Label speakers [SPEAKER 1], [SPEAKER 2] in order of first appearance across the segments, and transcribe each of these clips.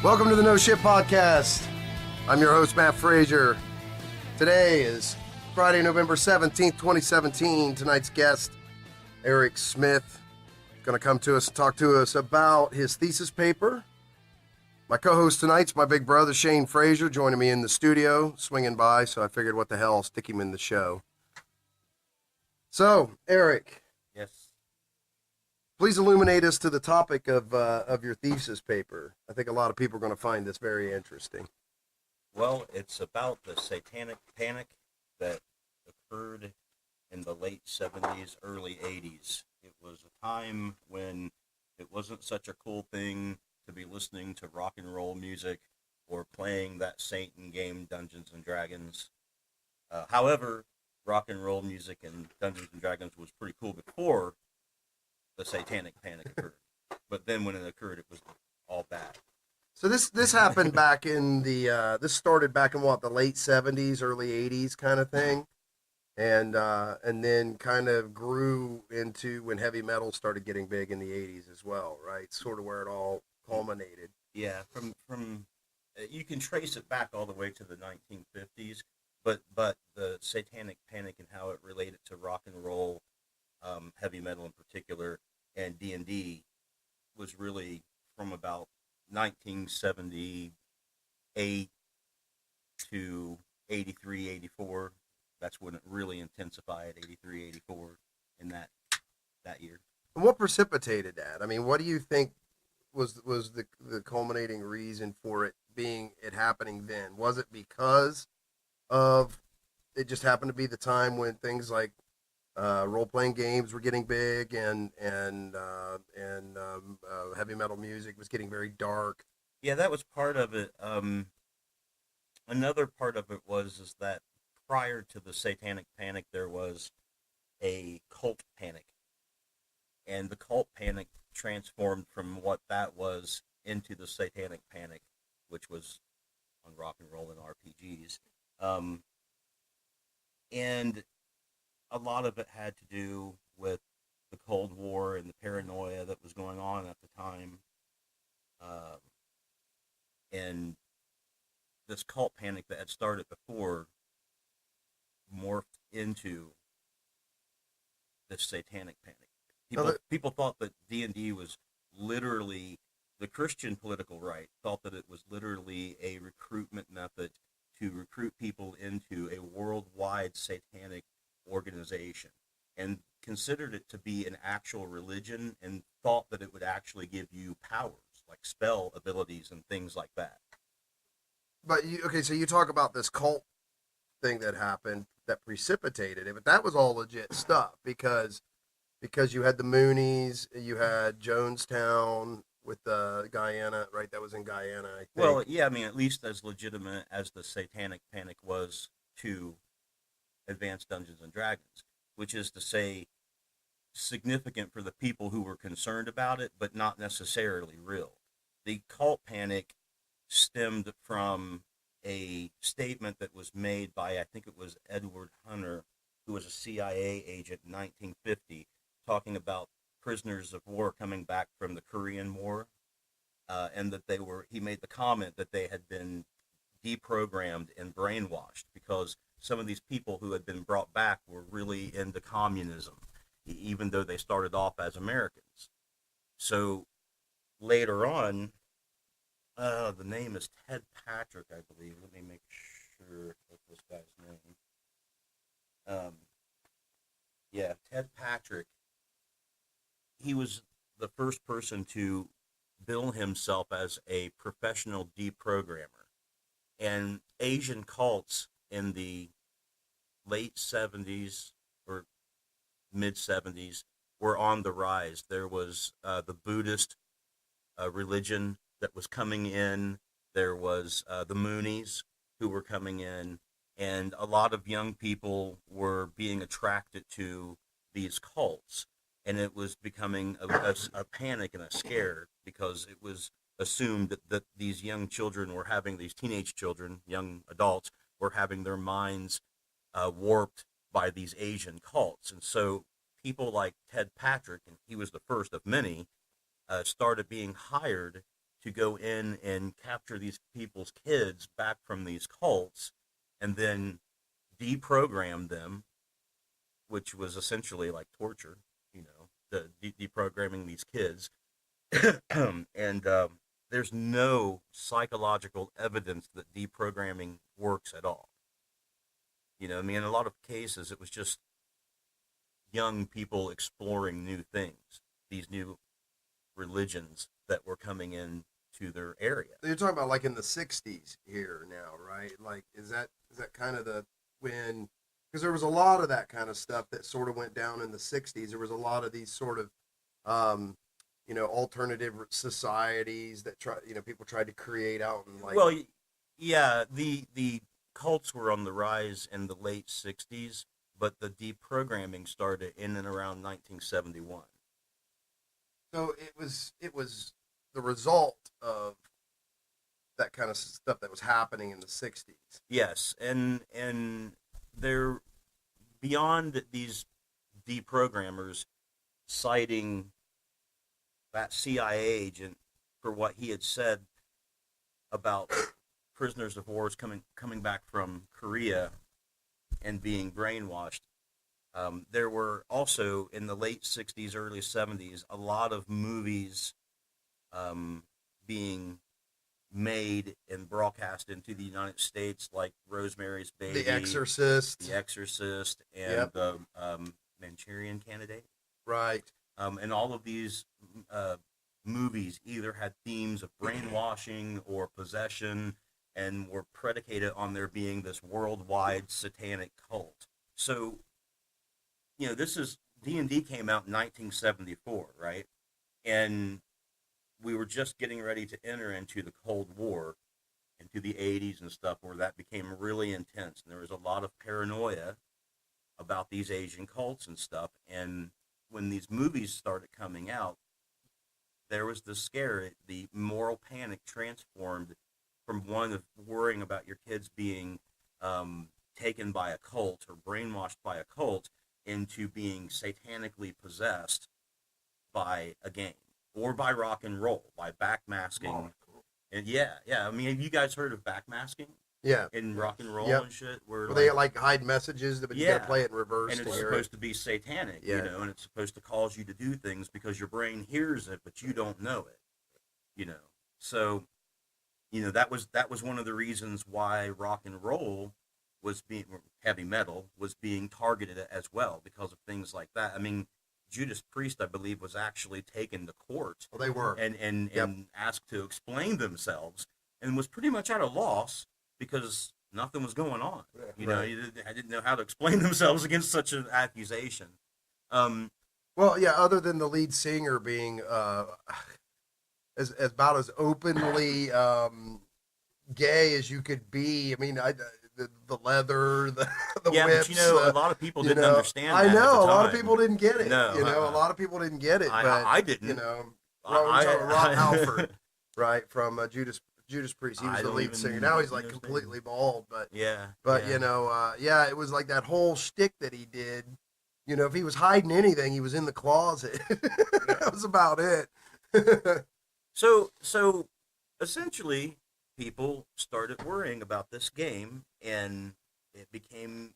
[SPEAKER 1] Welcome to the No Shit Podcast. I'm your host, Matt Frazier. Today is Friday, November 17th, 2017. Tonight's guest, Eric Smith, is going to come to us and talk to us about his thesis paper. My co-host tonight's my big brother, Shane Frazier, joining me in the studio, swinging by, so I figured what the hell, I'll stick him in the show. So, Eric.
[SPEAKER 2] Yes.
[SPEAKER 1] Please illuminate us to the topic of your thesis paper. I think a lot of people are going to find this very interesting.
[SPEAKER 2] Well, it's about the Satanic Panic that occurred in the late 70s, early 80s. It was a time when it wasn't such a cool thing to be listening to rock and roll music or playing that Satan game, Dungeons and Dragons. However, rock and roll music and Dungeons and Dragons was pretty cool before the Satanic Panic occurred. But then when it occurred, it was all bad.
[SPEAKER 1] So this happened back in this started back in what, the late 70s, early 80s kind of thing. And then kind of grew into when heavy metal started getting big in the 80s as well, right? Sort of where it all culminated.
[SPEAKER 2] Yeah, from you can trace it back all the way to the 1950s, but the Satanic Panic and how it related to rock and roll, heavy metal in particular, and D&D was really from about 1978 to 83, 84. That's when it really intensified, 83, 84, in that year.
[SPEAKER 1] And what precipitated that? I mean, what do you think was the culminating reason for it happening then? Was it because of it just happened to be the time when things like role-playing games were getting big and heavy metal music was getting very dark?
[SPEAKER 2] Yeah, that was part of it. Another part of it is that prior to the Satanic Panic, there was a cult panic. And the cult panic transformed from what that was into the Satanic Panic, which was on rock and roll and RPGs. And a lot of it had to do with the Cold War and the paranoia that was going on at the time. And this cult panic that had started before morphed into this Satanic Panic. People thought that D&D was literally, the Christian political right thought that it was literally a recruitment method to recruit people into a worldwide satanic organization, and considered it to be an actual religion, and thought that it would actually give you powers like spell abilities and things like that.
[SPEAKER 1] But so you talk about this cult thing that happened that precipitated it, but that was all legit stuff because you had the Moonies, you had Jonestown with Guyana, right? That was in Guyana, I think.
[SPEAKER 2] Well, yeah, I mean, at least as legitimate as the Satanic Panic was to advanced Dungeons and Dragons, which is to say significant for the people who were concerned about it, but not necessarily real. The cult panic stemmed from a statement that was made by, I think it was Edward Hunter, who was a CIA agent in 1950, talking about prisoners of war coming back from the Korean War, and that he made the comment that they had been deprogrammed and brainwashed because some of these people who had been brought back were really into communism, even though they started off as Americans. So later on, the name is Ted Patrick, I believe. Let me make sure of this guy's name. Yeah, Ted Patrick. He was the first person to bill himself as a professional deprogrammer. And Asian cults in the late 70s or mid 70s were on the rise. There was the Buddhist religion that was coming in. There was the Moonies who were coming in, and a lot of young people were being attracted to these cults, and it was becoming a panic and a scare because it was assumed that these young children were having, these teenage children, young adults, were having their minds warped by these Asian cults. And so people like Ted Patrick, and he was the first of many, started being hired to go in and capture these people's kids back from these cults and then deprogram them, which was essentially like torture, the deprogramming these kids. And there's no psychological evidence that deprogramming works at all. I mean, in a lot of cases, it was just young people exploring new things, these new religions that were coming in to their area.
[SPEAKER 1] You're talking about like in the 60s here now, right? Like, is that kind of when, because there was a lot of that kind of stuff that sort of went down in the 60s. There was a lot of these sort of, alternative societies that people tried to create out in like.
[SPEAKER 2] Well, yeah, the cults were on the rise in the late 60s, but the deprogramming started in and around 1971.
[SPEAKER 1] So it was the result of that kind of stuff that was happening in the 60s.
[SPEAKER 2] Yes, and they're beyond these deprogrammers citing that CIA agent for what he had said about prisoners of war coming back from Korea and being brainwashed. There were also, in the late 60s, early 70s, a lot of movies being made and broadcast into the United States, like Rosemary's Baby,
[SPEAKER 1] The Exorcist,
[SPEAKER 2] and
[SPEAKER 1] yep.
[SPEAKER 2] the Manchurian Candidate.
[SPEAKER 1] Right.
[SPEAKER 2] And all of these movies either had themes of brainwashing or possession and were predicated on there being this worldwide satanic cult. So, this is, D&D came out in 1974, right? And we were just getting ready to enter into the Cold War, into the 80s and stuff, where that became really intense. And there was a lot of paranoia about these Asian cults and stuff. And when these movies started coming out, there was the scare. The moral panic transformed from one of worrying about your kids being taken by a cult or brainwashed by a cult into being satanically possessed by a game or by rock and roll, by backmasking. And yeah. I mean, have you guys heard of backmasking?
[SPEAKER 1] Yeah.
[SPEAKER 2] In rock and roll
[SPEAKER 1] yep.
[SPEAKER 2] and shit? Where
[SPEAKER 1] they like hide messages, but you gotta play it in reverse.
[SPEAKER 2] And it's supposed to be satanic, and it's supposed to cause you to do things because your brain hears it, but you don't know it. So, that was one of the reasons why rock and roll was being, heavy metal was being targeted as well, because of things like that. I mean, Judas Priest, I believe, was actually taken to court.
[SPEAKER 1] Well, they were.
[SPEAKER 2] And asked to explain themselves, and was pretty much at a loss because nothing was going on. I didn't know how to explain themselves against such an accusation.
[SPEAKER 1] Well, yeah, other than the lead singer being as about as openly gay as you could be. I mean, the leather, the whips.
[SPEAKER 2] But a lot of people didn't understand that.
[SPEAKER 1] I know,
[SPEAKER 2] a
[SPEAKER 1] lot of people didn't get it.
[SPEAKER 2] No,
[SPEAKER 1] a lot of people didn't get it.
[SPEAKER 2] I didn't.
[SPEAKER 1] Rob Halford, right, from Judas Priest. He was the lead singer. Now he's like completely bald, but it was like that whole shtick that he did. If he was hiding anything, he was in the closet. That was about it.
[SPEAKER 2] So essentially, people started worrying about this game, and it became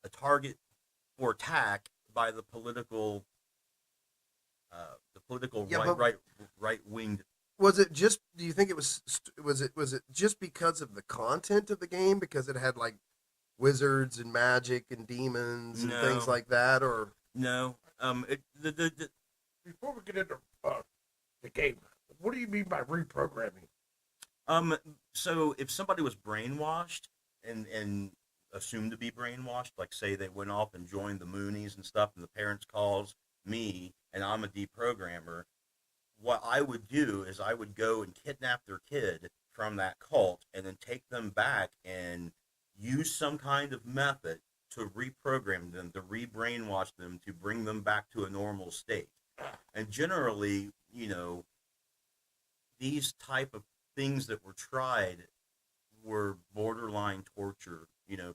[SPEAKER 2] a target for attack by the political right-winged.
[SPEAKER 1] Was it just? Do you think it was it just because of the content of the game, because it had like wizards and magic and demons and things like that, or
[SPEAKER 2] no?
[SPEAKER 3] Before we get into the game, what do you mean by reprogramming?
[SPEAKER 2] So if somebody was brainwashed and assumed to be brainwashed, like say they went off and joined the Moonies and stuff, and the parents calls me and I'm a deprogrammer, what I would do is I would go and kidnap their kid from that cult and then take them back and use some kind of method to reprogram them, to re-brainwash them, to bring them back to a normal state. And generally, these type of things that were tried were borderline torture.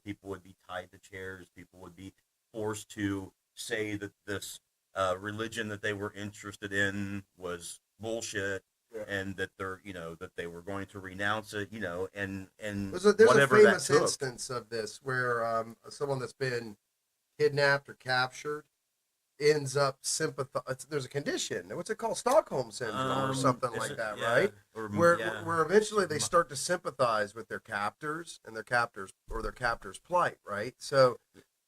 [SPEAKER 2] People would be tied to chairs. People would be forced to say that this religion that they were interested in was bullshit. and that that they were going to renounce it, and
[SPEAKER 1] There's a
[SPEAKER 2] whatever
[SPEAKER 1] famous
[SPEAKER 2] that took.
[SPEAKER 1] instance of this where someone that's been kidnapped or captured ends up there's a condition. What's it called? Stockholm syndrome or something like that,
[SPEAKER 2] yeah,
[SPEAKER 1] right?
[SPEAKER 2] or,
[SPEAKER 1] Where eventually they start to sympathize with their captors and their captors plight, right? So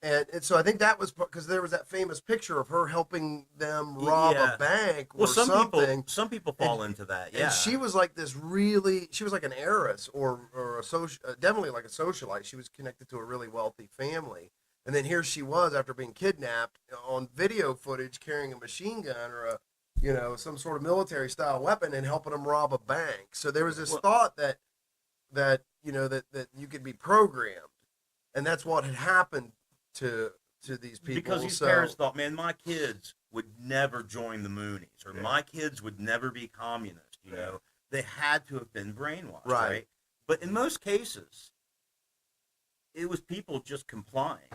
[SPEAKER 1] and so I think that was because there was that famous picture of her helping them rob a bank or something.
[SPEAKER 2] Some people fall into that. Yeah,
[SPEAKER 1] And she was like she was like an heiress or a social, definitely like a socialite. She was connected to a really wealthy family. And then here she was after being kidnapped on video footage carrying a machine gun or some sort of military style weapon and helping them rob a bank. So there was this thought that that you could be programmed, and that's what had happened to these people.
[SPEAKER 2] Because these parents thought, man, my kids would never join the Moonies, or my kids would never be communist. They had to have been brainwashed, right? But in most cases, it was people just complying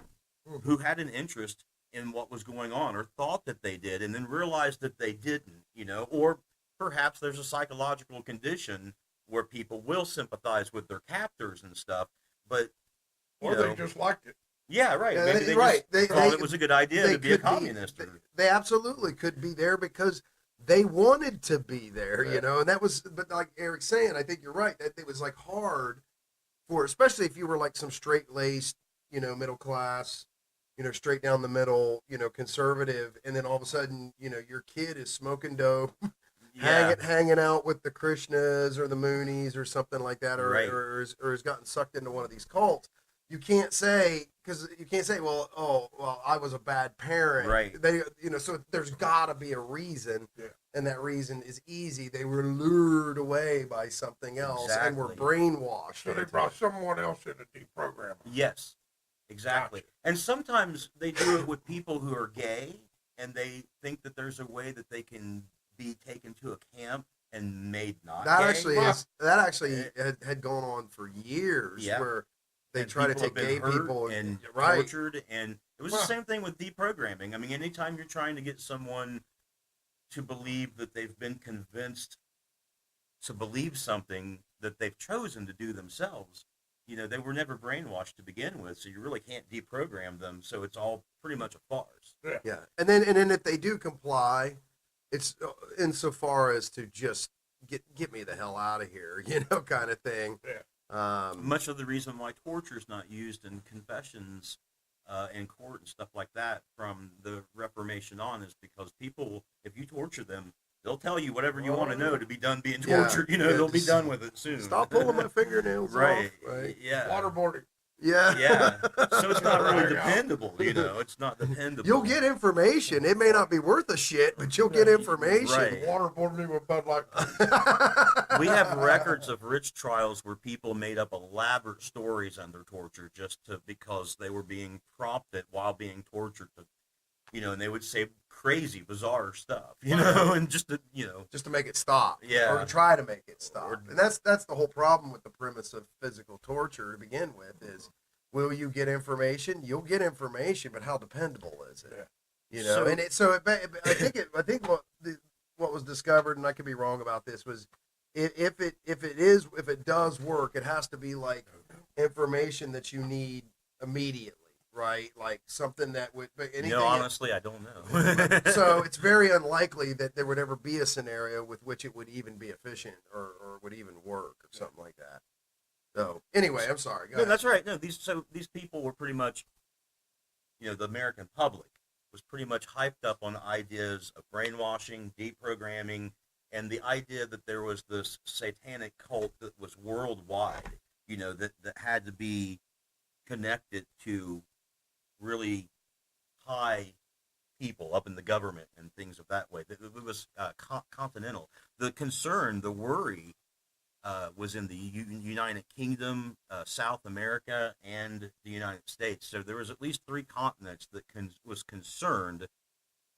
[SPEAKER 2] who had an interest in what was going on, or thought that they did, and then realized that they didn't, or perhaps there's a psychological condition where people will sympathize with their captors and stuff, but
[SPEAKER 3] they just liked it.
[SPEAKER 2] Yeah, right.
[SPEAKER 1] Yeah,
[SPEAKER 2] maybe they thought it was a good idea to be a
[SPEAKER 1] could
[SPEAKER 2] communist.
[SPEAKER 1] They absolutely could be there because they wanted to be there, and that was, but like Eric's saying, I think you're right, that it was like hard for, especially if you were like some straight-laced, middle class, straight down the middle, conservative, and then all of a sudden, your kid is smoking dope, hanging out with the Krishnas or the Moonies or something like that, or has gotten sucked into one of these cults. You can't say, well, I was a bad parent,
[SPEAKER 2] right?
[SPEAKER 1] They, so there's got to be a reason, and that reason is easy. They were lured away by something else and were brainwashed.
[SPEAKER 3] So they brought someone else in to deprogram them.
[SPEAKER 2] Yes. Exactly. Gotcha. And sometimes they do it with people who are gay, and they think that there's a way that they can be taken to a camp and made not gay.
[SPEAKER 1] That actually had gone on for years, where they try to take gay people
[SPEAKER 2] and tortured, and it was the same thing with deprogramming. I mean, anytime you're trying to get someone to believe that they've been convinced to believe something that they've chosen to do themselves, they were never brainwashed to begin with, so you really can't deprogram them. So it's all pretty much a farce.
[SPEAKER 1] Yeah, and then if they do comply, it's insofar as to just get me the hell out of here, kind of thing.
[SPEAKER 3] Yeah.
[SPEAKER 2] Much of the reason why torture is not used in confessions in court and stuff like that from the Reformation on is because people, if you torture them, they'll tell you whatever you want to know to be done being tortured. They'll be done with it soon.
[SPEAKER 1] Stop pulling my fingernails off. Right.
[SPEAKER 2] Yeah.
[SPEAKER 3] Waterboarding.
[SPEAKER 1] Yeah.
[SPEAKER 2] Yeah. So it's not really dependable. It's not dependable.
[SPEAKER 1] You'll get information. It may not be worth a shit, but you'll get information.
[SPEAKER 2] Right.
[SPEAKER 3] Waterboarding with Bud Light.
[SPEAKER 2] We have records of rich trials where people made up elaborate stories under torture because they were being prompted while being tortured to, and they would say crazy, bizarre stuff, and just to
[SPEAKER 1] make it stop, or to try to make it stop. And that's the whole problem with the premise of physical torture to begin with is, will you get information? You'll get information, but how dependable is it? I think what was discovered, and I could be wrong about this, was if it does work, it has to be like information that you need immediately. Right, like something that would. But
[SPEAKER 2] honestly, I don't know.
[SPEAKER 1] So it's very unlikely that there would ever be a scenario with which it would even be efficient or would even work or something like that. So anyway, I'm sorry. Go ahead.
[SPEAKER 2] That's right. No, these people were pretty much, the American public was pretty much hyped up on ideas of brainwashing, deprogramming, and the idea that there was this satanic cult that was worldwide. That had to be connected to really high people up in the government and things of that way. It was continental. The concern, the worry, was in the United Kingdom, South America, and the United States. So there was at least 3 continents that was concerned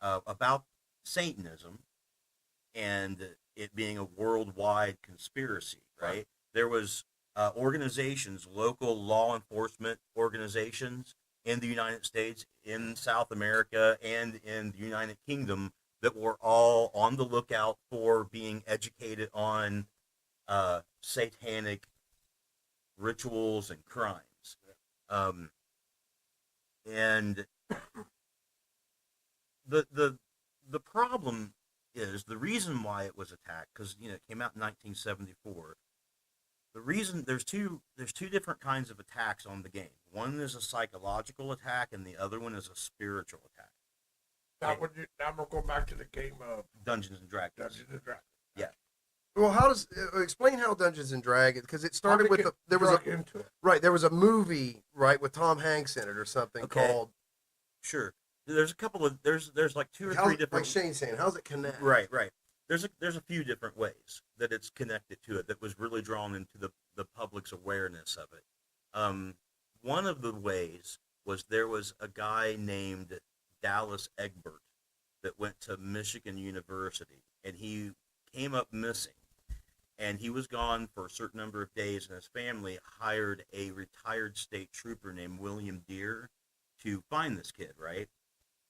[SPEAKER 2] about Satanism and it being a worldwide conspiracy, right? There was organizations, local law enforcement organizations in the United States, in South America, and in the United Kingdom that were all on the lookout for being educated on satanic rituals and crimes. And the problem is the reason why it was attacked, because it came out in 1974. The reason there's two different kinds of attacks on the game. One is a psychological attack, and the other one is a spiritual attack.
[SPEAKER 3] Now, now we're going back to the game of
[SPEAKER 2] Dungeons and Dragons.
[SPEAKER 3] Dungeons and Dragons.
[SPEAKER 2] Yeah.
[SPEAKER 1] Well, how does explain how Dungeons and Dragons? Because it started with there was a movie with Tom Hanks in it or something called.
[SPEAKER 2] Sure. There's a couple of there's like two or three different.
[SPEAKER 1] Like Shane's saying, how's it connect?
[SPEAKER 2] Right. There's a few different ways that it's connected to it that was really drawn into the public's awareness of it. One of the ways was there was a guy named Dallas Egbert that went to Michigan University, and he came up missing, and he was gone for a certain number of days, and his family hired a retired state trooper named William Deere to find this kid, right?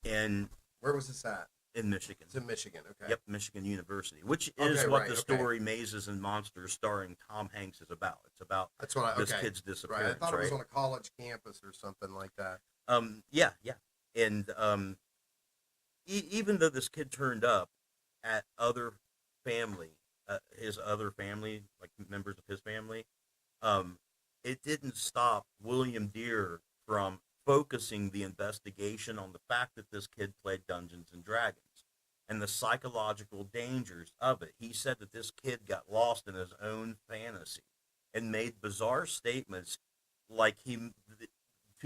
[SPEAKER 2] And
[SPEAKER 1] where was this at?
[SPEAKER 2] In Michigan.
[SPEAKER 1] It's in Michigan, okay.
[SPEAKER 2] Yep, Michigan University, which is the story Mazes and Monsters starring Tom Hanks is about. It's about this kid's disappearance.
[SPEAKER 1] Right. I thought it was on a college campus or something like that.
[SPEAKER 2] Yeah. And even though this kid turned up at his other family, like members of his family, it didn't stop William Deere from focusing the investigation on the fact that this kid played Dungeons and Dragons and the psychological dangers of it. He said that this kid got lost in his own fantasy and made bizarre statements like to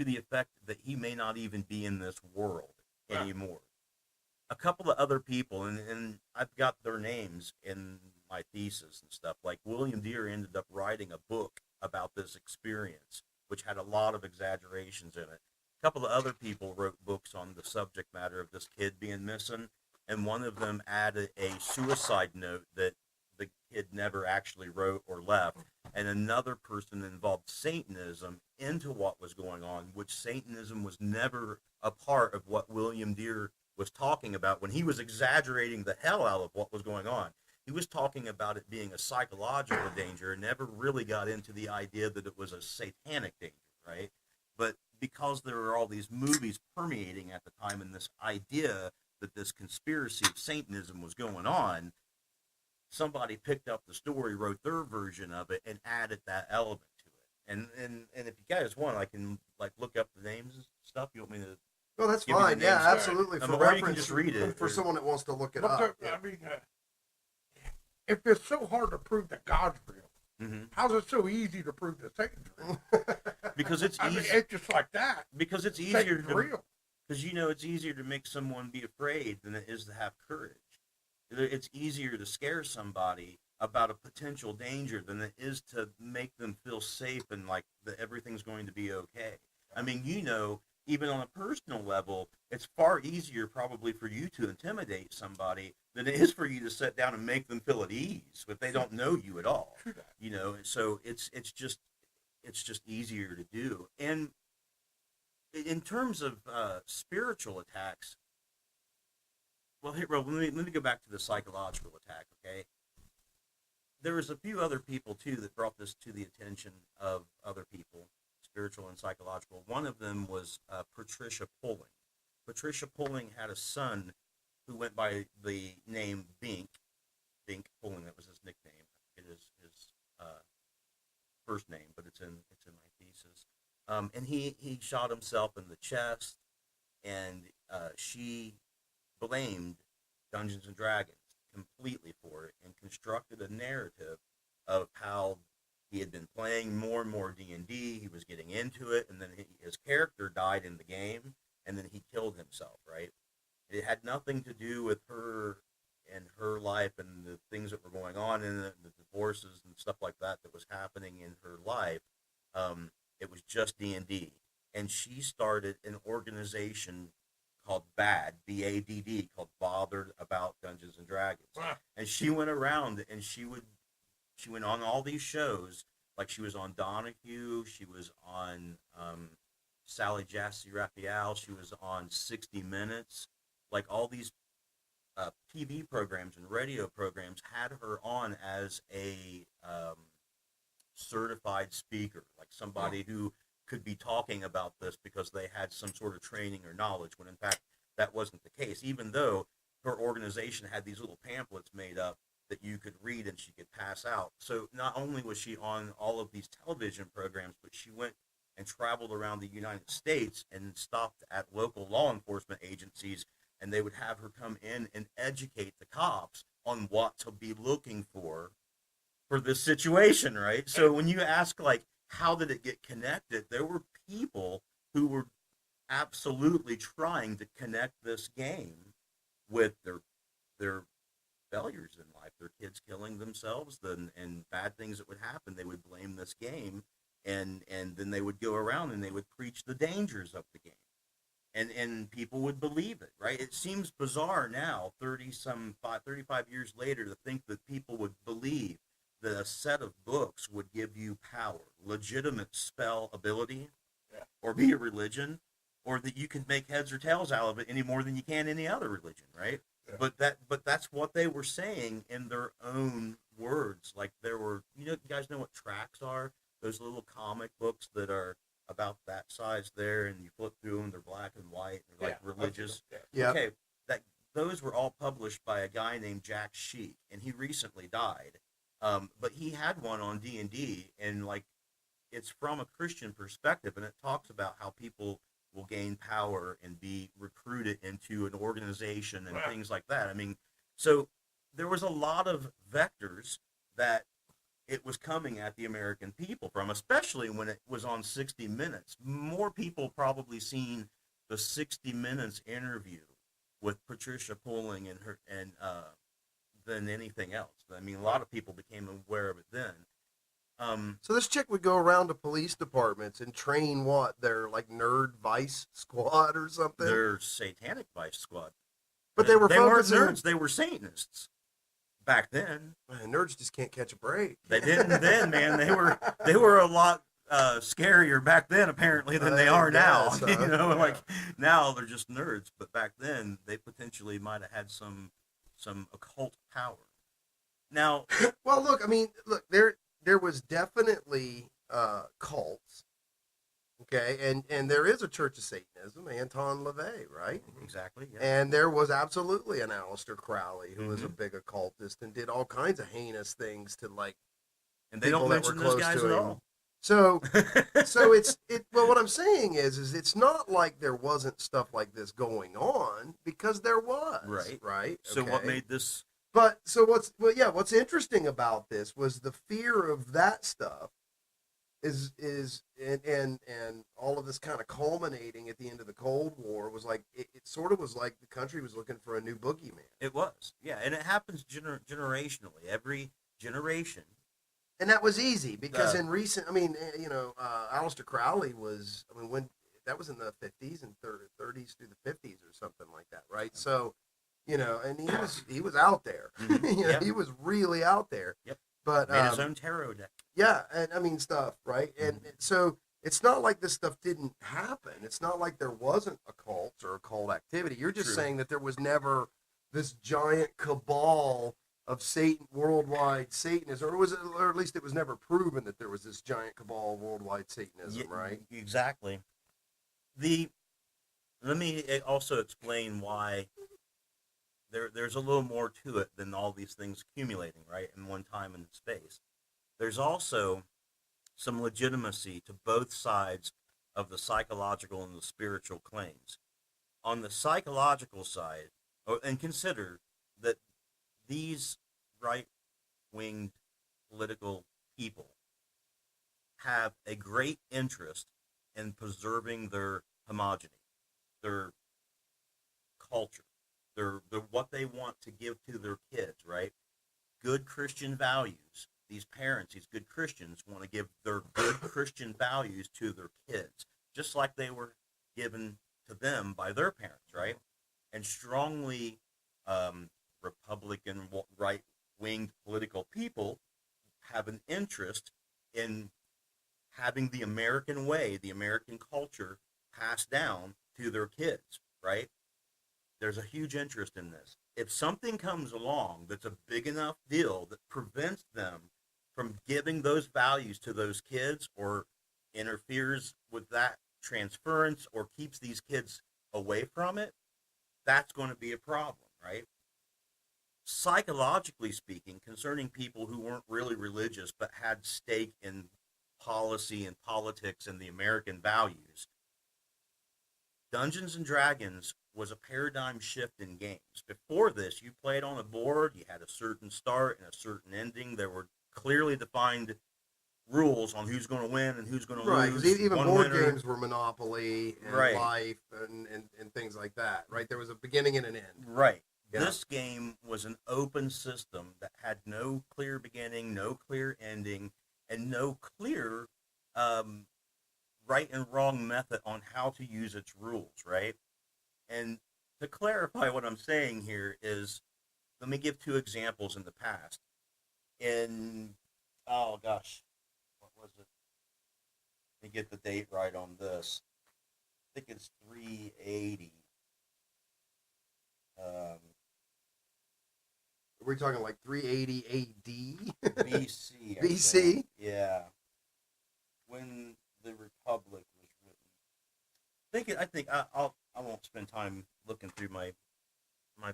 [SPEAKER 2] the effect that he may not even be in this world anymore. A couple of other people, and I've got their names in my thesis and stuff, like William Deere ended up writing a book about this experience, which had a lot of exaggerations in it. A couple of other people wrote books on the subject matter of this kid being missing, and one of them added a suicide note that the kid never actually wrote or left, and another person involved Satanism into what was going on, which Satanism was never a part of what William Deere was talking about when he was exaggerating the hell out of what was going on. He was talking about it being a psychological danger and never really got into the idea that it was a satanic danger, right? But because there were all these movies permeating at the time and this idea that this conspiracy of Satanism was going on, somebody picked up the story, wrote their version of it, and added that element to it. And if you guys want, I can look up the names and stuff. You want me to?
[SPEAKER 1] No, that's fine. Yeah, absolutely. For
[SPEAKER 2] reference, you can just read it
[SPEAKER 1] for someone that wants to look it up.
[SPEAKER 3] I mean, if it's so hard to prove that God's real, how's it so easy to prove that Satan's real?
[SPEAKER 2] Because it's easy.
[SPEAKER 3] I mean, it's just like that.
[SPEAKER 2] Because it's easier
[SPEAKER 3] to real.
[SPEAKER 2] Because it's easier to make someone be afraid than it is to have courage. It's easier to scare somebody about a potential danger than it is to make them feel safe and like that everything's going to be okay. I mean, even on a personal level, it's far easier probably for you to intimidate somebody than it is for you to sit down and make them feel at ease if they don't know you at all. So it's just easier to do. And in terms of spiritual attacks, let me go back to the psychological attack, okay? There was a few other people, too, that brought this to the attention of other people, spiritual and psychological. One of them was Patricia Pulling. Patricia Pulling had a son who went by the name Bink. Bink Pulling, that was his nickname. It is his first name, but it's in my thesis. And he shot himself in the chest, and she blamed Dungeons and Dragons completely for it and constructed a narrative of how he had been playing more and more D&D, he was getting into it, and then his character died in the game, and then he killed himself, right? It had nothing to do with her and her life and the things that were going on in the divorces and stuff like that was happening in her life. It was just D&D. And she started an organization called BAD, B-A-D-D, called Bothered About Dungeons and Dragons.
[SPEAKER 3] Wow. And
[SPEAKER 2] she went around and she went on all these shows, like she was on Donahue, she was on Sally Jassy Raphael, she was on 60 Minutes, like all these TV programs and radio programs had her on as a certified speaker, like somebody who could be talking about this because they had some sort of training or knowledge, when in fact that wasn't the case, even though her organization had these little pamphlets made up that you could read and she could pass out. So not only was she on all of these television programs, but she went and traveled around the United States and stopped at local law enforcement agencies, and they would have her come in and educate the cops on what to be looking for this situation, right? So when you ask, like, how did it get connected, there were people who were absolutely trying to connect this game with their failures in life, their kids killing themselves, and bad things that would happen. They would blame this game, and then they would go around and they would preach the dangers of the game, and people would believe it, right? It seems bizarre now, 35 years later, to think that people would believe that a set of books would give you power, legitimate spell ability, or be a religion, or that you can make heads or tails out of it any more than you can any other religion, right? Yeah. But that's what they were saying in their own words. Like, there were, you guys know what tracts are? Those little comic books that are about that size there, and you flip through them, they're black and white, they're like religious.
[SPEAKER 1] Yeah.
[SPEAKER 2] Okay, those were all published by a guy named Jack Sheik, and he recently died. But he had one on D&D, and like, it's from a Christian perspective, and it talks about how people will gain power and be recruited into an organization and things like that. I mean, so there was a lot of vectors that it was coming at the American people from, especially when it was on 60 Minutes. More people probably seen the 60 Minutes interview with Patricia Pulling and than anything else. I mean, a lot of people became aware of it then.
[SPEAKER 1] So this chick would go around to police departments and train their like nerd vice squad or something?
[SPEAKER 2] Their satanic vice squad.
[SPEAKER 1] But they weren't
[SPEAKER 2] nerds, they were Satanists back then.
[SPEAKER 1] Nerds just can't catch a break.
[SPEAKER 2] They didn't then, man. They were a lot scarier back then, apparently, than they are now. Like, now they're just nerds, but back then they potentially might have had some occult power. Now,
[SPEAKER 1] well, look, there was definitely cults, okay, and there is a Church of Satanism, Anton LaVey, right?
[SPEAKER 2] Exactly, yeah.
[SPEAKER 1] And there was absolutely an Aleister Crowley who was a big occultist and did all kinds of heinous things to, like,
[SPEAKER 2] and they don't mention those guys at all.
[SPEAKER 1] So well, what I'm saying is it's not like there wasn't stuff like this going on, because there was, right?
[SPEAKER 2] So
[SPEAKER 1] okay.
[SPEAKER 2] What made this?
[SPEAKER 1] But so what's interesting about this was the fear of that stuff is and all of this kind of culminating at the end of the Cold War was like it sort of was like the country was looking for a new boogeyman.
[SPEAKER 2] It was, yeah, and it happens generationally, every generation.
[SPEAKER 1] And that was easy because in recent, Aleister Crowley was, when that was in the 50s and 30s through the 50s or something like that, right? So, and he was out there.
[SPEAKER 2] Mm-hmm.
[SPEAKER 1] He was really out there.
[SPEAKER 2] Yep.
[SPEAKER 1] But
[SPEAKER 2] made his own tarot deck.
[SPEAKER 1] Yeah, and stuff, right? And so it's not like this stuff didn't happen. It's not like there wasn't occults or occult activity. You're just saying that there was never this giant cabal of worldwide Satanism, or at least it was never proven that there was this giant cabal of worldwide Satanism, right?
[SPEAKER 2] Exactly. Let me also explain why there's a little more to it than all these things accumulating, right, in one time and space. There's also some legitimacy to both sides of the psychological and the spiritual claims. On the psychological side, and consider that these right-winged political people have a great interest in preserving their homogeny, their culture, their what they want to give to their kids, right? Good Christian values. These parents, these good Christians, want to give their good Christian values to their kids, just like they were given to them by their parents, right? And strongly Republican right-winged political people have an interest in having the American way, the American culture passed down to their kids, right? There's a huge interest in this. if something comes along that's a big enough deal that prevents them from giving those values to those kids, or interferes with that transference, or keeps these kids away from it, that's going to be a problem, right? Psychologically speaking, concerning people who weren't really religious but had stake in policy and politics and the American values, Dungeons and Dragons was a paradigm shift in games. Before this, you played on a board, you had a certain start and a certain ending. There were clearly defined rules on who's going to win and who's going to
[SPEAKER 1] Right,
[SPEAKER 2] lose.
[SPEAKER 1] because even
[SPEAKER 2] One
[SPEAKER 1] board
[SPEAKER 2] winner.
[SPEAKER 1] games were Monopoly and
[SPEAKER 2] Right.
[SPEAKER 1] Life and things like that, right? There was a beginning and an end.
[SPEAKER 2] Right.
[SPEAKER 1] Yeah.
[SPEAKER 2] This game was an open system that had no clear beginning, no clear ending, and no clear right and wrong method on how to use its rules, right? And to clarify what I'm saying here is, let me give two examples in the past. Oh gosh, what was it? Let me get the date right on this. I think it's 380.
[SPEAKER 1] Are we talking like 380 AD?
[SPEAKER 2] BC.
[SPEAKER 1] BC?
[SPEAKER 2] Yeah. When the Republic was written. I won't spend time looking through my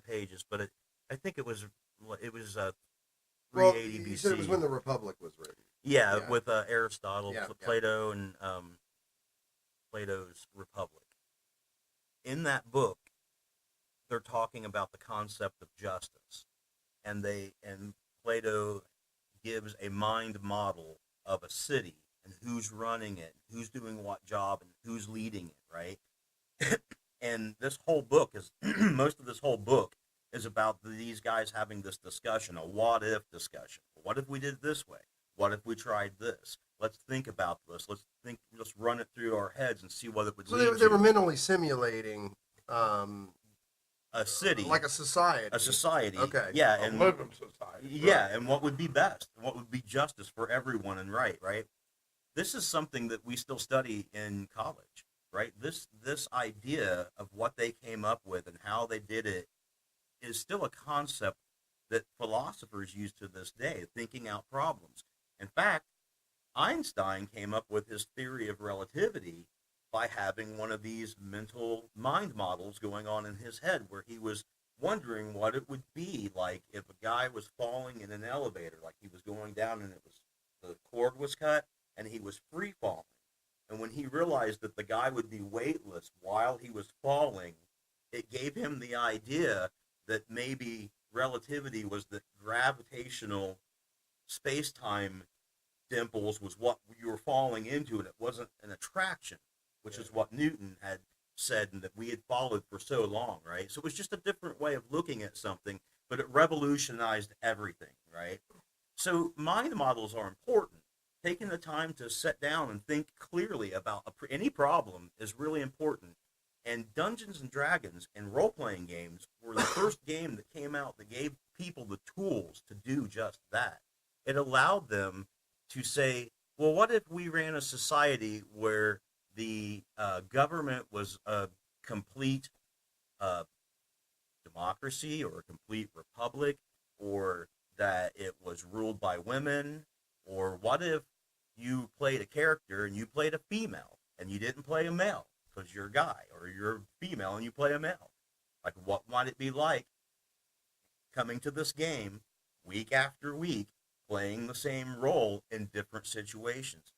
[SPEAKER 2] pages, but I think it was 380
[SPEAKER 1] Well,
[SPEAKER 2] BC.
[SPEAKER 1] you said it was when the Republic was written.
[SPEAKER 2] Yeah,
[SPEAKER 1] Yeah.
[SPEAKER 2] with Aristotle,
[SPEAKER 1] Yeah,
[SPEAKER 2] Plato, and Plato's Republic. In that book, they're talking about the concept of justice, and Plato gives a mind model of a city and who's running it, who's doing what job, and who's leading it, right? And this whole book is most of this whole book is about these guys having this discussion, a what if discussion. What if we did it this way? What if we tried this? Let's think about this. Let's run it through our heads and see what it would
[SPEAKER 1] So
[SPEAKER 2] lead
[SPEAKER 1] they were
[SPEAKER 2] to.
[SPEAKER 1] mentally simulating
[SPEAKER 2] A city,
[SPEAKER 1] like a society.
[SPEAKER 2] a society.
[SPEAKER 1] Okay.
[SPEAKER 2] Yeah,
[SPEAKER 3] A
[SPEAKER 2] and
[SPEAKER 3] living society.
[SPEAKER 2] yeah, and what would be best, and what would be justice for everyone and right? This is something that we still study in college, right? This idea of what they came up with and how they did it is still a concept that philosophers use to this day, thinking out problems. In fact, Einstein came up with his theory of relativity by having one of these mental mind models going on in his head, where he was wondering what it would be like if a guy was falling in an elevator, like he was going down and the cord was cut and he was free falling. And when he realized that the guy would be weightless while he was falling, it gave him the idea that maybe relativity was that gravitational space-time dimples was what you were falling into, and it wasn't an attraction, which is what Newton had said and that we had followed for so long, right? So it was just a different way of looking at something, but it revolutionized everything, right? So mind models are important. Taking the time to sit down and think clearly about any problem is really important. And Dungeons and Dragons and role-playing games were the first game that came out that gave people the tools to do just that. It allowed them to say, well, what if we ran a society where the government was a complete democracy or a complete republic, or that it was ruled by women? Or what if you played a character and you played a female and you didn't play a male because you're a guy, or you're a female and you play a male? Like, what might it be like coming to this game week after week, playing the same role in different situations?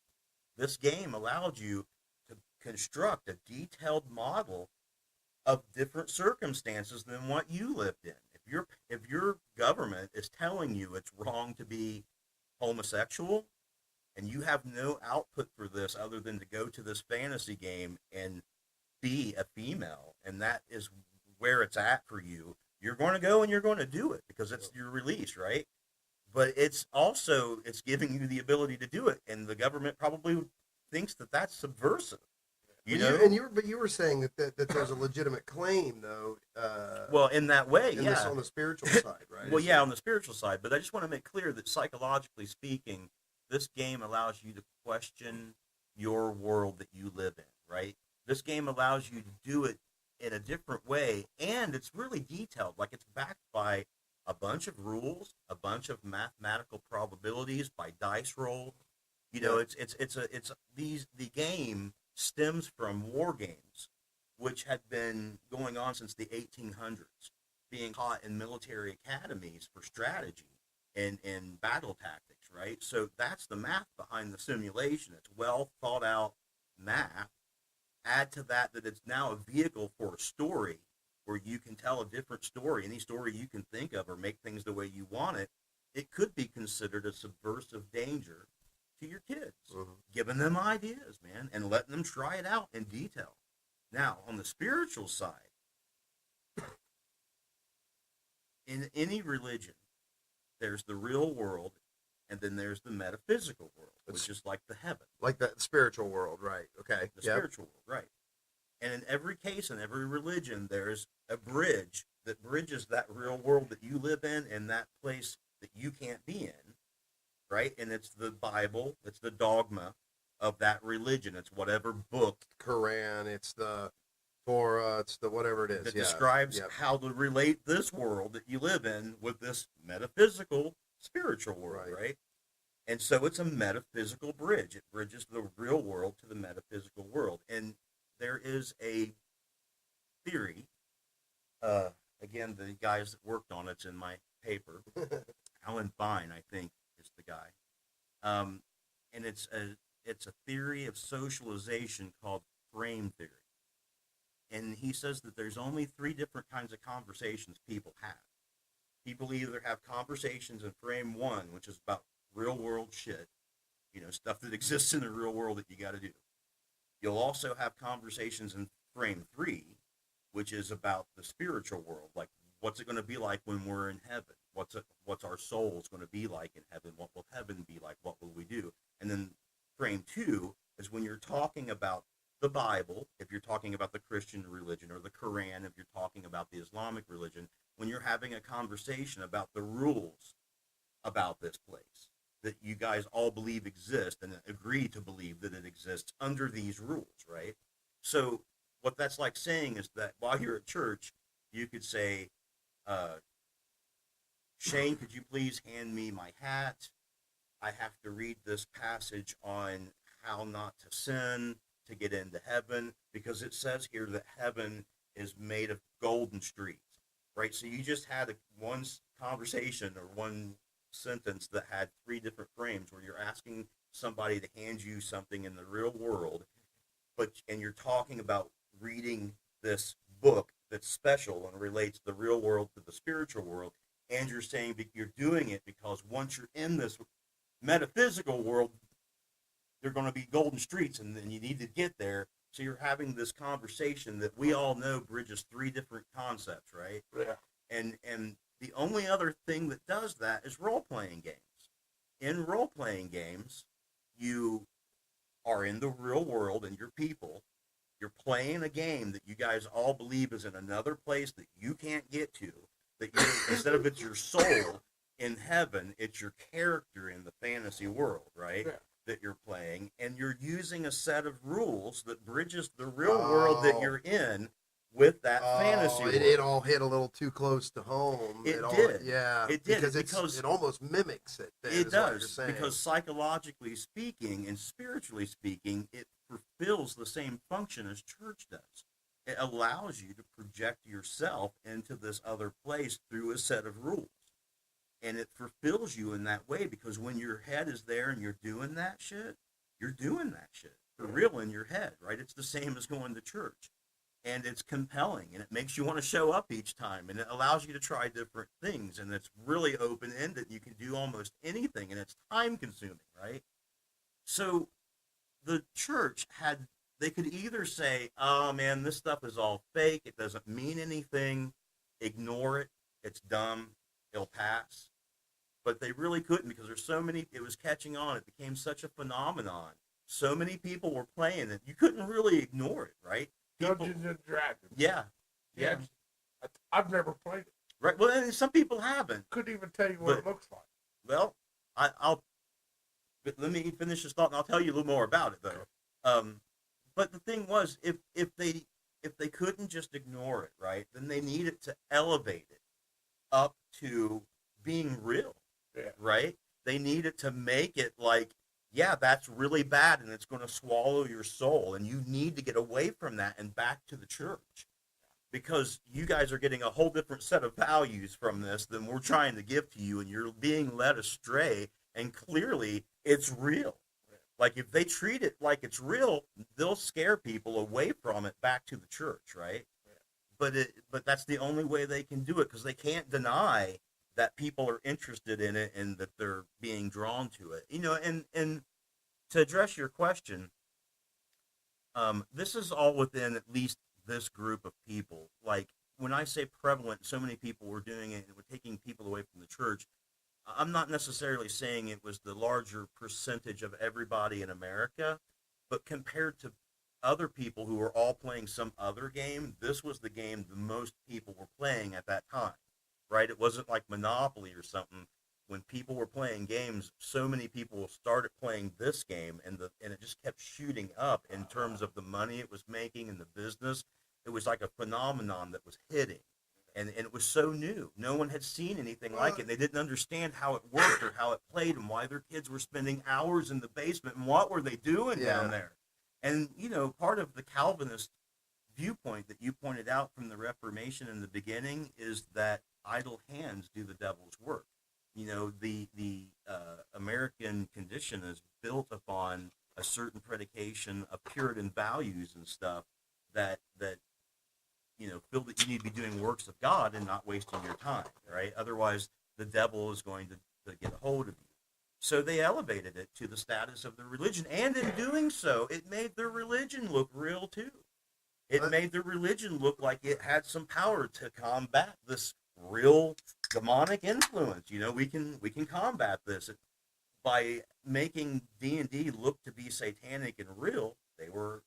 [SPEAKER 2] This game allowed you to construct a detailed model of different circumstances than what you lived in. If your government is telling you it's wrong to be homosexual, and you have no output for this other than to go to this fantasy game and be a female, and that is where it's at for you, you're going to go and you're going to do it because it's your release, right? But it's giving you the ability to do it, and the government probably thinks that that's subversive.
[SPEAKER 1] But you were saying that there's a legitimate claim, though.
[SPEAKER 2] Well, in that way, yeah.
[SPEAKER 1] On the spiritual side, right?
[SPEAKER 2] Well, yeah, on the spiritual side. But I just want to make clear that psychologically speaking, this game allows you to question your world that you live in, right? This game allows you to do it in a different way, and it's really detailed. Like, it's backed by a bunch of rules, a bunch of mathematical probabilities by dice roll. You know, the game stems from war games, which had been going on since the 1800s, being taught in military academies for strategy and battle tactics, right? So that's the math behind the simulation. It's well thought out math. Add to that it's now a vehicle for a story where you can tell a different story, any story you can think of, or make things the way you want it. It could be considered a subversive danger to your kids, giving them ideas, man, and letting them try it out in detail. Now, on the spiritual side, in any religion, there's the real world, and then there's the metaphysical world, which is like the heaven.
[SPEAKER 1] Like the spiritual world, right. Okay.
[SPEAKER 2] The spiritual world, right. And in every case, in every religion, there's a bridge that bridges that real world that you live in and that place that you can't be in, right? And it's the Bible, it's the dogma of that religion. It's whatever book.
[SPEAKER 1] Quran, it's the Torah, it's the whatever it is.
[SPEAKER 2] That describes how to relate this world that you live in with this metaphysical, spiritual world, right? And so it's a metaphysical bridge. It bridges the real world to the metaphysical world. And there is a theory, again, the guys that worked on it's in my paper. Alan Fine, I think, is the guy. And it's a theory of socialization called frame theory. And he says that there's only 3 different kinds of conversations people have. People either have conversations in frame 1, which is about real world shit, you know, stuff that exists in the real world that you got to do. You'll also have conversations in frame 3, which is about the spiritual world, like what's it going to be like when we're in heaven? What's our souls going to be like in heaven? What will heaven be like? What will we do? And then frame 2 is when you're talking about the Bible, if you're talking about the Christian religion, or the Quran, if you're talking about the Islamic religion, when you're having a conversation about the rules about this place that you guys all believe exist and agree to believe that it exists under these rules, right? So what that's like saying is that while you're at church, you could say, Shane, could you please hand me my hat? I have to read this passage on how not to sin to get into heaven, because it says here that heaven is made of golden streets, right? So you just had one conversation or one sentence that had 3 different frames where you're asking somebody to hand you something in the real world, and you're talking about reading this book that's special and relates the real world to the spiritual world, and you're saying that you're doing it because once you're in this metaphysical world, they're going to be golden streets, and then you need to get there. So you're having this conversation that we all know bridges 3 different concepts, right?
[SPEAKER 3] Yeah.
[SPEAKER 2] And the only other thing that does that is role-playing games. In role-playing games, you are in the real world and you're people. You're playing a game that you guys all believe is in another place that you can't get to. That instead of it's your soul in heaven, it's your character in the fantasy world, right? Yeah. That you're playing, and you're using a set of rules that bridges the real world that you're in with that fantasy world.
[SPEAKER 1] It all hit a little too close to home.
[SPEAKER 2] It did.
[SPEAKER 1] Yeah.
[SPEAKER 2] It did.
[SPEAKER 1] Because it almost mimics it.
[SPEAKER 2] It does. Because psychologically speaking and spiritually speaking, it fulfills the same function as church does. It allows you to project yourself into this other place through a set of rules. And it fulfills you in that way, because when your head is there and you're doing that shit, you're doing that shit for real in your head, right? It's the same as going to church. And it's compelling, and it makes you want to show up each time, and it allows you to try different things, and it's really open-ended. You can do almost anything, and it's time-consuming, right? So the church they could either say, oh, man, this stuff is all fake. It doesn't mean anything. Ignore it. It's dumb. It'll pass. But they really couldn't, because there's so many, it was catching on. It became such a phenomenon. So many people were playing it. You couldn't really ignore it, right?
[SPEAKER 3] Dungeons and Dragons.
[SPEAKER 2] Yeah.
[SPEAKER 3] I've never played it.
[SPEAKER 2] Right. Well, and some people haven't.
[SPEAKER 3] Couldn't even tell you what it looks like.
[SPEAKER 2] Well, but let me finish this thought, and I'll tell you a little more about it, though. But the thing was, if they if they couldn't just ignore it, right, then they needed to elevate it up to being real, right? They needed to make it like, yeah, that's really bad and it's going to swallow your soul, and you need to get away from that and back to the church, because you guys are getting a whole different set of values from this than we're trying to give to you, and you're being led astray, and clearly it's real. Like, if they treat it like it's real, they'll scare people away from it back to the church, right? But that's the only way they can do it, because they can't deny that people are interested in it and that they're being drawn to it. And to address your question, this is all within at least this group of people. Like, when I say prevalent, so many people were doing it and were taking people away from the church. I'm not necessarily saying it was the larger percentage of everybody in America, but compared to other people who were all playing some other game, this was the game the most people were playing at that time, right? It wasn't like Monopoly or something. When people were playing games, so many people started playing this game, and it just kept shooting up in terms of the money it was making and the business. It was like a phenomenon that was hitting. And it was so new. No one had seen anything like it. They didn't understand how it worked or how it played and why their kids were spending hours in the basement and what were they doing down there. And, part of the Calvinist viewpoint that you pointed out from the Reformation in the beginning is that idle hands do the devil's work. The American condition is built upon a certain predication of Puritan values and stuff that feel that you need to be doing works of God and not wasting your time, right? Otherwise, the devil is going to get a hold of you. So they elevated it to the status of their religion, and in doing so, it made their religion look real too. It made their religion look like it had some power to combat this real demonic influence. We can combat this by making D&D look to be satanic and real. They were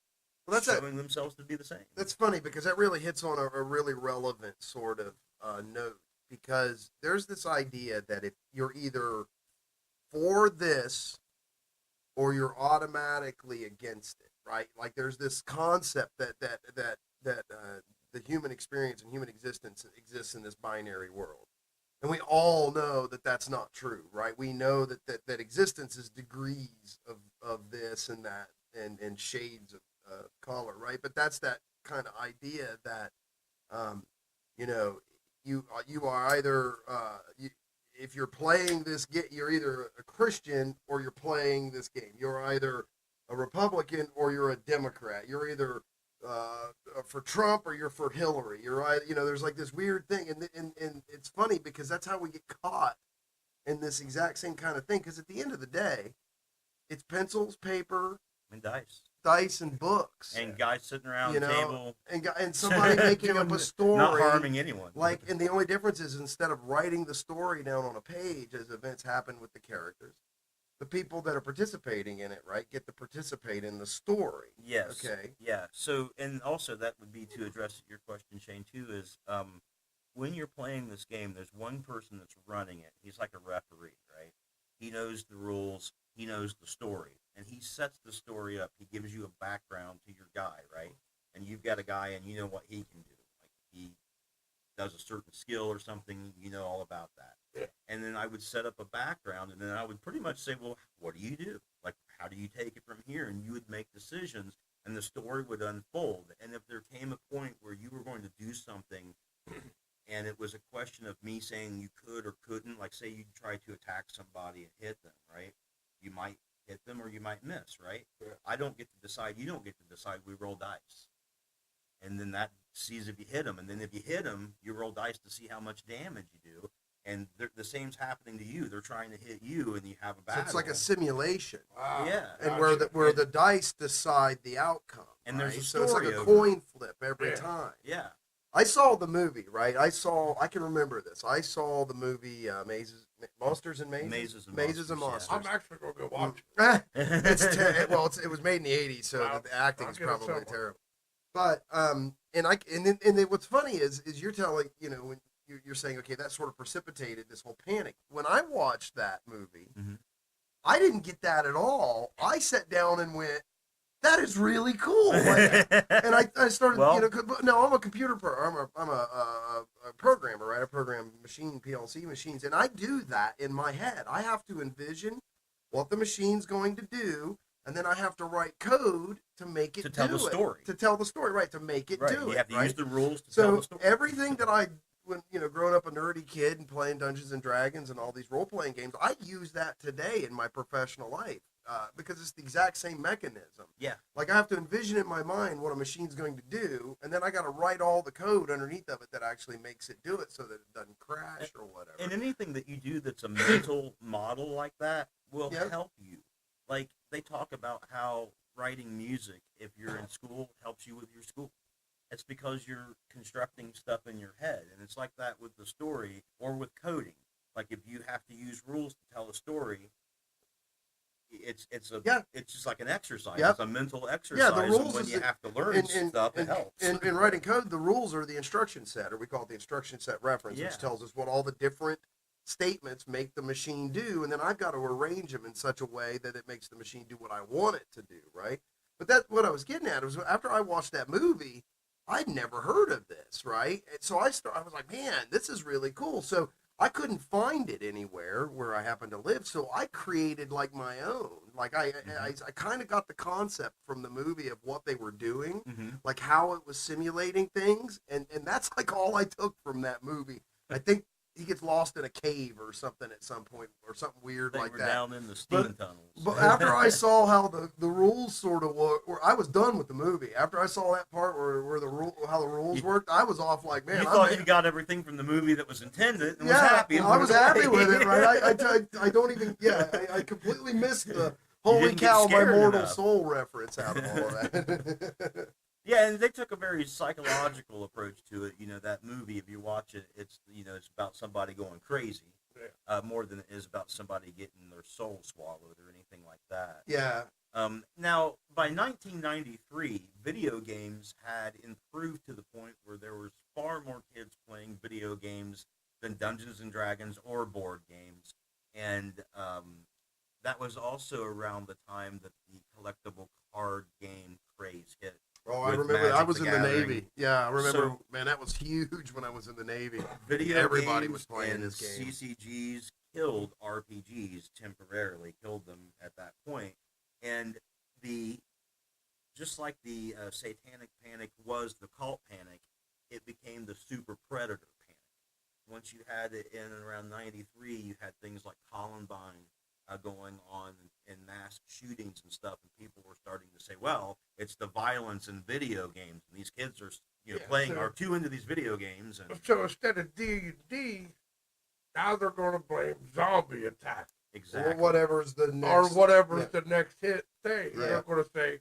[SPEAKER 2] showing themselves to be the same.
[SPEAKER 1] That's funny, because that really hits on a really relevant sort of note, because there's this idea that if you're either for this or you're automatically against it, right? Like, there's this concept that the human experience and human existence exists in this binary world. And we all know that that's not true, right? We know that existence is degrees of this and that and shades of color, right? But that's that kind of idea that you are either if you're playing this game, you're either a Christian or you're playing this game. You're either a Republican or you're a Democrat. You're either for Trump or you're for Hillary. You're there's like this weird thing, and it's funny because that's how we get caught in this exact same kind of thing. Because at the end of the day, it's pencils, paper,
[SPEAKER 2] and dice
[SPEAKER 1] and books,
[SPEAKER 2] and guys sitting around the table,
[SPEAKER 1] and somebody making up a story,
[SPEAKER 2] not harming anyone.
[SPEAKER 1] Like, and the only difference is, instead of writing the story down on a page as events happen with the characters, the people that are participating in it, right, get to participate in the story.
[SPEAKER 2] Yes.
[SPEAKER 1] Okay.
[SPEAKER 2] Yeah. So, and also that would be to address your question, Shane, too, is when you're playing this game, there's one person that's running it. He's like a referee, right? He knows the rules. He knows the story. And he sets the story up. He gives you a background to your guy, right? And you've got a guy, and you know what he can do. Like, he does a certain skill or something, you know all about that. Yeah. And then I would set up a background, and then I would pretty much say, well, what do you do? Like, how do you take it from here? And you would make decisions, and the story would unfold. And if there came a point where you were going to do something, and it was a question of me saying you could or couldn't, like, say you tried to attack somebody and hit them, right? You might hit them or you might miss, right? Yeah. I don't get to decide. You don't get to decide. We roll dice. And then that sees if you hit them. And then if you hit them, you roll dice to see how much damage you do. And the same's happening to you. They're trying to hit you, and you have a battle.
[SPEAKER 1] So it's like a simulation.
[SPEAKER 2] Wow. Yeah.
[SPEAKER 1] And where the dice decide the outcome. And
[SPEAKER 2] there's a
[SPEAKER 1] story. So it's like a coin flip every time.
[SPEAKER 2] Yeah.
[SPEAKER 1] I saw the movie, right? I can remember this. I saw the movie Monsters and Mazes.
[SPEAKER 2] Mazes and
[SPEAKER 1] Monsters.
[SPEAKER 3] I'm actually going to go watch it.
[SPEAKER 1] It was made in the 80s, so the acting is probably terrible. But what's funny is you're telling, when you're saying, okay, that sort of precipitated this whole panic. When I watched that movie, I didn't get that at all. I sat down and went, that is really cool. Like, and I started,
[SPEAKER 2] Well,
[SPEAKER 1] you know, no, I'm a computer I'm a programmer, right? I program PLC machines, and I do that in my head. I have to envision what the machine's going to do, and then I have to write code to make it
[SPEAKER 2] to tell the story.
[SPEAKER 1] To tell the story, right? To make it do it.
[SPEAKER 2] You have to
[SPEAKER 1] right?
[SPEAKER 2] use the rules to tell the story.
[SPEAKER 1] So everything that when growing up a nerdy kid and playing Dungeons and Dragons and all these role playing games, I use that today in my professional life because it's the exact same mechanism.
[SPEAKER 2] Yeah.
[SPEAKER 1] Like I have to envision in my mind what a machine's going to do, and then I got to write all the code underneath of it that actually makes it do it, so that it doesn't crash or whatever.
[SPEAKER 2] And anything that you do that's a mental model like that will help you. Like they talk about how writing music, if you're in school, helps you with your school. It's because you're constructing stuff in your head, and it's like that with the story or with coding. Like if you have to use rules to tell a story, it's just like an exercise.
[SPEAKER 1] Yep.
[SPEAKER 2] It's a mental exercise.
[SPEAKER 1] Yeah, the rules
[SPEAKER 2] when you have to learn stuff, it helps.
[SPEAKER 1] In writing code, the rules are the instruction set, or we call it the instruction set reference, which tells us what all the different statements make the machine do, and then I've got to arrange them in such a way that it makes the machine do what I want it to do, right? But that's what I was getting at. Was after I watched that movie, I'd never heard of this, right? And so I was like, man, this is really cool. So I couldn't find it anywhere where I happen to live, so I created like my own. Like I kind of got the concept from the movie of what they were doing, like how it was simulating things, and that's like all I took from that movie. I think he gets lost in a cave or something at some point, or something weird
[SPEAKER 2] they
[SPEAKER 1] like
[SPEAKER 2] were
[SPEAKER 1] that.
[SPEAKER 2] Down in the steam tunnels.
[SPEAKER 1] But after I saw how the rules sort of were, I was done with the movie. After I saw that part where how the rules worked, I was off like, man.
[SPEAKER 2] You thought you got everything from the movie that was intended and was happy.
[SPEAKER 1] I was happy with it, right? I don't even, I completely missed the holy cow, my mortal soul reference out of all of that.
[SPEAKER 2] Yeah, and they took a very psychological approach to it. You know, that movie, if you watch it, it's about somebody going crazy, more than it is about somebody getting their soul swallowed or anything like that.
[SPEAKER 1] Yeah.
[SPEAKER 2] Now, by 1993, video games had improved to the point where there was far more kids playing video games than Dungeons and Dragons or board games, and that was also around the time that the collectible card game craze hit.
[SPEAKER 1] Oh, I remember. I was in the Navy. Yeah, I remember. Man, that was huge when I was in the Navy. Everybody was playing this game.
[SPEAKER 2] CCGs killed RPGs temporarily, killed them at that point. And just like the Satanic Panic was the cult panic, it became the super predator panic. Once you had it in around 93, you had things like Columbine going on in mass shootings and stuff, and people were starting to say, well, it's the violence in video games, and these kids are are too into these video games. And
[SPEAKER 3] so instead of D&D, now they're going to blame zombie attack.
[SPEAKER 2] Exactly.
[SPEAKER 1] Or whatever's the next
[SPEAKER 3] hit thing.
[SPEAKER 1] Yeah.
[SPEAKER 3] They're going to say,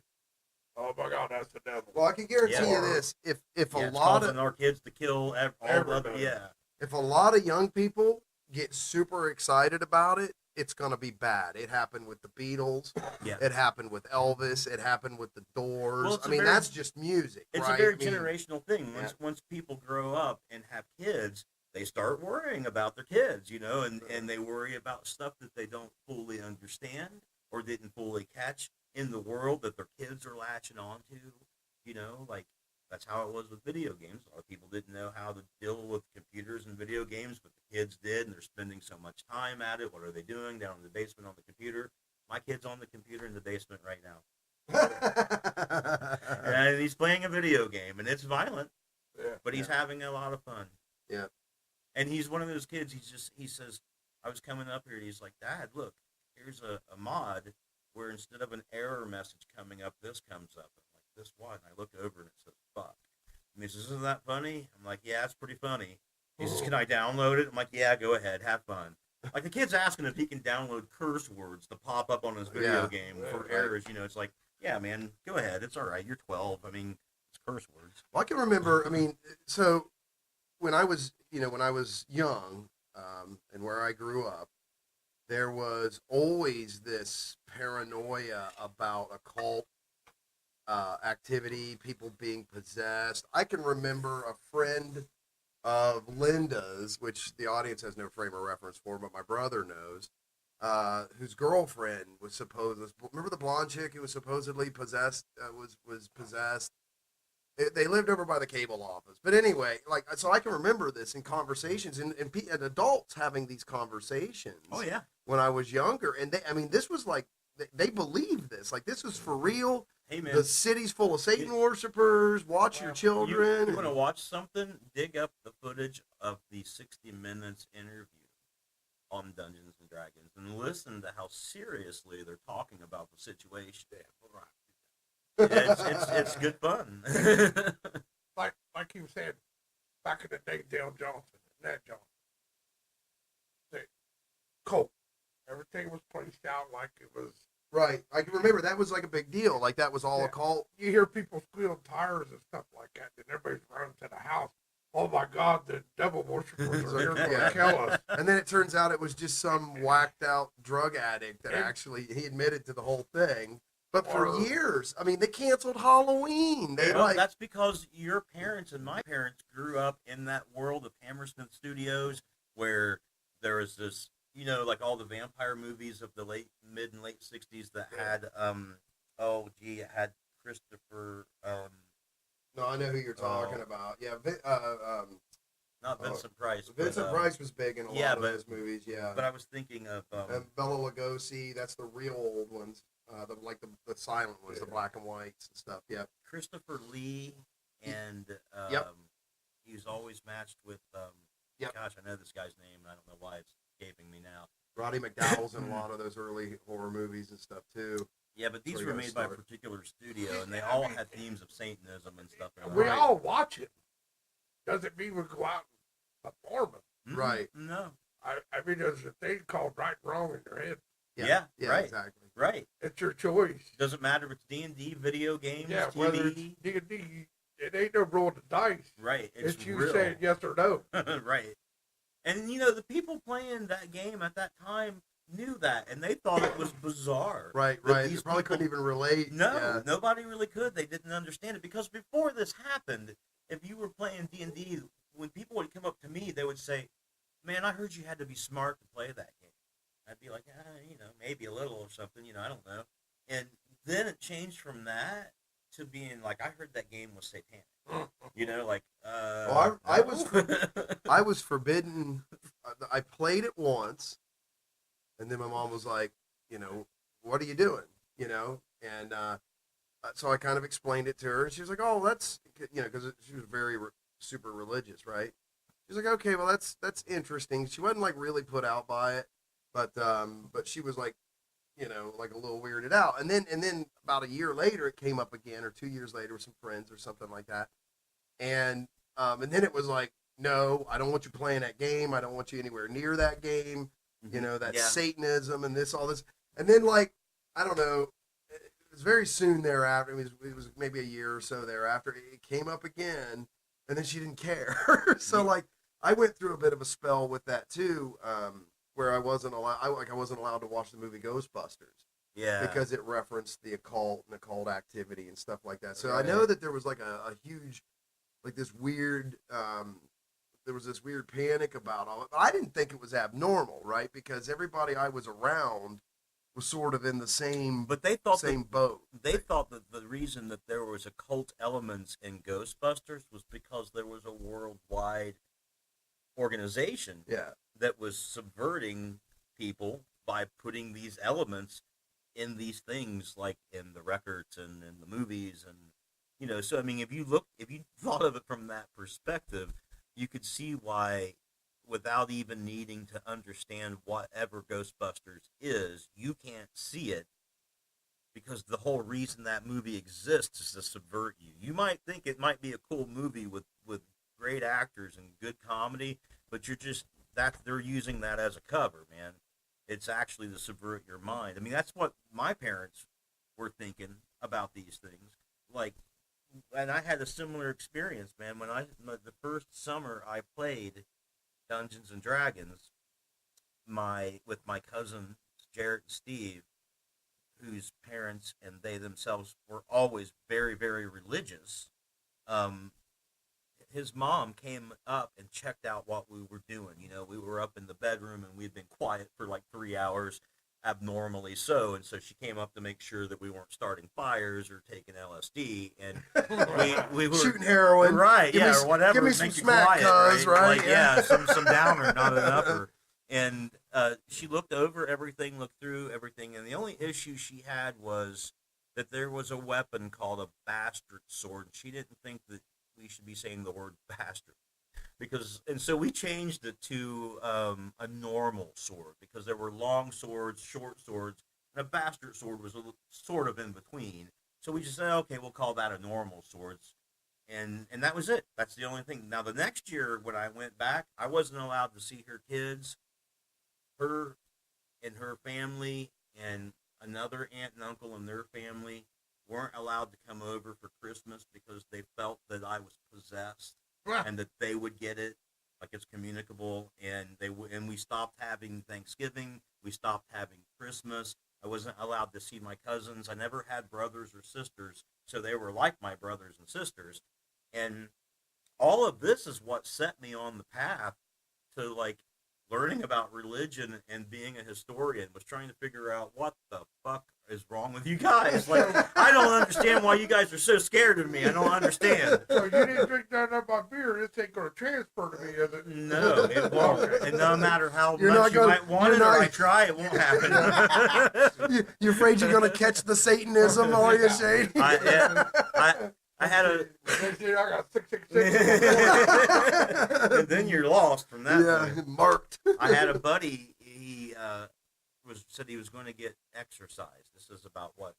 [SPEAKER 3] oh my God, that's the devil.
[SPEAKER 1] Well, I can guarantee you this: if a lot of
[SPEAKER 2] our kids to kill
[SPEAKER 1] if a lot of young people get super excited about it, it's going to be bad. It happened with the Beatles.
[SPEAKER 2] Yeah.
[SPEAKER 1] It happened with Elvis. It happened with the Doors. Well, I mean, that's just music.
[SPEAKER 2] It's
[SPEAKER 1] right?
[SPEAKER 2] a very generational thing. Once people grow up and have kids, they start worrying about their kids, and they worry about stuff that they don't fully understand or didn't fully catch in the world that their kids are latching on to, like that's how it was with video games. A lot of people didn't know how to deal with computers and video games, but the kids did, and they're spending so much time at it. What are they doing down in the basement on the computer? My kid's on the computer in the basement right now. And he's playing a video game, and it's violent, but he's having a lot of fun.
[SPEAKER 1] Yeah.
[SPEAKER 2] And he's one of those kids, he says, I was coming up here, and he's like, Dad, look, here's a mod where instead of an error message coming up, this comes up. This what? And I look over and it says fuck. And he says, isn't that funny? I'm like, yeah, it's pretty funny. He says, can I download it? I'm like, yeah, go ahead, have fun. Like the kid's asking if he can download curse words to pop up on his video game for errors. It's like, yeah, man, go ahead. It's all right. You're 12. I mean, it's curse words.
[SPEAKER 1] Well, I can remember, so when I was young, and where I grew up, there was always this paranoia about occult activity, people being possessed. I can remember a friend of Linda's, which the audience has no frame of reference for, but my brother knows. whose girlfriend was remember the blonde chick who was supposedly possessed, was possessed. They lived over by the cable office. But anyway, like, so I can remember this in conversations and adults having these conversations.
[SPEAKER 2] Oh yeah.
[SPEAKER 1] When I was younger, and this was like they believed this. Like, this was for real.
[SPEAKER 2] Hey man,
[SPEAKER 1] the city's full of Satan worshipers. Watch your children.
[SPEAKER 2] You want to watch something? Dig up the footage of the 60 Minutes interview on Dungeons and Dragons and listen to how seriously they're talking about the situation.
[SPEAKER 3] Yeah, right.
[SPEAKER 2] It's good fun.
[SPEAKER 3] like you said, back in the day, Dale Johnson and Ned Johnson, the cult, everything was placed out like it was.
[SPEAKER 1] Right, I can remember that was like a big deal. Like, that was all a cult.
[SPEAKER 3] You hear people squeal tires and stuff like that, and everybody's running to the house. Oh my God, the devil worshippers are here to kill us.
[SPEAKER 1] And then it turns out it was just some whacked out drug addict that actually he admitted to the whole thing. But for years, they canceled Halloween.
[SPEAKER 2] That's because your parents and my parents grew up in that world of Hammersmith Studios where there was this, like all the vampire movies of the mid and late 60s that had, it had Christopher,
[SPEAKER 1] No, I know who you're talking about. Yeah,
[SPEAKER 2] not Vincent Price.
[SPEAKER 1] Vincent Price was big in a lot of those movies, yeah.
[SPEAKER 2] But I was thinking of...
[SPEAKER 1] and Bela Lugosi, that's the real old ones. The silent ones, the black and whites and stuff, yeah.
[SPEAKER 2] Christopher Lee, and he was always matched with... Gosh, I know this guy's name, and I don't know why it's escaping me now.
[SPEAKER 1] Roddy McDowell's in a lot of those early horror movies and stuff, too.
[SPEAKER 2] Yeah, but these were made by a particular studio, and they all had themes of Satanism and stuff.
[SPEAKER 3] We all watch it. Doesn't mean we go out and perform it.
[SPEAKER 2] Mm-hmm.
[SPEAKER 1] Right.
[SPEAKER 2] No.
[SPEAKER 3] There's a thing called right and wrong in your head.
[SPEAKER 2] Yeah, right.
[SPEAKER 1] Exactly.
[SPEAKER 2] Right.
[SPEAKER 3] It's your choice.
[SPEAKER 2] Doesn't matter if it's D&D, video games, TV.
[SPEAKER 3] Whether it's D&D, it ain't no rolling the dice.
[SPEAKER 2] Right.
[SPEAKER 3] It's you
[SPEAKER 2] real.
[SPEAKER 3] saying yes or no.
[SPEAKER 2] Right. And, the people playing that game at that time knew that, and they thought it was bizarre.
[SPEAKER 1] Right. They probably couldn't even relate.
[SPEAKER 2] No, nobody really could. They didn't understand it, because before this happened, if you were playing D&D, when people would come up to me, they would say, man, I heard you had to be smart to play that game. I'd be like, maybe a little or something, I don't know. And then it changed from that to being like, I heard that game was satanic.
[SPEAKER 1] Well, I was forbidden. I played it once, and then my mom was like, what are you doing? And so I kind of explained it to her, and she was like, oh, that's, because she was very super religious, right? She's like, okay, well, that's interesting. She wasn't like really put out by it, but she was like, like a little weirded out. And then about a year later, it came up again, or 2 years later with some friends or something like that. And then it was like, no, I don't want you playing that game. I don't want you anywhere near that game. That's Satanism and all this. And then, like, I don't know, it was very soon thereafter. It was maybe a year or so thereafter. It came up again, and then she didn't care. So, like, I went through a bit of a spell with that too, where I wasn't allowed to watch the movie Ghostbusters.
[SPEAKER 2] Yeah.
[SPEAKER 1] Because it referenced the occult and occult activity and stuff like that. So I know that there was like a huge, like this weird, there was this weird panic about all it. But I didn't think it was abnormal, right? Because everybody I was around was sort of in the same, boat.
[SPEAKER 2] They thought that the reason that there was occult elements in Ghostbusters was because there was a worldwide organization that was subverting people by putting these elements in these things, like in the records and in the movies, and so if you thought of it from that perspective, you could see why, without even needing to understand whatever Ghostbusters is, you can't see it, because the whole reason that movie exists is to subvert you. You might think it might be a cool movie with great actors and good comedy, but they're using that as a cover, man. It's actually to subvert your mind. That's what my parents were thinking about these things. Like, and I had a similar experience, man. When the first summer I played Dungeons and Dragons, with my cousins Jarrett and Steve, whose parents and they themselves were always very, very religious. His mom came up and checked out what we were doing. We were up in the bedroom and we'd been quiet for like 3 hours, abnormally so, and so she came up to make sure that we weren't starting fires or taking LSD, and we were
[SPEAKER 1] shooting heroin,
[SPEAKER 2] right? Yeah, or whatever.
[SPEAKER 1] Give me
[SPEAKER 2] Make
[SPEAKER 1] some
[SPEAKER 2] you
[SPEAKER 1] smack,
[SPEAKER 2] quiet,
[SPEAKER 1] cuz, right?
[SPEAKER 2] Like, yeah, some downer, not an upper. And she looked over everything, looked through everything, and the only issue she had was that there was a weapon called a bastard sword. She didn't think that we should be saying the word bastard. And so we changed it to a normal sword, because there were long swords, short swords, and a bastard sword was sort of in between. So we just said, okay, we'll call that a normal sword, and that was it. That's the only thing. Now the next year when I went back, I wasn't allowed to see her kids, her and her family, and another aunt and uncle and their family weren't allowed to come over for Christmas because they felt that I was possessed. And that they would get it, like it's communicable, and and we stopped having Thanksgiving, we stopped having Christmas. I wasn't allowed to see my cousins. I never had brothers or sisters, so they were like my brothers and sisters. And all of this is what set me on the path to like learning about religion and being a historian, was trying to figure out what the fuck is wrong with you guys. Like, I don't understand why you guys are so scared of me. I don't understand.
[SPEAKER 3] So you didn't drink none of my beer. This ain't going to transfer to me, is it?
[SPEAKER 2] No, it won't. And no matter how
[SPEAKER 1] You're
[SPEAKER 2] much
[SPEAKER 1] not
[SPEAKER 2] you might want it or I try, it won't happen.
[SPEAKER 1] You're afraid you're going to catch the Satanism, are you, Shane?
[SPEAKER 2] I had a...
[SPEAKER 3] I got 666.
[SPEAKER 2] And then you're lost from that.
[SPEAKER 1] Yeah,
[SPEAKER 2] point.
[SPEAKER 1] marked.
[SPEAKER 2] I had a buddy, he said he was going to get exercise. This is about, what,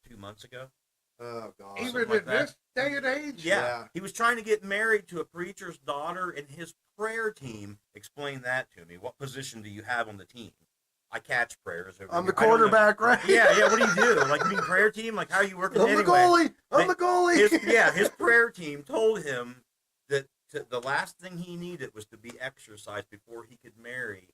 [SPEAKER 2] 2 months ago?
[SPEAKER 1] Oh, God.
[SPEAKER 3] Even
[SPEAKER 2] like
[SPEAKER 3] in this day and age?
[SPEAKER 2] Yeah. He was trying to get married to a preacher's daughter, and his prayer team explained that to me. What position do you have on the team? I catch prayers.
[SPEAKER 1] I'm the quarterback, right?
[SPEAKER 2] Yeah, what do you do? Like, you mean prayer team? Like, how are you working anyway?
[SPEAKER 1] I'm the goalie.
[SPEAKER 2] His prayer team told him that the last thing he needed was to be exercised before he could marry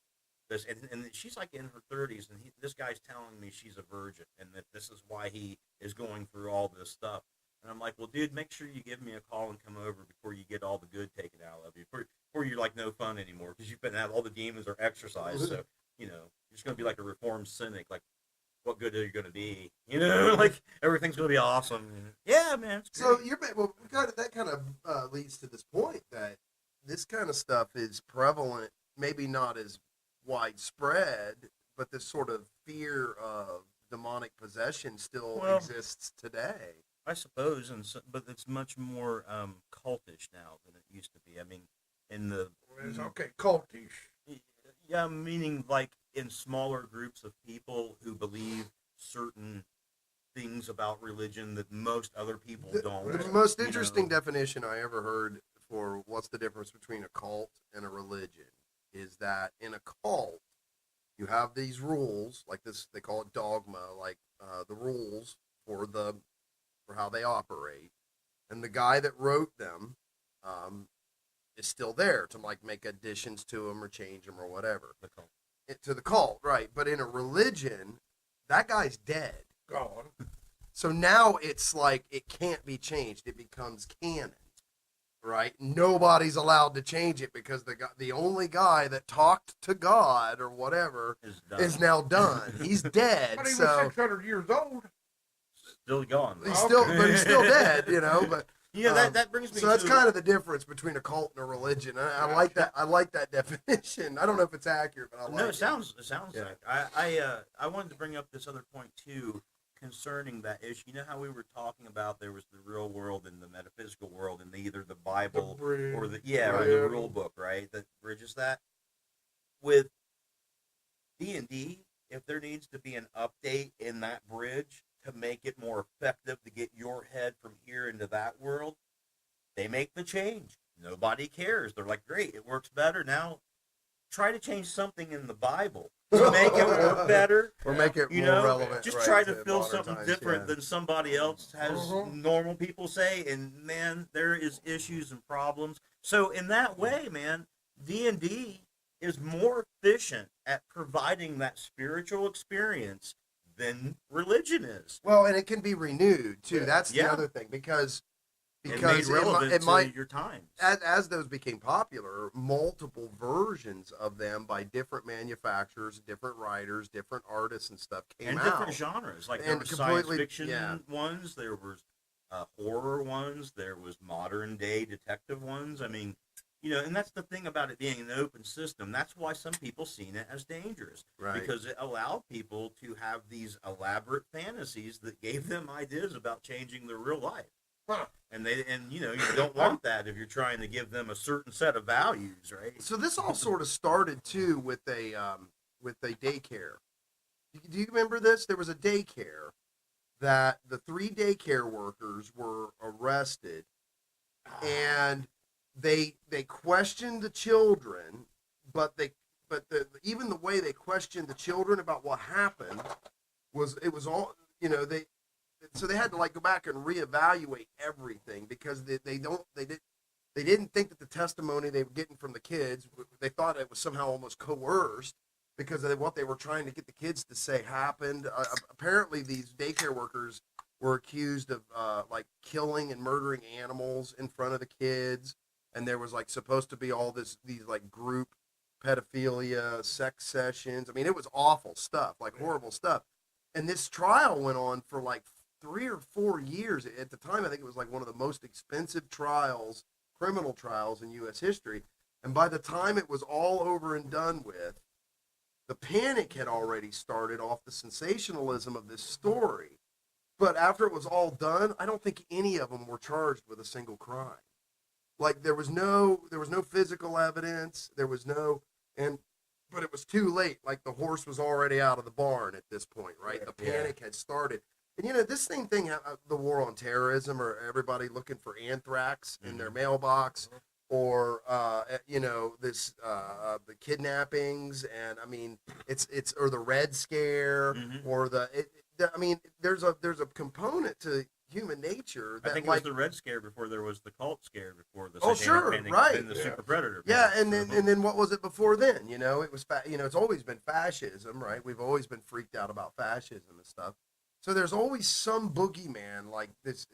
[SPEAKER 2] this. And she's like in her 30s, and this guy's telling me she's a virgin, and that this is why he is going through all this stuff. And I'm like, well, dude, make sure you give me a call and come over before you get all the good taken out of you. Before you're like no fun anymore, because you've been out, all the demons are exercised. So, you're just going to be like a reformed cynic. Like, what good are you going to be? Like, everything's going to be awesome. Yeah, man.
[SPEAKER 1] So that kind of leads to this point that this kind of stuff is prevalent, maybe not as widespread, but this sort of fear of demonic possession still exists today.
[SPEAKER 2] I suppose, but it's much more cultish now than it used to be. I mean,
[SPEAKER 3] it's okay, cultish.
[SPEAKER 2] Yeah, meaning like in smaller groups of people who believe certain things about religion that most other people don't.
[SPEAKER 1] The most interesting definition I ever heard for what's the difference between a cult and a religion is that in a cult, you have these rules, like this, they call it dogma, like the rules for how they operate, and the guy that wrote them is still there to like make additions to them or change them or whatever. To the cult, right? But in a religion, that guy's dead.
[SPEAKER 3] Gone.
[SPEAKER 1] So now it's like it can't be changed. It becomes canon, right? Nobody's allowed to change it because the only guy that talked to God or whatever is now done. He's dead.
[SPEAKER 3] But he was 600 years old.
[SPEAKER 2] Still gone.
[SPEAKER 1] He's still dead, But
[SPEAKER 2] that brings me.
[SPEAKER 1] So that's kind of the difference between a cult and a religion. I like that. I like that definition. I don't know if it's accurate, but I like it.
[SPEAKER 2] No, it sounds like. I wanted to bring up this other point too, concerning that issue. You know how we were talking about there was the real world and the metaphysical world, and either the Bible or the rule book, right? That bridges that. With D&D, if there needs to be an update in that bridge to make it more effective to get your head from here into that world, they make the change. Nobody cares. They're like, great, it works better. Now try to change something in the Bible to make it work better.
[SPEAKER 1] Or make it more relevant.
[SPEAKER 2] Just try to feel something different than somebody else has normal people say, and man, there is issues and problems. So in that way, man, D&D is more efficient at providing that spiritual experience than religion is.
[SPEAKER 1] Well, and it can be renewed too. That's the other thing, because because
[SPEAKER 2] made relevant
[SPEAKER 1] it
[SPEAKER 2] to
[SPEAKER 1] might
[SPEAKER 2] your times.
[SPEAKER 1] as those became popular, multiple versions of them by different manufacturers, different writers, different artists and stuff came
[SPEAKER 2] and
[SPEAKER 1] out.
[SPEAKER 2] different genres. Like there
[SPEAKER 1] And
[SPEAKER 2] were science
[SPEAKER 1] completely-
[SPEAKER 2] fiction
[SPEAKER 1] yeah.
[SPEAKER 2] ones, there was horror ones, there was modern day detective ones. I mean, and that's the thing about it being an open system. That's why some people seen it as dangerous,
[SPEAKER 1] Right.
[SPEAKER 2] because it allowed people to have these elaborate fantasies that gave them ideas about changing their real life.
[SPEAKER 3] Huh.
[SPEAKER 2] And you don't want that if you're trying to give them a certain set of values, right?
[SPEAKER 1] So this all sort of started too with a daycare. Do you remember this? There was a daycare that the 3 daycare workers were arrested, and they questioned the children, but even the way they questioned the children about what happened was all so they had to go back and reevaluate everything, because they didn't think that the testimony they were getting from the kids, they thought it was somehow almost coerced because of what they were trying to get the kids to say happened. Apparently these daycare workers were accused of killing and murdering animals in front of the kids, and there was supposed to be all these group pedophilia, sex sessions. I mean, it was awful stuff, horrible stuff. And this trial went on for 3 or 4 years. At the time, I think it was one of the most expensive trials, criminal trials in U.S. history. And by the time it was all over and done with, the panic had already started off the sensationalism of this story. But after it was all done, I don't think any of them were charged with a single crime. There was no physical evidence. There was no, but it was too late. The horse was already out of the barn at this point, right? The panic had started. And this thing, the war on terrorism, or everybody looking for anthrax in their mailbox, or the kidnappings, and I mean it's or the Red Scare, or there's a component to human nature that
[SPEAKER 2] I think it was the Red Scare before there was the cult scare, before the
[SPEAKER 1] Satanic
[SPEAKER 2] Panic,
[SPEAKER 1] right,
[SPEAKER 2] and the Super Predator.
[SPEAKER 1] Yeah, and then what was it before then? It was it's always been fascism, right? We've always been freaked out about fascism and stuff. So there's always some boogeyman like this,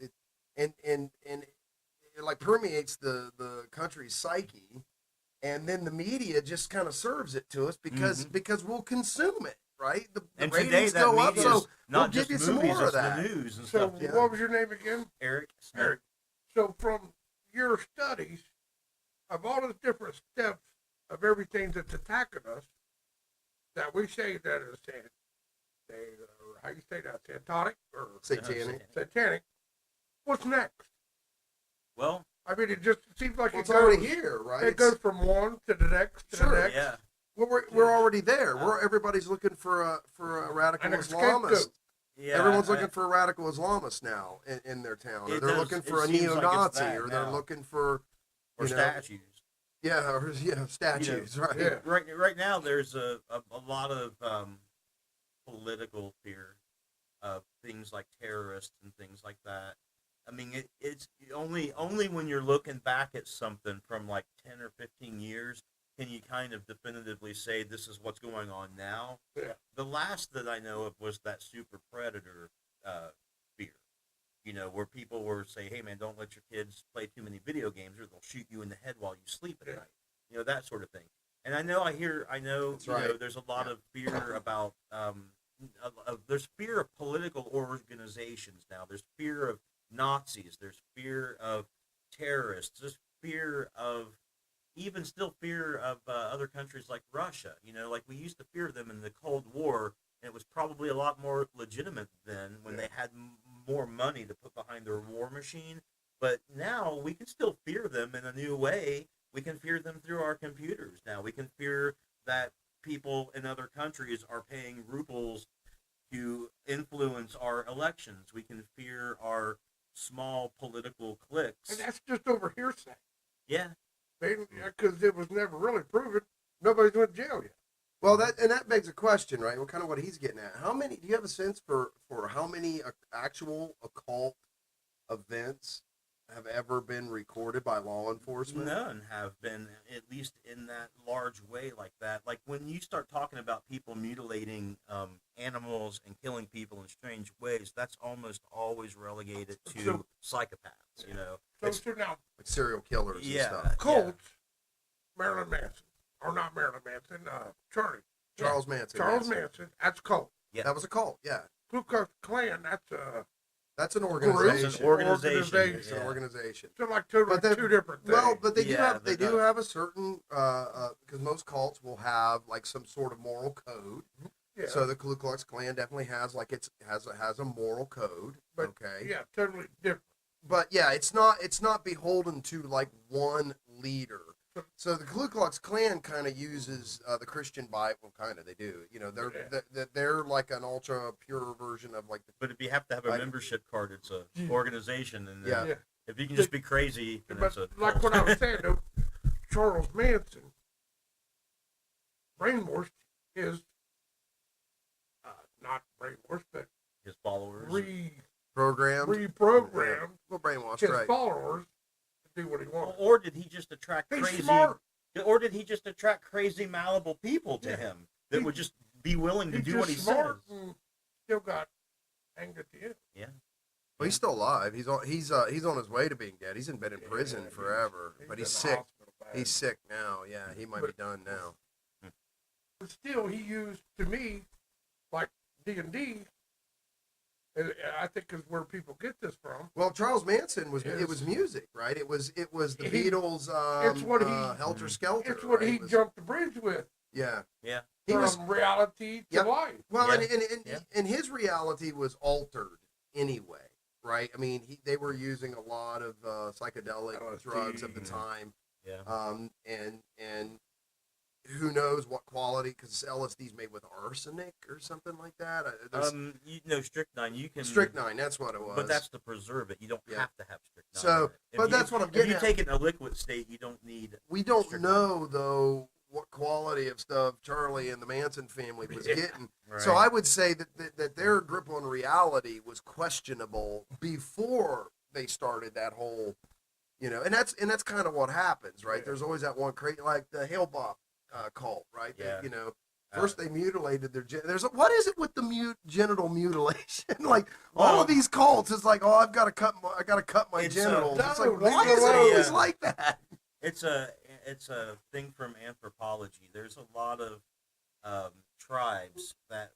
[SPEAKER 1] and it permeates the country's psyche, and then the media just kind of serves it to us because we'll consume it, right? The
[SPEAKER 2] today
[SPEAKER 1] ratings
[SPEAKER 2] that
[SPEAKER 1] go up,
[SPEAKER 2] media
[SPEAKER 1] so
[SPEAKER 2] is not
[SPEAKER 1] we'll
[SPEAKER 2] just
[SPEAKER 1] give you some
[SPEAKER 2] movies,
[SPEAKER 1] more of
[SPEAKER 2] it's
[SPEAKER 1] that.
[SPEAKER 2] the news and
[SPEAKER 3] So
[SPEAKER 2] stuff.
[SPEAKER 3] what was your name again?
[SPEAKER 2] Eric.
[SPEAKER 3] Eric. So from your studies of all the different steps of everything that's attacking us, that we say that is how you say that, satanic or satanic, what's next?
[SPEAKER 2] Well,
[SPEAKER 3] I mean, it just seems like
[SPEAKER 1] it's
[SPEAKER 3] it goes,
[SPEAKER 1] already here, right?
[SPEAKER 3] It goes from one to the next to the next.
[SPEAKER 2] Yeah.
[SPEAKER 1] Well, we're already there. Everybody's looking for a radical
[SPEAKER 3] An
[SPEAKER 1] Islamist.
[SPEAKER 3] scapegoat.
[SPEAKER 2] Yeah,
[SPEAKER 1] Everyone's looking for a radical Islamist now in their town. Or they're looking for a neo-Nazi, or they're looking for
[SPEAKER 2] statues.
[SPEAKER 1] Statues, right?
[SPEAKER 3] Yeah.
[SPEAKER 2] Right now, there's a lot of political fear of things like terrorists and things like that. I mean, it's only when you're looking back at something from 10 or 15 years can you kind of definitively say this is what's going on now.
[SPEAKER 3] Yeah.
[SPEAKER 2] The last that I know of was that super predator fear. Where people were saying, hey man, don't let your kids play too many video games or they'll shoot you in the head while you sleep at night. That sort of thing. And I know there's a lot of fear about there's fear of political organizations now. There's fear of Nazis. There's fear of terrorists. There's fear of fear of other countries like Russia. We used to fear them in the Cold War, and it was probably a lot more legitimate then when they had more money to put behind their war machine. But now we can still fear them in a new way. We can fear them through our computers now. We can fear that people in other countries are paying rubles to influence our elections. We can fear our small political cliques.
[SPEAKER 3] And that's just over hearsay.
[SPEAKER 2] Yeah.
[SPEAKER 3] Because it was never really proven. Nobody's went to jail yet.
[SPEAKER 1] Well, that begs a question, right? Well, kind of what he's getting at. How many? Do you have a sense for how many actual occult events have ever been recorded by law enforcement?
[SPEAKER 2] None have been, at least in that large way like that. Like when you start talking about people mutilating animals and killing people in strange ways, that's almost always relegated to psychopaths. You know,
[SPEAKER 3] So now,
[SPEAKER 1] like serial killers and
[SPEAKER 2] Yeah.
[SPEAKER 1] stuff.
[SPEAKER 3] Colts, Marilyn Manson, or not Marilyn Manson, Charlie.
[SPEAKER 1] Charles Manson.
[SPEAKER 3] Charles
[SPEAKER 1] yes.
[SPEAKER 3] Manson, that's Colt.
[SPEAKER 2] Yeah.
[SPEAKER 1] That was a cult. Yeah,
[SPEAKER 3] Ku Klux Klan, that's
[SPEAKER 1] that's an
[SPEAKER 3] Group?
[SPEAKER 1] organization.
[SPEAKER 2] It's an organization.
[SPEAKER 3] Organization.
[SPEAKER 1] It's an organization.
[SPEAKER 3] so like two
[SPEAKER 1] they're-
[SPEAKER 3] different things.
[SPEAKER 1] Well, but they do
[SPEAKER 2] Yeah,
[SPEAKER 1] have they
[SPEAKER 2] they're
[SPEAKER 1] do
[SPEAKER 2] not-
[SPEAKER 1] have a certain because most cults will have like some sort of moral code.
[SPEAKER 3] yeah.
[SPEAKER 1] So the Ku Klux Klan definitely has like has a moral code.
[SPEAKER 3] But,
[SPEAKER 1] okay.
[SPEAKER 3] yeah, totally different.
[SPEAKER 1] But yeah, it's not beholden to like one leader. So the Ku Klux Klan kind of uses the Christian Bible. Kind of, they do. You know, they're like an ultra pure version of like the.
[SPEAKER 2] But if you have to have a
[SPEAKER 1] Right.
[SPEAKER 2] membership card, it's a organization, and then
[SPEAKER 1] Yeah.
[SPEAKER 3] Yeah.
[SPEAKER 2] if you can just be crazy, then
[SPEAKER 3] But
[SPEAKER 2] it's a
[SPEAKER 3] like
[SPEAKER 2] cult.
[SPEAKER 3] what I was saying, though, Charles Manson brainwashed his, not brainwashed, but
[SPEAKER 2] his followers.
[SPEAKER 1] Programmed.
[SPEAKER 3] reprogrammed
[SPEAKER 1] Well, brainwashed,
[SPEAKER 3] his
[SPEAKER 1] right?
[SPEAKER 3] followers to do what he wanted.
[SPEAKER 2] Or did he just attract
[SPEAKER 3] He's
[SPEAKER 2] crazy?
[SPEAKER 3] smart.
[SPEAKER 2] Or did he just attract crazy, malleable people to
[SPEAKER 3] Yeah.
[SPEAKER 2] him that
[SPEAKER 3] He-
[SPEAKER 2] would just be willing to
[SPEAKER 3] He's
[SPEAKER 2] do what he
[SPEAKER 3] just smart
[SPEAKER 2] says?
[SPEAKER 3] and still got anger at the end.
[SPEAKER 2] Yeah.
[SPEAKER 1] Well, he's still alive. He's on his way to being dead. He's been in prison forever, but he's
[SPEAKER 3] in the
[SPEAKER 1] sick.
[SPEAKER 3] hospital bad.
[SPEAKER 1] He's sick now. Yeah, he might be done now.
[SPEAKER 3] But still, he used, to me, like D&D, and I think is where people get this from.
[SPEAKER 1] Well, Charles Manson was
[SPEAKER 3] Yes.
[SPEAKER 1] it was music, right? It was the
[SPEAKER 3] He-
[SPEAKER 1] Beatles.
[SPEAKER 3] it's what he-
[SPEAKER 1] Helter Skelter.
[SPEAKER 3] It's what
[SPEAKER 1] right?
[SPEAKER 3] he
[SPEAKER 1] It was-
[SPEAKER 3] jumped the bridge with,
[SPEAKER 1] Yeah,
[SPEAKER 2] Yeah.
[SPEAKER 1] he
[SPEAKER 3] from
[SPEAKER 1] was.
[SPEAKER 3] reality to
[SPEAKER 1] Yep.
[SPEAKER 3] life.
[SPEAKER 1] Well,
[SPEAKER 2] Yeah.
[SPEAKER 1] and
[SPEAKER 2] Yeah.
[SPEAKER 1] and his reality was altered anyway, right? I mean, they were using a lot of psychedelic
[SPEAKER 3] LSD.
[SPEAKER 1] drugs at the time,
[SPEAKER 2] Yeah.
[SPEAKER 1] and who knows what quality? Because LSD's made with arsenic or something like that. There's
[SPEAKER 2] You know, strychnine. You can
[SPEAKER 1] strychnine. That's what it was.
[SPEAKER 2] But that's to preserve it. You don't
[SPEAKER 1] Yeah.
[SPEAKER 2] have to have strychnine.
[SPEAKER 1] So,
[SPEAKER 2] in it. If
[SPEAKER 1] but
[SPEAKER 2] you-
[SPEAKER 1] that's what I'm
[SPEAKER 2] If
[SPEAKER 1] getting
[SPEAKER 2] you
[SPEAKER 1] at.
[SPEAKER 2] take it in a liquid state, you don't need.
[SPEAKER 1] We don't
[SPEAKER 2] strychnine.
[SPEAKER 1] know though what quality of stuff Charlie and the Manson family was
[SPEAKER 2] Yeah.
[SPEAKER 1] getting.
[SPEAKER 2] Right.
[SPEAKER 1] So I would say that their grip on reality was questionable before they started that whole, and that's kind of what happens, right?
[SPEAKER 3] Yeah.
[SPEAKER 1] There's always that one crazy, like the Hale Bopp cult, right?
[SPEAKER 2] Yeah.
[SPEAKER 1] First they mutilated their what is it with the genital mutilation? Like all of these cults, it's like, oh, I got to cut my
[SPEAKER 2] It's,
[SPEAKER 1] genitals. It's
[SPEAKER 3] no,
[SPEAKER 1] like, why
[SPEAKER 3] leave it
[SPEAKER 1] is it
[SPEAKER 3] alone.
[SPEAKER 1] always like that?
[SPEAKER 2] It's a thing from anthropology. There's a lot of tribes that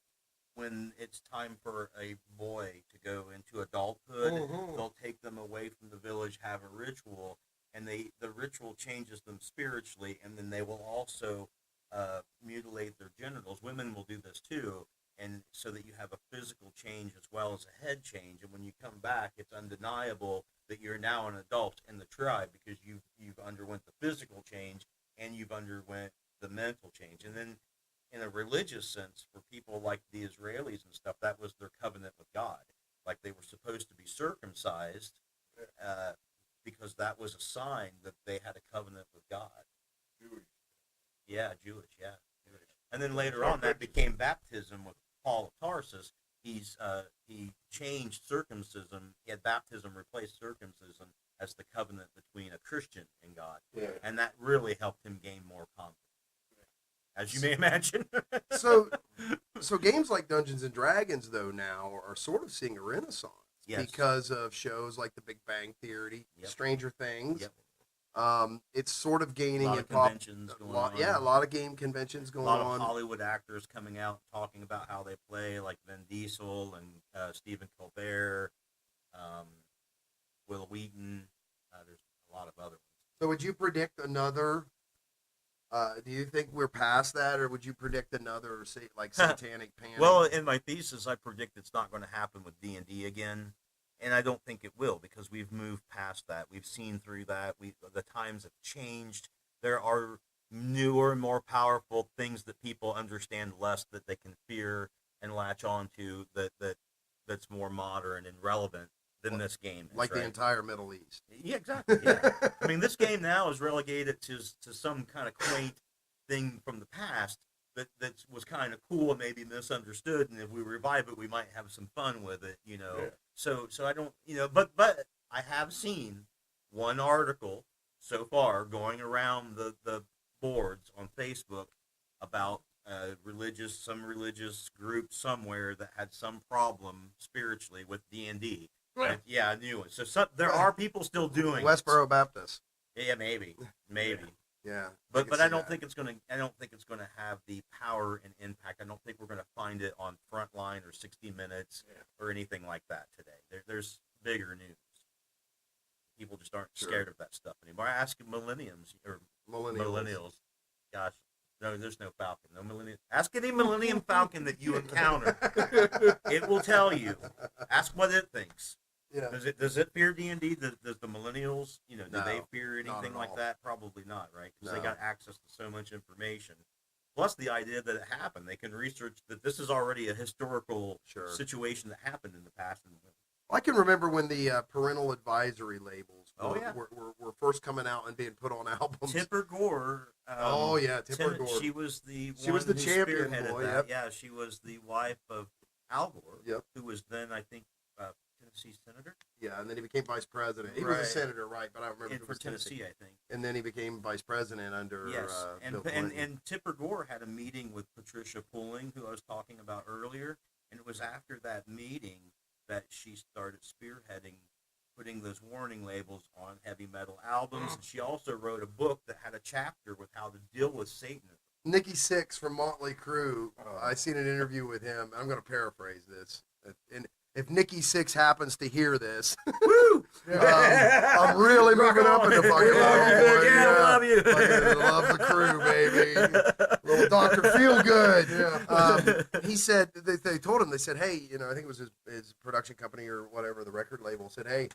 [SPEAKER 2] when it's time for a boy to go into adulthood,
[SPEAKER 3] Mhm.
[SPEAKER 2] they'll take them away from the village, have a ritual, and the ritual changes them spiritually, and then they will also mutilate their genitals. Women will do this too, and so that you have a physical change as well as a head change. And when you come back, it's undeniable that you're now an adult in the tribe because you've underwent the physical change and you've underwent the mental change. And then in a religious sense, for people like the Israelis and stuff, that was their covenant with God. Like they were supposed to be circumcised because that was a sign that they had a covenant with God. Yeah, Jewish, yeah. And then later on, that became baptism with Paul of Tarsus. He changed circumcision. He had baptism replace circumcision as the covenant between a Christian and God.
[SPEAKER 3] Yeah.
[SPEAKER 2] And that really helped him gain more confidence, as you may imagine.
[SPEAKER 1] So games like Dungeons and Dragons, though, now are sort of seeing a renaissance
[SPEAKER 2] Yes.
[SPEAKER 1] because of shows like The Big Bang Theory,
[SPEAKER 2] Yep.
[SPEAKER 1] Stranger Things.
[SPEAKER 2] Yep.
[SPEAKER 1] It's sort of gaining
[SPEAKER 2] a lot
[SPEAKER 1] in
[SPEAKER 2] of conventions going on.
[SPEAKER 1] Yeah, a lot of game conventions
[SPEAKER 2] A
[SPEAKER 1] going
[SPEAKER 2] lot
[SPEAKER 1] on.
[SPEAKER 2] of Hollywood actors coming out talking about how they play, like Vin Diesel and Stephen Colbert, Will Wheaton. There's a lot of other ones.
[SPEAKER 1] So would you predict another? Do you think we're past that, or would you predict another, say, like Satanic Panic?
[SPEAKER 2] Well, in my thesis, I predict it's not going to happen with D&D again, and I don't think it will because we've moved past that. We've seen through that. The times have changed. There are newer, more powerful things that people understand less that they can fear and latch on to that's more modern and relevant than this game.
[SPEAKER 1] like the entire Middle East.
[SPEAKER 2] Yeah, exactly. Yeah. I mean, this game now is relegated to some kind of quaint thing from the past that was kind of cool and maybe misunderstood, and if we revive it, we might have some fun with it,
[SPEAKER 3] Yeah.
[SPEAKER 2] So I don't, but I have seen one article so far going around the boards on Facebook about some religious group somewhere that had some problem spiritually with D&D. Yeah, a new one. So there are people still doing
[SPEAKER 1] Westboro Baptist.
[SPEAKER 2] Yeah, maybe.
[SPEAKER 1] Yeah.
[SPEAKER 2] But I don't think it's gonna. I don't think it's gonna have the power and impact. I don't think we're gonna find it on Frontline or 60 Minutes or anything like that today. There's bigger news. People just aren't scared of that stuff anymore. I ask millennials. Gosh, no, there's no Falcon. No millennial. Ask any Millennium Falcon that you encounter. It will tell you. Ask what it thinks.
[SPEAKER 1] Yeah.
[SPEAKER 2] Does it fear D&D? Does the millennials, do
[SPEAKER 1] No,
[SPEAKER 2] they fear anything like that? Probably not, right? Because they
[SPEAKER 1] No.
[SPEAKER 2] got access to so much information. Plus the idea that it happened. They can research that this is already a historical situation that happened in the past.
[SPEAKER 1] I can remember when the parental advisory labels
[SPEAKER 2] were
[SPEAKER 1] first coming out and being put on albums.
[SPEAKER 2] Tipper Gore.
[SPEAKER 1] Tipper Gore.
[SPEAKER 2] She was the
[SPEAKER 1] champion
[SPEAKER 2] spearheaded
[SPEAKER 1] boy.
[SPEAKER 2] that.
[SPEAKER 1] Yep.
[SPEAKER 2] Yeah, she was the wife of Al Gore.
[SPEAKER 1] Yep.
[SPEAKER 2] Who was then, I think, Tennessee senator.
[SPEAKER 1] Yeah, and then he became vice president. He was a senator, right? But I don't remember.
[SPEAKER 2] And for Tennessee, I think.
[SPEAKER 1] And then he became vice president under Bill Clinton.
[SPEAKER 2] And Tipper Gore had a meeting with Patricia Pulling, who I was talking about earlier, and it was after that meeting that she started spearheading putting those warning labels on heavy metal albums. And she also wrote a book that had a chapter with how to deal with Satanism.
[SPEAKER 1] Nikki Sixx from Motley Crue, I seen an interview with him. I'm going to paraphrase this. And if Nikki Sixx happens to hear this, woo! I'm really moving up in the fucking level.
[SPEAKER 2] Yeah, I love you.
[SPEAKER 1] Fucking love the Crew, baby. Little Dr. Feelgood. Yeah. He said, they told him, they said, hey, I think it was his production company or whatever, the record label said, hey,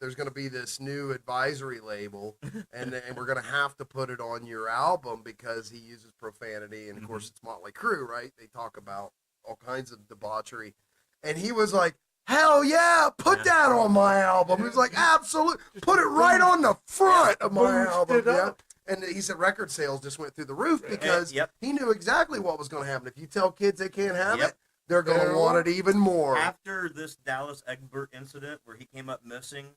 [SPEAKER 1] there's going to be this new advisory label, and we're going to have to put it on your album because he uses profanity, and of course it's Motley Crue, right? They talk about all kinds of debauchery, and he was like, hell yeah, put that on my album. He was like, absolutely, put it right on the front of my album. Yeah. And he said record sales just went through the roof because he knew exactly what was going to happen. If you tell kids they can't have it, they're going to want it even more.
[SPEAKER 2] After this Dallas Egbert incident where he came up missing,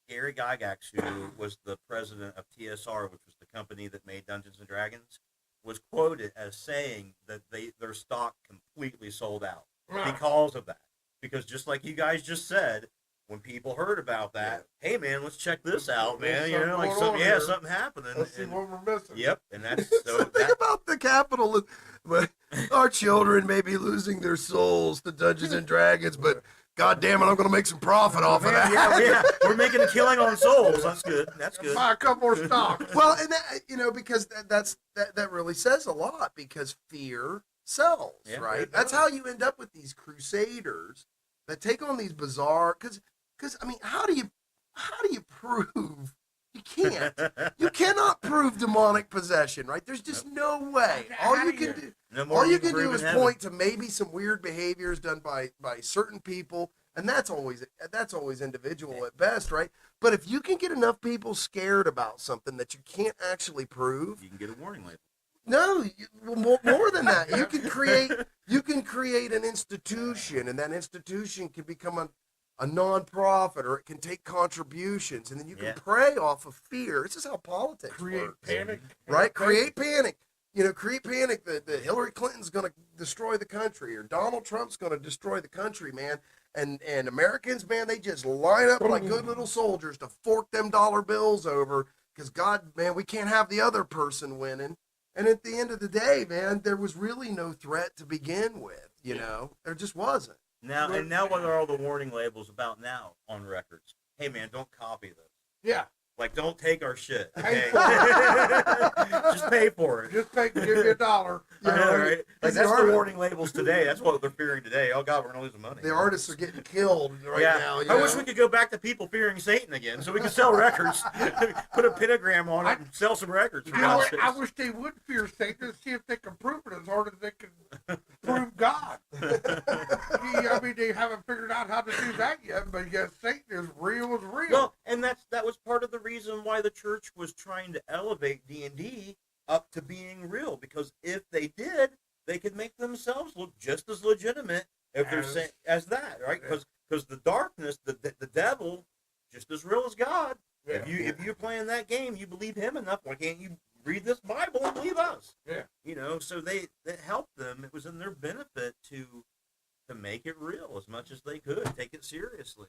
[SPEAKER 2] Gary Gygax, who was the president of TSR, which was the company that made Dungeons & Dragons, was quoted as saying that their stock completely sold out because of that. Because just like you guys just said, when people heard about that, hey man, let's check this out, man. Something happening.
[SPEAKER 3] Let's see what we're missing.
[SPEAKER 2] Yep, and that's so.
[SPEAKER 1] Think about the capital. Our children may be losing their souls to Dungeons and Dragons, but God damn it, I'm going to make some profit off of that.
[SPEAKER 2] Yeah, we're making a killing on souls. That's good. That's good.
[SPEAKER 3] Buy a couple more stocks.
[SPEAKER 1] Well, and that, because that really says a lot, because fear sells, right? That's how you end up with these crusaders that take on these bizarre. Because I mean, how do you prove? You can't. You cannot prove demonic possession, right? There's just no way. All you can do is point to maybe some weird behaviors done by certain people, and that's always individual at best, right? But if you can get enough people scared about something that you can't actually prove,
[SPEAKER 2] you can get a warning label.
[SPEAKER 1] No, more than that. You can create an institution, and that institution can become a non-profit, or it can take contributions, and then you can prey off of fear. This is how politics
[SPEAKER 3] create
[SPEAKER 1] works.
[SPEAKER 3] panic,
[SPEAKER 1] right? Create panic. Create panic that Hillary Clinton's going to destroy the country, or Donald Trump's going to destroy the country, man. And Americans, man, they just line up like good little soldiers to fork them dollar bills over, because God, man, we can't have the other person winning. And at the end of the day, man, there was really no threat to begin with. There just wasn't.
[SPEAKER 2] Now what are all the warning labels about now on records? Hey man, don't copy this.
[SPEAKER 3] Yeah.
[SPEAKER 2] Like, don't take our shit. Okay? Just pay for it.
[SPEAKER 3] Just give me $1.
[SPEAKER 2] Right? Like, that's the warning labels today. That's what they're fearing today. Oh God, we're gonna lose the money.
[SPEAKER 1] The artists are getting killed now.
[SPEAKER 2] I wish we could go back to people fearing Satan again, so we could sell records, put a pentagram on it, and sell some records.
[SPEAKER 3] I wish they would fear Satan and see if they can prove it as hard as they can prove God. I mean, they haven't figured out how to do that yet, but yes, Satan is real as real.
[SPEAKER 2] Well, and that was part of the reason why the church was trying to elevate D&D up to being real, because if they did, they could make themselves look just as legitimate if they're saying as that, right? Because the darkness, the devil, just as real as God. Yeah. If you're playing that game, you believe him enough. Why can't you read this Bible and believe us?
[SPEAKER 3] Yeah.
[SPEAKER 2] So that helped them. It was in their benefit to to make it real as much as they could, take it seriously.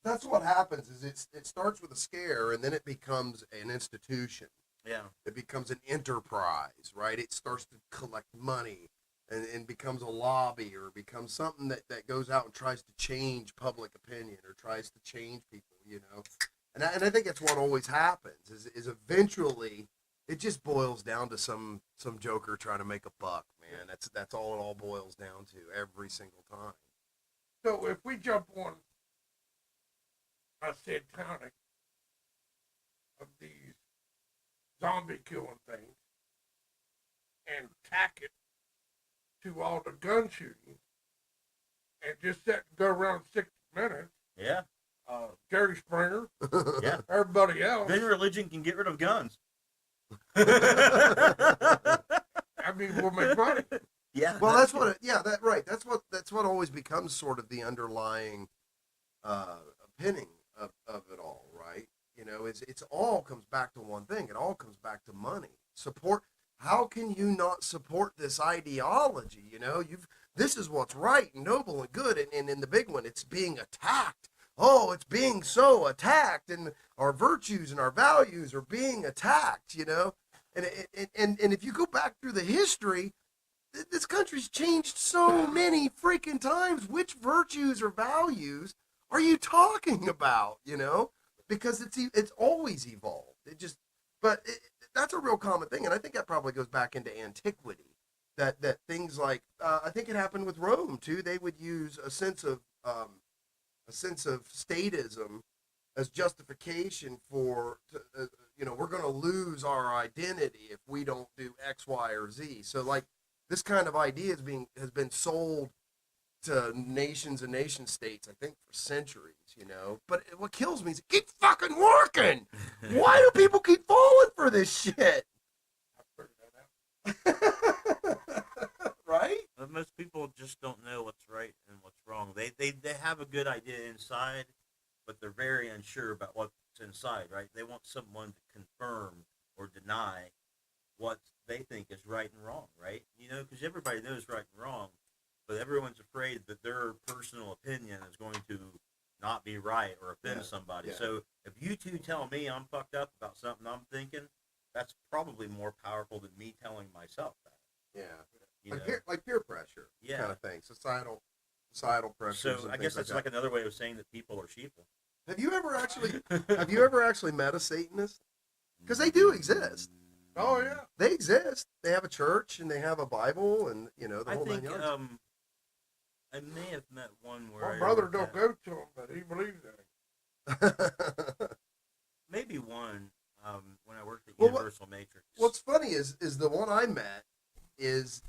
[SPEAKER 1] That's what happens. Is it starts with a scare, and then it becomes an institution.
[SPEAKER 2] Yeah.
[SPEAKER 1] It becomes an enterprise, right? It starts to collect money and becomes a lobby, or becomes something that goes out and tries to change public opinion, or tries to change people, you know? And I think that's what always happens, is eventually it just boils down to some joker trying to make a buck, man. That's all it all boils down to every single time.
[SPEAKER 3] So if we jump on a satanic of these zombie killing things and tack it to all the gun shooting and just set go around 60 minutes,
[SPEAKER 2] Yeah.
[SPEAKER 3] Jerry Springer,
[SPEAKER 2] Yeah.
[SPEAKER 3] everybody else.
[SPEAKER 2] Then religion can get rid of guns.
[SPEAKER 3] I mean, we'll make money.
[SPEAKER 2] Yeah.
[SPEAKER 1] Well, that's what. Right. That's what always becomes sort of the underlying pinning of it all, right? You know, it's all comes back to one thing. It all comes back to money. Support. How can you not support this ideology? You know, this is what's right and noble and good, and in the big one, it's being attacked. Oh, it's being so attacked, and our virtues and our values are being attacked. You know, and if you go back through the history, this country's changed so many freaking times. Which virtues or values are you talking about? You know, because it's always evolved. That's a real common thing, and I think that probably goes back into antiquity. That things like I think it happened with Rome too. They would use a sense of statism as justification for we're going to lose our identity if we don't do X, Y, or Z. So like this kind of idea has been sold to nations and nation states, I think, for centuries, you know. But what kills me is keep fucking working. Why do people keep falling for this shit? Right?
[SPEAKER 2] But most people just don't know what's right and what's wrong. They have a good idea inside, but they're very unsure about what's inside, right? They want someone to confirm or deny what they think is right and wrong, right? You know, because everybody knows right and wrong, but everyone's afraid that their personal opinion is going to not be right or offend somebody.
[SPEAKER 1] Yeah.
[SPEAKER 2] So if you two tell me I'm fucked up about something I'm thinking, that's probably more powerful than me telling myself that.
[SPEAKER 1] Yeah.
[SPEAKER 2] You know?
[SPEAKER 1] Like peer pressure, kind of thing. Societal pressures.
[SPEAKER 2] So I guess that's like another way of saying that people are sheeple.
[SPEAKER 1] Have you ever actually met a Satanist? Because they do exist.
[SPEAKER 3] Oh yeah,
[SPEAKER 1] They exist. They have a church and they have a Bible, and the whole nine yards.
[SPEAKER 2] I may have met one where
[SPEAKER 3] my brother don't go to him, but he believes in him.
[SPEAKER 2] Maybe one when I worked at
[SPEAKER 1] Well,
[SPEAKER 2] Universal Matrix.
[SPEAKER 1] What's funny is the one I met it's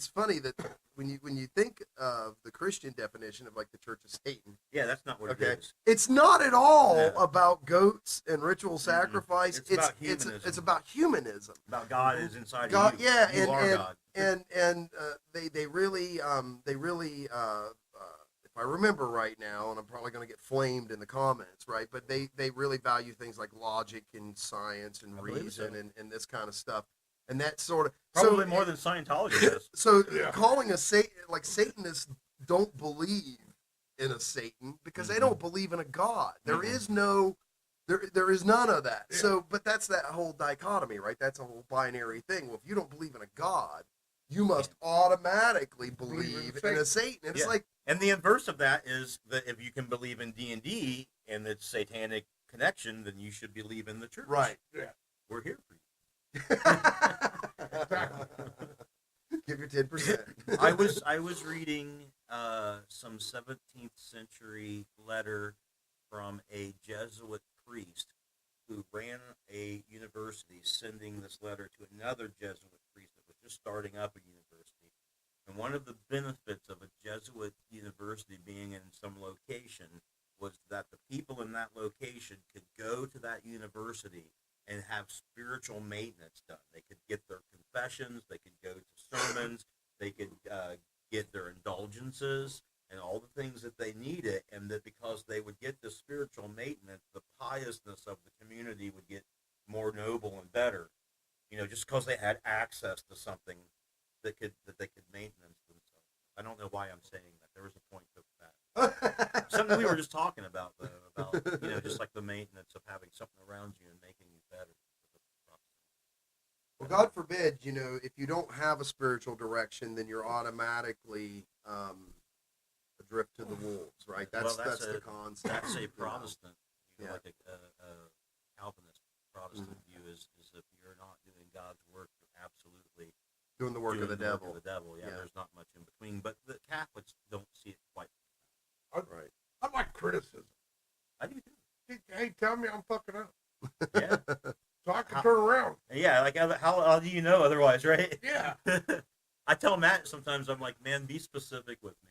[SPEAKER 1] funny that when you think of the Christian definition of like the Church of Satan,
[SPEAKER 2] yeah, that's not what
[SPEAKER 1] okay,
[SPEAKER 2] it is.
[SPEAKER 1] it's not at all
[SPEAKER 2] No.
[SPEAKER 1] about goats and ritual sacrifice.
[SPEAKER 2] It's about humanism.
[SPEAKER 1] It's about humanism.
[SPEAKER 2] About God is inside
[SPEAKER 1] God,
[SPEAKER 2] of you.
[SPEAKER 1] yeah,
[SPEAKER 2] You are God.
[SPEAKER 1] and they really if I remember right now, and I'm probably going to get flamed in the comments, right? But they really value things like logic and science and
[SPEAKER 2] I believe
[SPEAKER 1] reason
[SPEAKER 2] so.
[SPEAKER 1] and this kind of stuff, and that sort of
[SPEAKER 2] Probably more than Scientology does.
[SPEAKER 1] So
[SPEAKER 3] Yeah.
[SPEAKER 1] calling a Satanists don't believe in a Satan because they don't believe in a God. There is no. There is none of that.
[SPEAKER 3] Yeah.
[SPEAKER 1] So, but that's that whole dichotomy, right? That's a whole binary thing. Well, if you don't believe in a God, you must automatically believe in a Satan. And it's
[SPEAKER 2] Yeah.
[SPEAKER 1] like,
[SPEAKER 2] And the inverse of that is that if you can believe in D&D and its satanic connection, then you should believe in the church.
[SPEAKER 1] right.
[SPEAKER 3] Yeah.
[SPEAKER 2] We're here for you.
[SPEAKER 1] Give your 10%.
[SPEAKER 2] I was reading some 17th century letter from a Jesuit priest who ran a university, sending this letter to another Jesuit priest that was just starting up a university. And one of the benefits of a Jesuit university being in some location was that the people in that location could go to that university and have spiritual maintenance done. They could get their confessions, they could go to sermons, they could get their indulgences and all the things that they needed, and that because they would get the spiritual maintenance, the piousness of the community would get more noble and better. You know, just because they had access to something that they could maintenance themselves. I don't know why I'm saying that. something we were just talking about, though, about, just like the maintenance of having something around you and making you better.
[SPEAKER 1] Well, God forbid, if you don't have a spiritual direction, then you're automatically adrift to the wolves, right? That's the concept.
[SPEAKER 2] That's a Protestant,
[SPEAKER 1] Yeah.
[SPEAKER 2] like a Calvinist Protestant view is if you're not doing God's work, you're absolutely
[SPEAKER 1] Doing the work of the devil.
[SPEAKER 2] Yeah, there's not much in between. But the Catholics don't see it quite.
[SPEAKER 1] Right.
[SPEAKER 3] I like criticism.
[SPEAKER 2] I do too.
[SPEAKER 3] Hey, tell me I'm fucking up.
[SPEAKER 2] Yeah.
[SPEAKER 3] So I can turn around.
[SPEAKER 2] Yeah, like how do you know otherwise, right?
[SPEAKER 3] Yeah.
[SPEAKER 2] I tell Matt sometimes, I'm like, man, be specific with me.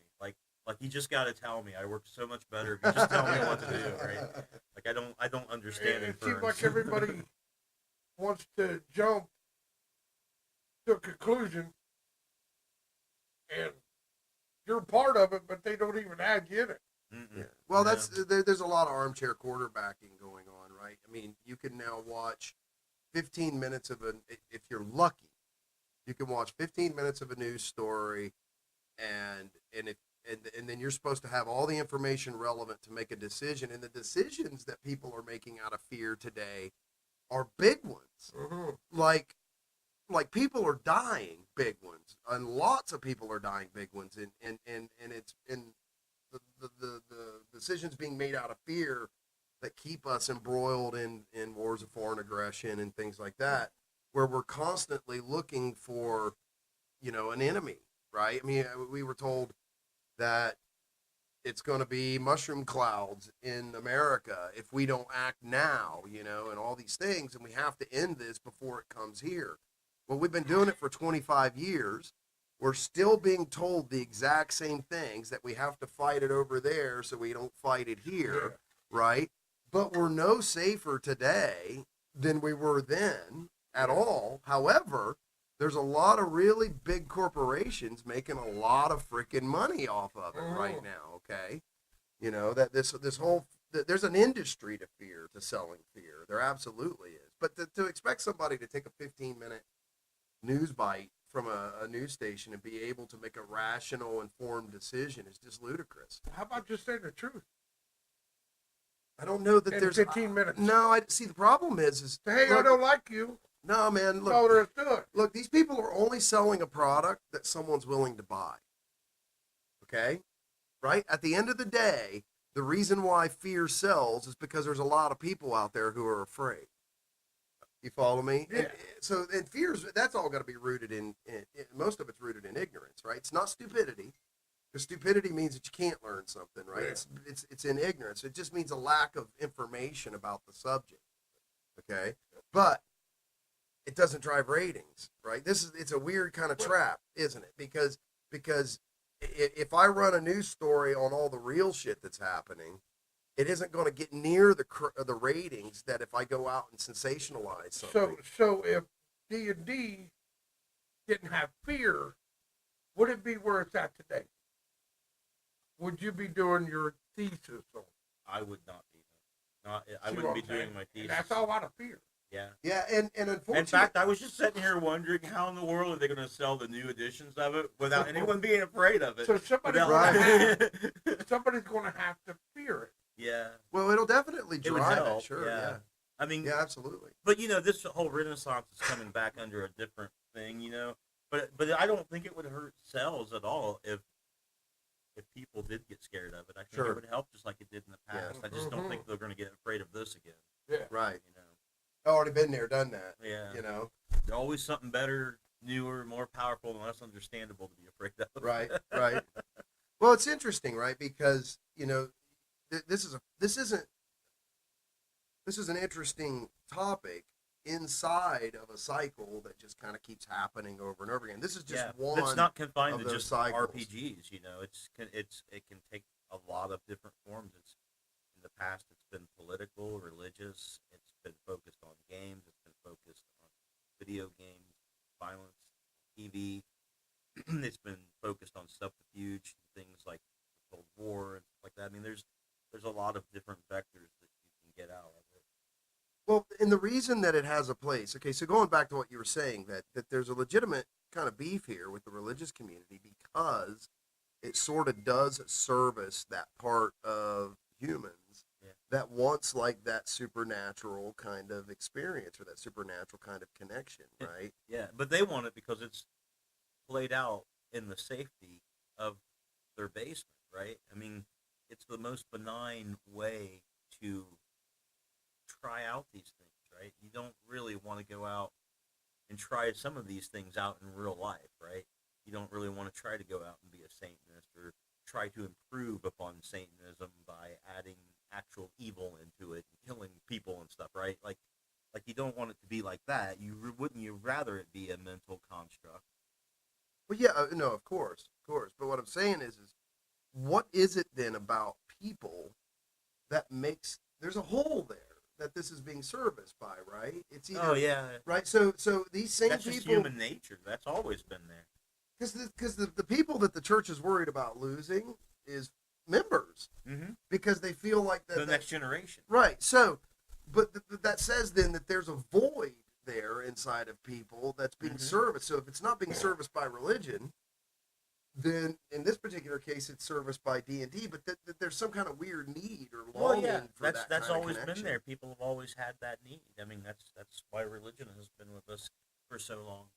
[SPEAKER 2] Like you just got to tell me. I work so much better if you just tell me what to do, right? Like I don't understand
[SPEAKER 3] It
[SPEAKER 2] inference.
[SPEAKER 3] seems like everybody wants to jump to a conclusion, and you're part of it, but they don't even add you in it.
[SPEAKER 1] Yeah. Well, there's a lot of armchair quarterbacking going on, right? I mean, you can now watch 15 minutes if you're lucky, you can watch 15 minutes of a news story, and then you're supposed to have all the information relevant to make a decision. And the decisions that people are making out of fear today are big ones.
[SPEAKER 3] Mm-hmm.
[SPEAKER 1] Like people are dying big ones, and lots of people are dying big ones, and it's the decisions being made out of fear that keep us embroiled in wars of foreign aggression and things like that, where we're constantly looking for an enemy, right? I mean, we were told that it's going to be mushroom clouds in America if we don't act now, and all these things, and we have to end this before it comes here. Well, we've been doing it for 25 years. We're still being told the exact same things, that we have to fight it over there so we don't fight it here, right? But we're no safer today than we were then at all. However, there's a lot of really big corporations making a lot of freaking money off of it right now, okay? That this whole, there's an industry to fear, to selling fear. There absolutely is. But to expect somebody to take a 15-minute news bite from a news station and be able to make a rational, informed decision is just ludicrous.
[SPEAKER 3] How about just saying the truth?
[SPEAKER 1] I don't know that
[SPEAKER 3] In
[SPEAKER 1] there's
[SPEAKER 3] 15 minutes.
[SPEAKER 1] No, I see. The problem is
[SPEAKER 3] Hey,
[SPEAKER 1] look,
[SPEAKER 3] I don't like you.
[SPEAKER 1] No, man. Look,
[SPEAKER 3] No, there's good.
[SPEAKER 1] look. These people are only selling a product that someone's willing to buy. Okay, right? At the end of the day, the reason why fear sells is because there's a lot of people out there who are afraid. You follow me?
[SPEAKER 3] Yeah.
[SPEAKER 1] And fears, that's all got to be rooted in most of it's rooted in ignorance, right? It's not stupidity. Because stupidity means that you can't learn something, right?
[SPEAKER 3] Yeah.
[SPEAKER 1] It's in ignorance. It just means a lack of information about the subject. Okay? But it doesn't drive ratings, right? It's a weird kind of trap, isn't it? Because if I run a news story on all the real shit that's happening, it isn't going to get near the ratings that if I go out and sensationalize something.
[SPEAKER 3] So if D&D didn't have fear, would it be where it's at today? Would you be doing your thesis on?
[SPEAKER 2] I would not be. I wouldn't be doing my thesis.
[SPEAKER 3] And that's all out of fear.
[SPEAKER 2] Yeah.
[SPEAKER 1] Yeah, and unfortunately,
[SPEAKER 2] in fact, I was just sitting here wondering how in the world are they going to sell the new editions of it without anyone being afraid of it.
[SPEAKER 3] So somebody's going to have to fear it.
[SPEAKER 2] Yeah.
[SPEAKER 1] Well, it'll definitely
[SPEAKER 2] It would
[SPEAKER 1] drive
[SPEAKER 2] help,
[SPEAKER 1] it. Sure.
[SPEAKER 2] yeah.
[SPEAKER 1] Yeah.
[SPEAKER 2] I mean,
[SPEAKER 1] yeah, absolutely.
[SPEAKER 2] But this whole Renaissance is coming back under a different thing, But I don't think it would hurt sales at all if people did get scared of it. I think it would help just like it did in the past.
[SPEAKER 1] Yeah.
[SPEAKER 2] I just don't think they're going to get afraid of this again.
[SPEAKER 3] Yeah.
[SPEAKER 1] Right. I've already been there, done that.
[SPEAKER 2] Yeah.
[SPEAKER 1] There's
[SPEAKER 2] always something better, newer, more powerful, and less understandable to be afraid of.
[SPEAKER 1] Right. Right. Well, it's interesting, right? Because this is an interesting topic inside of a cycle that just kind of keeps happening over and over again. This is just one.
[SPEAKER 2] It's not confined
[SPEAKER 1] of
[SPEAKER 2] to just
[SPEAKER 1] cycles.
[SPEAKER 2] RPGs. It can take a lot of different forms. In the past, it's been political, religious. It's been focused on games. It's been focused on video games, violence, TV. It's been focused on subterfuge, things like the Cold War and stuff like that. I mean, there's a lot of different vectors that you can get out of it.
[SPEAKER 1] Well, and the reason that it has a place, okay, so going back to what you were saying, that there's a legitimate kind of beef here with the religious community because it sort of does service that part of humans
[SPEAKER 2] Yeah.
[SPEAKER 1] that wants like that supernatural kind of experience or that supernatural kind of connection, right?
[SPEAKER 2] Yeah, but they want it because it's played out in the safety of their basement, right? I mean, it's the most benign way to try out these things, right? You don't really want to go out and try some of these things out in real life, right? You don't really want to try to go out and be a Satanist or try to improve upon Satanism by adding actual evil into it and killing people and stuff, right? Like you don't want it to be like that. Wouldn't you rather it be a mental construct?
[SPEAKER 1] Well, yeah, no, of course, of course. But what I'm saying is what is it then about people that makes there's a hole there that this is being serviced by, right? It's either
[SPEAKER 2] Oh yeah,
[SPEAKER 1] right. So these same
[SPEAKER 2] that's just
[SPEAKER 1] people,
[SPEAKER 2] human nature. That's always been there.
[SPEAKER 1] because the people that the church is worried about losing is members
[SPEAKER 2] Mm-hmm.
[SPEAKER 1] because they feel like
[SPEAKER 2] The
[SPEAKER 1] that
[SPEAKER 2] next generation.
[SPEAKER 1] right. So, but that says then that there's a void there inside of people that's being
[SPEAKER 2] Mhm.
[SPEAKER 1] serviced. So if it's not being serviced by religion, then in this particular case it's serviced by D&D, but there's some kind of weird need or longing for
[SPEAKER 2] that's
[SPEAKER 1] that
[SPEAKER 2] that's
[SPEAKER 1] kind of
[SPEAKER 2] always been
[SPEAKER 1] connection.
[SPEAKER 2] there. People have always had that need. I mean, that's why religion has been with us for so long.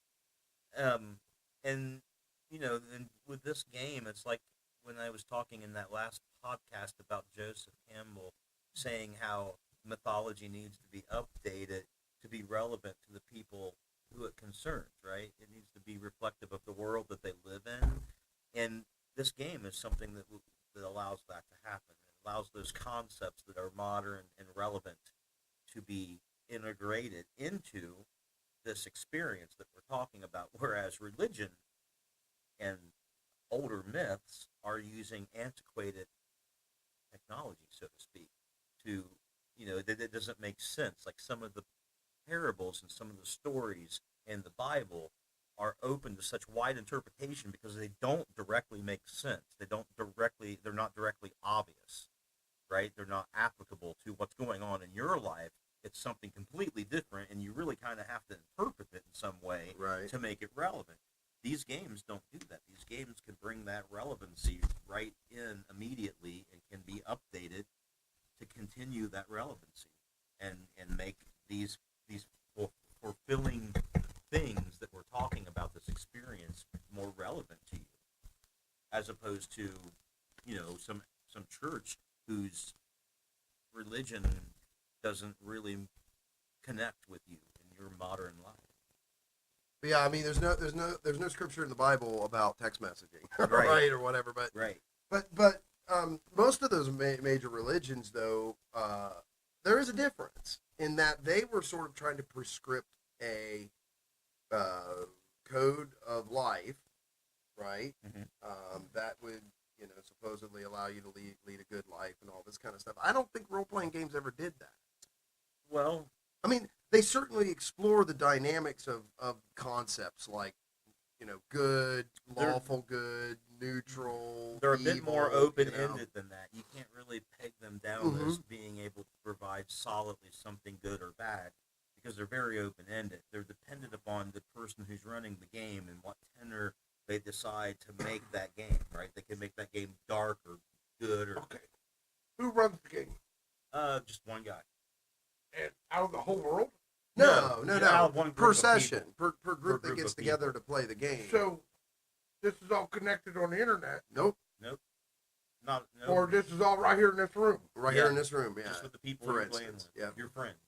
[SPEAKER 2] And and with this game, it's like when I was talking in that last podcast about Joseph Campbell saying how mythology needs to be updated to be relevant to the people who it concerns, right? It needs to be reflective of the world that they live in. And this game is something that allows that to happen. It allows those concepts that are modern and relevant to be integrated into this experience that we're talking about. Whereas religion and older myths are using antiquated technology, so to speak, to, that it doesn't make sense. Like some of the parables and some of the stories in the Bible are open to such wide interpretation because they don't directly make sense. They're not directly obvious, right? They're not applicable to what's going on in your life. It's something completely different, and you really kind of have to interpret it in some way
[SPEAKER 1] Right.
[SPEAKER 2] to make it relevant. These games don't do that. These games can bring that relevancy right in immediately and can be updated to continue that relevancy and make these fulfilling things that we're talking about, this experience, more relevant to you, as opposed to some church whose religion doesn't really connect with you in your modern life.
[SPEAKER 1] But yeah, I mean, there's no scripture in the Bible about text messaging,
[SPEAKER 2] Right.
[SPEAKER 1] right, or whatever. But
[SPEAKER 2] Right.
[SPEAKER 1] but most of those major religions, though, there is a difference in that they were sort of trying to prescript a code of life, right? That would supposedly allow you to lead a good life and all this kind of stuff. I don't think role playing games ever did that.
[SPEAKER 2] Well,
[SPEAKER 1] I mean, they certainly explore the dynamics of concepts like, good, lawful good, neutral.
[SPEAKER 2] they're a bit
[SPEAKER 1] evil,
[SPEAKER 2] more open-ended than that. You can't really peg them down
[SPEAKER 1] Mhm.
[SPEAKER 2] as being able to provide solidly something good or bad because they're very open-ended. They're dependent upon the person who's running the game and what tenor they decide to make that game, right? They can make that game dark or good or
[SPEAKER 3] Okay. Who runs the game?
[SPEAKER 2] just one guy.
[SPEAKER 3] And out of the whole world?
[SPEAKER 1] No.
[SPEAKER 2] Out of one
[SPEAKER 1] Per
[SPEAKER 2] group of
[SPEAKER 1] session,
[SPEAKER 2] people.
[SPEAKER 1] per group that
[SPEAKER 2] group
[SPEAKER 1] gets
[SPEAKER 2] of
[SPEAKER 1] together
[SPEAKER 2] people.
[SPEAKER 1] to play the game.
[SPEAKER 3] So this is all connected on the internet,
[SPEAKER 1] Nope.
[SPEAKER 2] No,
[SPEAKER 3] or this is all right here in this room.
[SPEAKER 1] Right
[SPEAKER 2] Yeah.
[SPEAKER 1] here in this room, yeah.
[SPEAKER 2] just with the people
[SPEAKER 1] For
[SPEAKER 2] you're playing
[SPEAKER 1] instance,
[SPEAKER 2] with,
[SPEAKER 1] yeah.
[SPEAKER 2] your friends.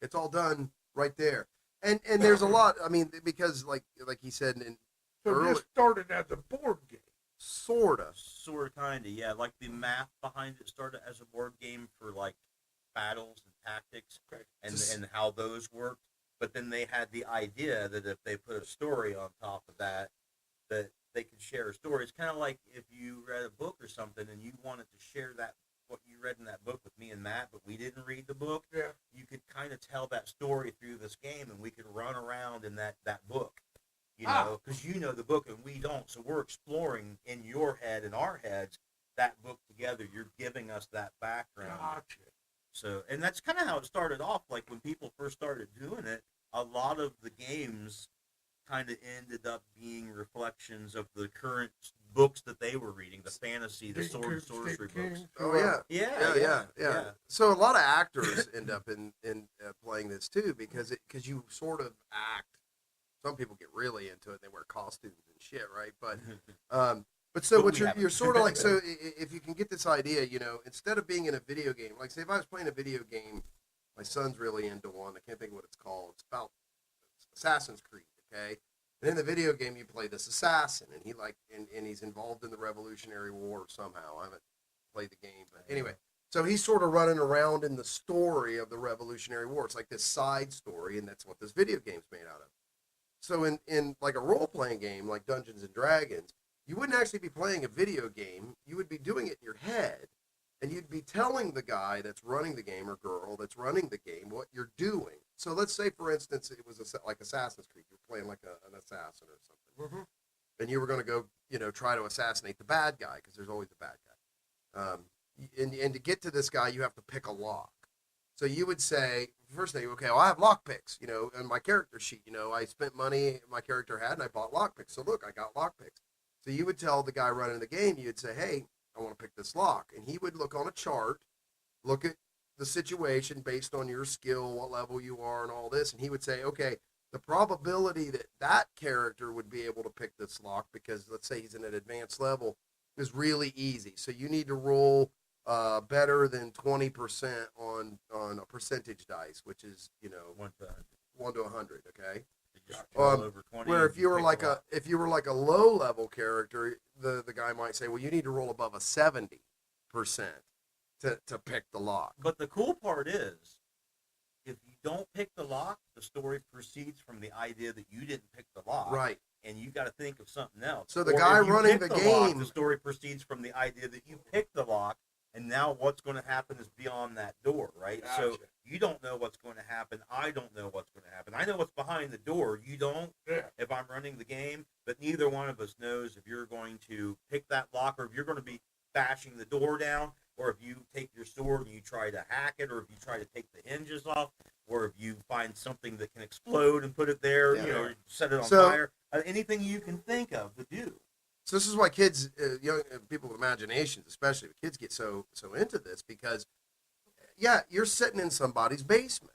[SPEAKER 1] It's all done right there. And there's a lot, I mean, because like he said, in
[SPEAKER 3] So
[SPEAKER 1] Early-
[SPEAKER 3] this started as a board game.
[SPEAKER 1] sorta.
[SPEAKER 2] Sort of, kind of, yeah. Like the math behind it started as a board game for like battles and tactics
[SPEAKER 3] Okay.
[SPEAKER 2] and how those worked. But then they had the idea that if they put a story on top of that they could share a story. It's kind of like if you read a book or something and you wanted to share what you read in that book with me and Matt, but we didn't read the book.
[SPEAKER 3] Yeah.
[SPEAKER 2] You could kind of tell that story through this game, and we could run around in that book. Because you know the book and we don't, so we're exploring in your head and our heads that book together. You're giving us that background.
[SPEAKER 3] Gotcha.
[SPEAKER 2] So, and that's kind of how it started off. Like when people first started doing it, a lot of the games kind of ended up being reflections of the current books that they were reading, the fantasy, the sword and sorcery books.
[SPEAKER 1] Oh yeah.
[SPEAKER 2] Yeah.
[SPEAKER 1] So a lot of actors end up in playing this too because you sort of act. Some people get really into it. They wear costumes and shit, right? But so what you're sort of like, so if you can get this idea, you know, instead of being in a video game, like say if I was playing a video game, my son's really into one. I can't think of what it's called. It's about Assassin's Creed, okay? And in the video game, you play this assassin, and he's involved in the Revolutionary War somehow. I haven't played the game, but anyway. So he's sort of running around in the story of the Revolutionary War. It's like this side story, and that's what this video game's made out of. So in like a role-playing game like Dungeons and Dragons, you wouldn't actually be playing a video game. You would be doing it in your head, and you'd be telling the guy that's running the game or girl that's running the game what you're doing. So let's say, for instance, it was like Assassin's Creed. You're playing like an assassin or something. Mm-hmm. And you were going to go, you know, try to assassinate the bad guy because there's always a bad guy. And to get to this guy, you have to pick a lock. So you would say, first thing, okay, well, I have lock picks, you know, in my character sheet. You know, I spent money my character had, and I bought lock picks. So look, I got lock picks. So you would tell the guy running the game, you'd say, hey, I want to pick this lock. And he would look on a chart, look at the situation based on your skill, what level you are, and all this. And he would say, okay, the probability that that character would be able to pick this lock, because let's say he's in an advanced level, is really easy. So you need to roll better than 20% on a percentage dice, which is, you know, 1 to 100. Okay.
[SPEAKER 2] Over 20
[SPEAKER 1] where if you were like a low level character, the guy might say, well, you need to roll above a 70% to pick the lock.
[SPEAKER 2] But the cool part is, if you don't pick the lock, the story proceeds from the idea that you didn't pick the lock.
[SPEAKER 1] Right.
[SPEAKER 2] And you got to think of something else.
[SPEAKER 1] So the guy running the game,
[SPEAKER 2] lock, the story proceeds from the idea that you picked the lock, and now what's going to happen is beyond that door, right? Gotcha. So you don't know what's going to happen. I don't know what's going to happen. I know what's behind the door. You don't, if I'm running the game, but neither one of us knows if you're going to pick that lock, or if you're going to be bashing the door down, or if you take your sword and you try to hack it, or if you try to take the hinges off, or if you find something that can explode and put it there, you know, set it on fire. Anything you can think of to do.
[SPEAKER 1] So this is why kids, young people with imaginations, especially kids, get so into this, because, yeah, you're sitting in somebody's basement,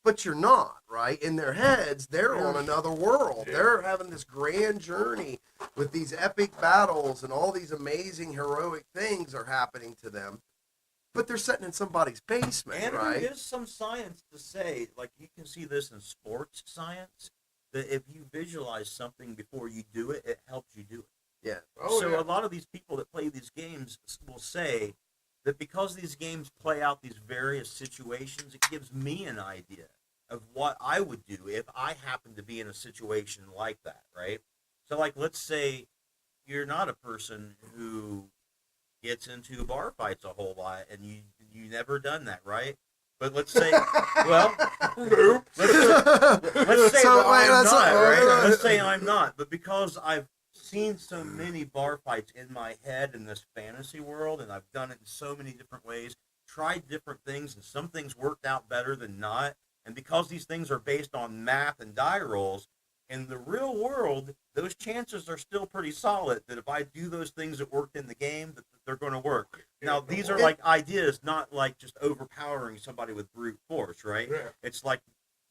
[SPEAKER 1] but you're not, right? In their heads, they're on another world. They're having this grand journey with these epic battles, and all these amazing heroic things are happening to them, but they're sitting in somebody's basement,
[SPEAKER 2] and
[SPEAKER 1] right?
[SPEAKER 2] There is some science to say, like you can see this in sports science, that if you visualize something before you do it, it helps you do it.
[SPEAKER 1] Yeah.
[SPEAKER 2] A lot of these people that play these games will say that because these games play out these various situations, it gives me an idea of what I would do if I happened to be in a situation like that, right? So, like, let's say you're not a person who gets into bar fights a whole lot, and you never done that, right? But let's say, well, let's say I'm not, right? Let's say I'm not, but because I've seen so many bar fights in my head in this fantasy world, and I've done it in so many different ways, tried different things, and some things worked out better than not, and because these things are based on math and die rolls, in the real world, those chances are still pretty solid that if I do those things that worked in the game, that they're going to work. Now, these are like ideas, not like just overpowering somebody with brute force, right? Yeah. It's like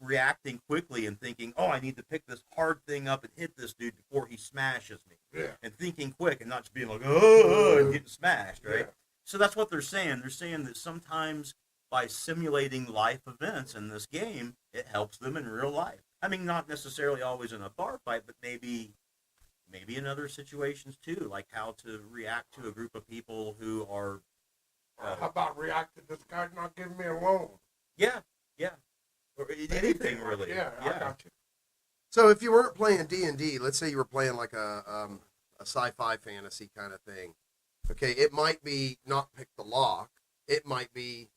[SPEAKER 2] reacting quickly and thinking, oh, I need to pick this hard thing up and hit this dude before he smashes me. Yeah. And thinking quick and not just being like, oh, and getting smashed, right? Yeah. So that's what they're saying. They're saying that sometimes by simulating life events in this game, it helps them in real life. I mean, not necessarily always in a bar fight, but maybe in other situations too, like how to react to a group of people who are...
[SPEAKER 3] how about react to this guy not giving me a loan?
[SPEAKER 2] Yeah. Or anything really.
[SPEAKER 3] Yeah, I got you.
[SPEAKER 1] So if you weren't playing D&D, let's say you were playing like a sci-fi fantasy kind of thing, okay, it might be not pick the lock. It might be,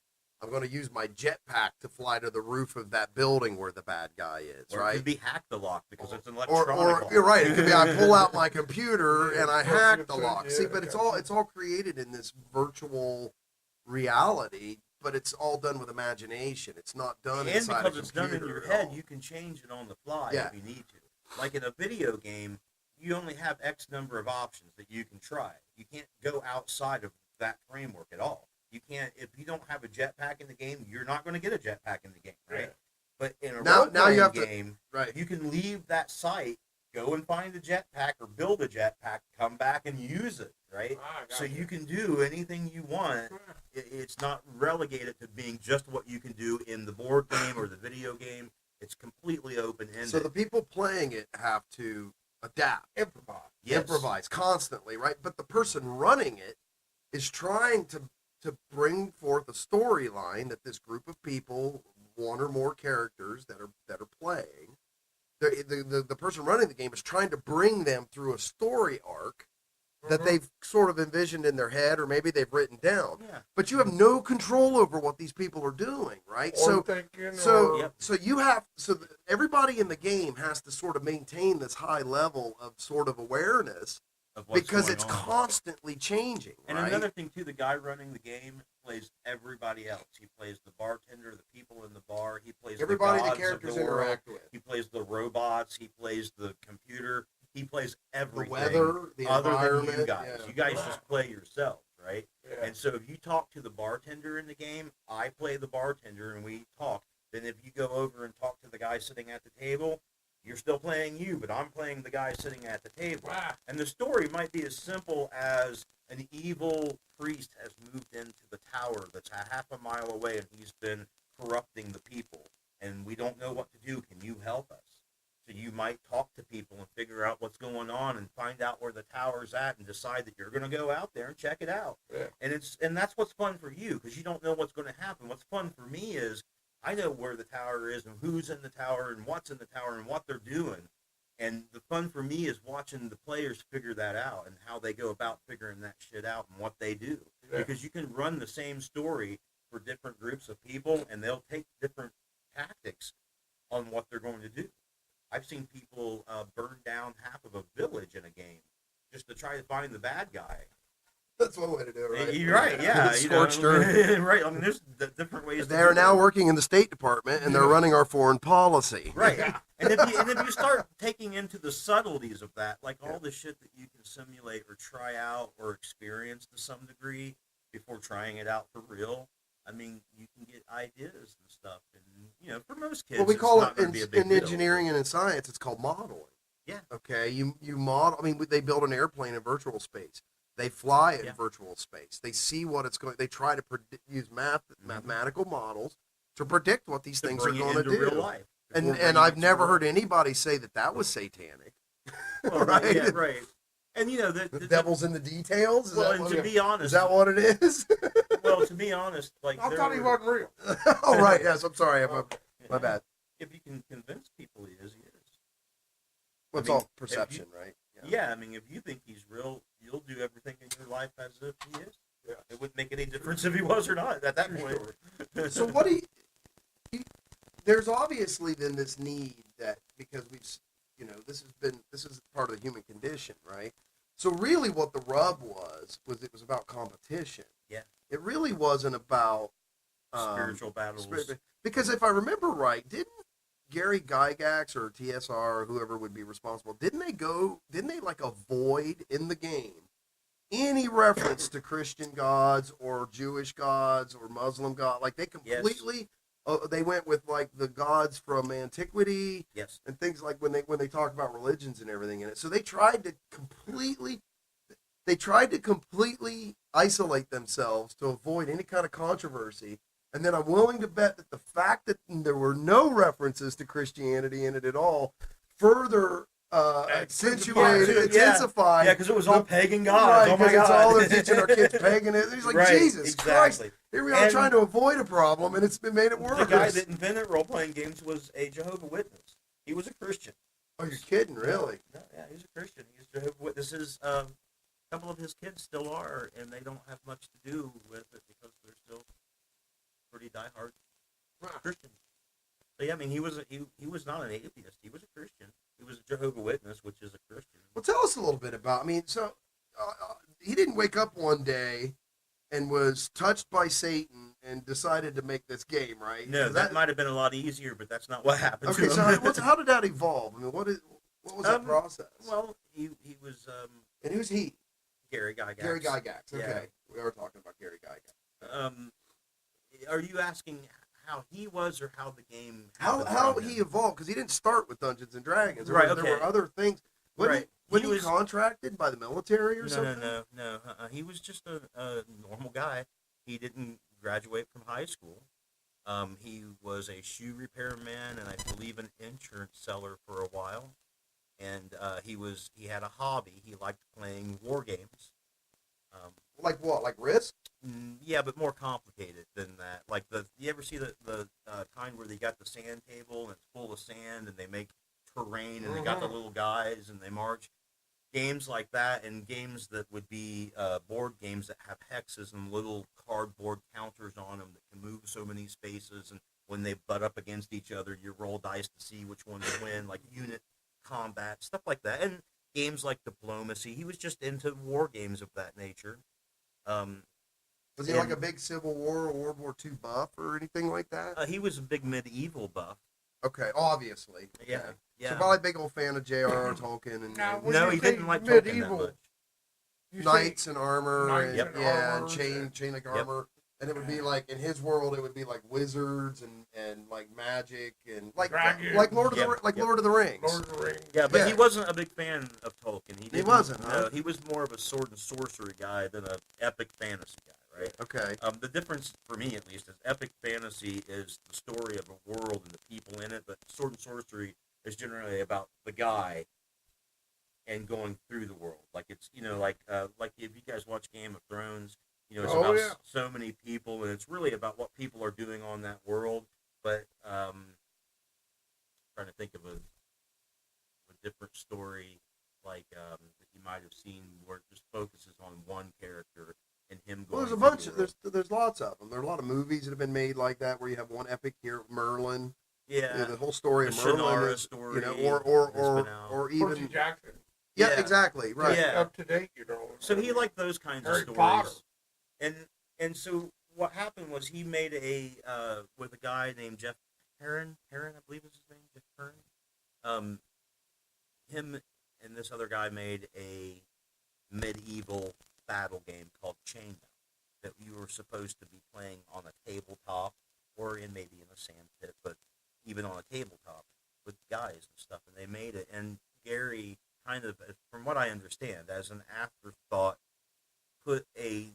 [SPEAKER 1] I'm going to use my jetpack to fly to the roof of that building where the bad guy is,
[SPEAKER 2] or
[SPEAKER 1] right?
[SPEAKER 2] It could be hack the lock because it's an electronic lock.
[SPEAKER 1] You're right. It could be I pull out my computer and I hack the lock. See, but it's all created in this virtual reality, but it's all done with imagination. It's not done inside a computer.
[SPEAKER 2] And because it's done in your head, you can change it on the fly if you need to. Like in a video game, you only have X number of options that you can try. You can't go outside of that framework at all. You can't, if you don't have a jetpack in the game, you're not going to get a jetpack in the game, right?
[SPEAKER 3] Yeah.
[SPEAKER 2] But in a
[SPEAKER 1] Now you have
[SPEAKER 2] game,
[SPEAKER 1] right.
[SPEAKER 2] you can leave that site, go and find a jetpack or build a jetpack, come back and use it, right? So you can do anything you want. It's not relegated to being just what you can do in the board game or the video game. It's completely open-ended.
[SPEAKER 1] So the people playing it have to adapt, improvise constantly, right? But the person running it is trying to bring forth a storyline that this group of people, one or more characters that are playing, the person running the game is trying to bring them through a story arc that they've sort of envisioned in their head, or maybe they've written down.
[SPEAKER 2] Yeah.
[SPEAKER 1] But you have no control over what these people are doing, right? So everybody in the game has to sort of maintain this high level of sort of awareness because it's constantly changing.
[SPEAKER 2] And
[SPEAKER 1] right?
[SPEAKER 2] another thing too, the guy running the game plays everybody else. He plays the bartender, the people in the bar. He plays
[SPEAKER 1] everybody
[SPEAKER 2] the
[SPEAKER 1] the characters interact with.
[SPEAKER 2] He plays the robots. He plays the computer. He plays everything.
[SPEAKER 1] The weather, the
[SPEAKER 2] other
[SPEAKER 1] environment.
[SPEAKER 2] than you guys.
[SPEAKER 1] Yeah.
[SPEAKER 2] You guys just play yourself, right?
[SPEAKER 3] Yeah.
[SPEAKER 2] And so if you talk to the bartender in the game, I play the bartender and we talk. Then if you go over and talk to the guy sitting at the table, you're still playing you, but I'm playing the guy sitting at the table.
[SPEAKER 3] Wow.
[SPEAKER 2] And the story might be as simple as an evil priest has moved into the tower that's a half a mile away and he's been corrupting the people. And we don't know what to do. Can you help us? So you might talk to people and figure out what's going on and find out where the tower's at and decide that you're going to go out there and check it out.
[SPEAKER 3] Yeah.
[SPEAKER 2] And that's what's fun for you because you don't know what's going to happen. What's fun for me is I know where the tower is and who's in the tower and what's in the tower and what they're doing. And the fun for me is watching the players figure that out and how they go about figuring that shit out and what they do.
[SPEAKER 3] Yeah.
[SPEAKER 2] Because you can run the same story for different groups of people and they'll take different tactics on what they're going to do. I've seen people burn down half of a village in a game just to try to find the bad guy.
[SPEAKER 1] That's one way to do it, right?
[SPEAKER 2] You're right, yeah.
[SPEAKER 1] Scorched earth.
[SPEAKER 2] Right, I mean, there's different ways.
[SPEAKER 1] They are now working in the State Department, and they're running our foreign policy.
[SPEAKER 2] Right, and if you start taking into the subtleties of that, like all the shit that you can simulate or try out or experience to some degree before trying it out for real, I mean, you can get ideas and stuff, and for most kids,
[SPEAKER 1] Well, we
[SPEAKER 2] it's
[SPEAKER 1] call
[SPEAKER 2] not
[SPEAKER 1] it
[SPEAKER 2] gonna be a big
[SPEAKER 1] in
[SPEAKER 2] deal.
[SPEAKER 1] engineering and in science, it's called modeling.
[SPEAKER 2] Yeah.
[SPEAKER 1] Okay, you model. I mean, they build an airplane in virtual space. They fly in virtual space. They see what it's going. They try to use mathematical models to predict what these things are going to do.
[SPEAKER 2] Real life.
[SPEAKER 1] And I've never heard anybody say that was satanic.
[SPEAKER 2] Well, right? Yeah, right. And
[SPEAKER 1] the devil's in the details.
[SPEAKER 2] Be honest,
[SPEAKER 1] is that what it is?
[SPEAKER 2] Well, to be honest, like
[SPEAKER 3] I thought he wasn't real.
[SPEAKER 1] Oh, right. Yes, I'm sorry. My bad.
[SPEAKER 2] If you can convince people he is, he is.
[SPEAKER 1] Well, it's all perception, right?
[SPEAKER 2] Yeah, I mean, if you think he's real, you'll do everything in your life as if he is.
[SPEAKER 3] Yeah.
[SPEAKER 2] It wouldn't make any difference if he was or not at that point.
[SPEAKER 1] So what do you there's obviously then this need that, because this is part of the human condition, right? So really what the rub was it was about competition.
[SPEAKER 2] Yeah.
[SPEAKER 1] It really wasn't about
[SPEAKER 2] spiritual battles.
[SPEAKER 1] Because if I remember right, didn't Gary Gygax or TSR or whoever would be responsible, didn't they like avoid in the game any reference to Christian gods or Jewish gods or Muslim gods? Like they completely, they went with like the gods from antiquity, and things like when they talk about religions and everything in it. So they tried to completely isolate themselves to avoid any kind of controversy. And then I'm willing to bet that the fact that there were no references to Christianity in it at all further intensified.
[SPEAKER 2] Yeah, because it was all pagan gods.
[SPEAKER 1] Right,
[SPEAKER 2] oh my God.
[SPEAKER 1] It's all they're teaching our kids paganism. He's like, Jesus Christ. Here we are trying to avoid a problem, and it's been made it worse.
[SPEAKER 2] The guy that invented role-playing games was a Jehovah's Witness. He was a Christian.
[SPEAKER 1] Oh, you're kidding, really?
[SPEAKER 2] No, yeah, he's a Christian. He's Jehovah's Witnesses. A couple of his kids still are, and they don't have much to do with it because they're still pretty diehard Christians. So yeah, I mean, he was not an atheist. He was a Christian. He was a Jehovah's Witness, which is a Christian.
[SPEAKER 1] Well, tell us a little bit about. I mean, so he didn't wake up one day and was touched by Satan and decided to make this game, right?
[SPEAKER 2] No, that might have been a lot easier, but that's not what happened.
[SPEAKER 1] Okay,
[SPEAKER 2] to him.
[SPEAKER 1] so how did that evolve? I mean, What was that process?
[SPEAKER 2] Well, he was
[SPEAKER 1] and who's he?
[SPEAKER 2] Gary Gygax.
[SPEAKER 1] Gary Gygax. Okay,
[SPEAKER 2] Yeah.
[SPEAKER 1] we are talking about Gary Gygax.
[SPEAKER 2] Are you asking how he was or how the game?
[SPEAKER 1] How he evolved? Because he didn't start with Dungeons and Dragons. There were other things. Wasn't he contracted by the military or something?
[SPEAKER 2] No. He was just a normal guy. He didn't graduate from high school. He was a shoe repairman and I believe an insurance seller for a while. And he had a hobby. He liked playing war games.
[SPEAKER 1] Like what? Like Risk?
[SPEAKER 2] Yeah, but more complicated than that. Like you ever see the kind where they got the sand table and it's full of sand and they make terrain and they got the little guys and they march? Games like that, and games that would be board games that have hexes and little cardboard counters on them that can move so many spaces, and when they butt up against each other, you roll dice to see which ones win, like unit combat, stuff like that. And games like diplomacy. He was just into war games of that nature.
[SPEAKER 1] Was he like a big Civil War or World War II buff or anything like that?
[SPEAKER 2] He was a big medieval buff.
[SPEAKER 1] Okay, obviously.
[SPEAKER 2] Yeah.
[SPEAKER 1] Okay.
[SPEAKER 2] Yeah.
[SPEAKER 1] So probably a big old fan of J.R.R. Tolkien. And
[SPEAKER 2] no, he didn't like Tolkien that much.
[SPEAKER 1] Knights and armor.
[SPEAKER 3] Armor,
[SPEAKER 1] chain like armor. And it would be like, in his world, it would be like wizards and like magic and like Lord of the Rings.
[SPEAKER 3] Lord of the Rings.
[SPEAKER 2] Yeah, but he wasn't a big fan of Tolkien.
[SPEAKER 1] He wasn't, huh?
[SPEAKER 2] No, he was more of a sword and sorcery guy than an epic fantasy guy, right?
[SPEAKER 1] Okay.
[SPEAKER 2] The difference, for me at least, is epic fantasy is the story of a world and the people in it, but sword and sorcery is generally about the guy and going through the world. Like it's, like if you guys watch Game of Thrones, it's about so many people, and it's really about what people are doing on that world. But trying to think of a different story like that you might have seen where it just focuses on one character and him going.
[SPEAKER 1] Well, there's a bunch. There's lots of them. There are a lot of movies that have been made like that where you have one epic hero, Merlin.
[SPEAKER 2] Yeah,
[SPEAKER 1] the whole story of Merlin is,
[SPEAKER 2] story,
[SPEAKER 1] or even
[SPEAKER 3] Percy Jackson.
[SPEAKER 1] Yeah, exactly, right.
[SPEAKER 2] Yeah.
[SPEAKER 3] Up to date,
[SPEAKER 2] So he liked those kinds
[SPEAKER 3] Harry
[SPEAKER 2] of stories.
[SPEAKER 3] Potter.
[SPEAKER 2] And so what happened was he made with a guy named Jeff Herron, I believe is his name, Jeff Herron. Him and this other guy made a medieval battle game called Chainbound that you were supposed to be playing on a tabletop or maybe in a sand pit, but even on a tabletop with guys and stuff. And they made it. And Gary kind of, from what I understand, as an afterthought, put a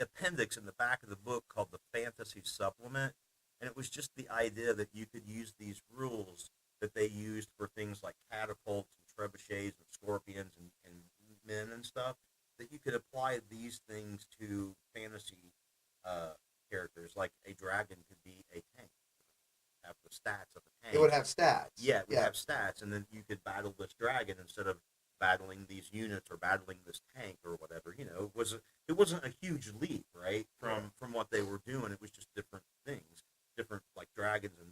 [SPEAKER 2] appendix in the back of the book called the Fantasy Supplement, and it was just the idea that you could use these rules that they used for things like catapults and trebuchets and scorpions and men and stuff, that you could apply these things to fantasy characters. Like a dragon could be a tank, have the stats of a tank.
[SPEAKER 1] It would have stats.
[SPEAKER 2] Yeah, it would have stats, and then you could battle this dragon instead of battling these units or battling this tank or whatever. It wasn't a huge leap, right, from what they were doing. It was just different things, different like dragons and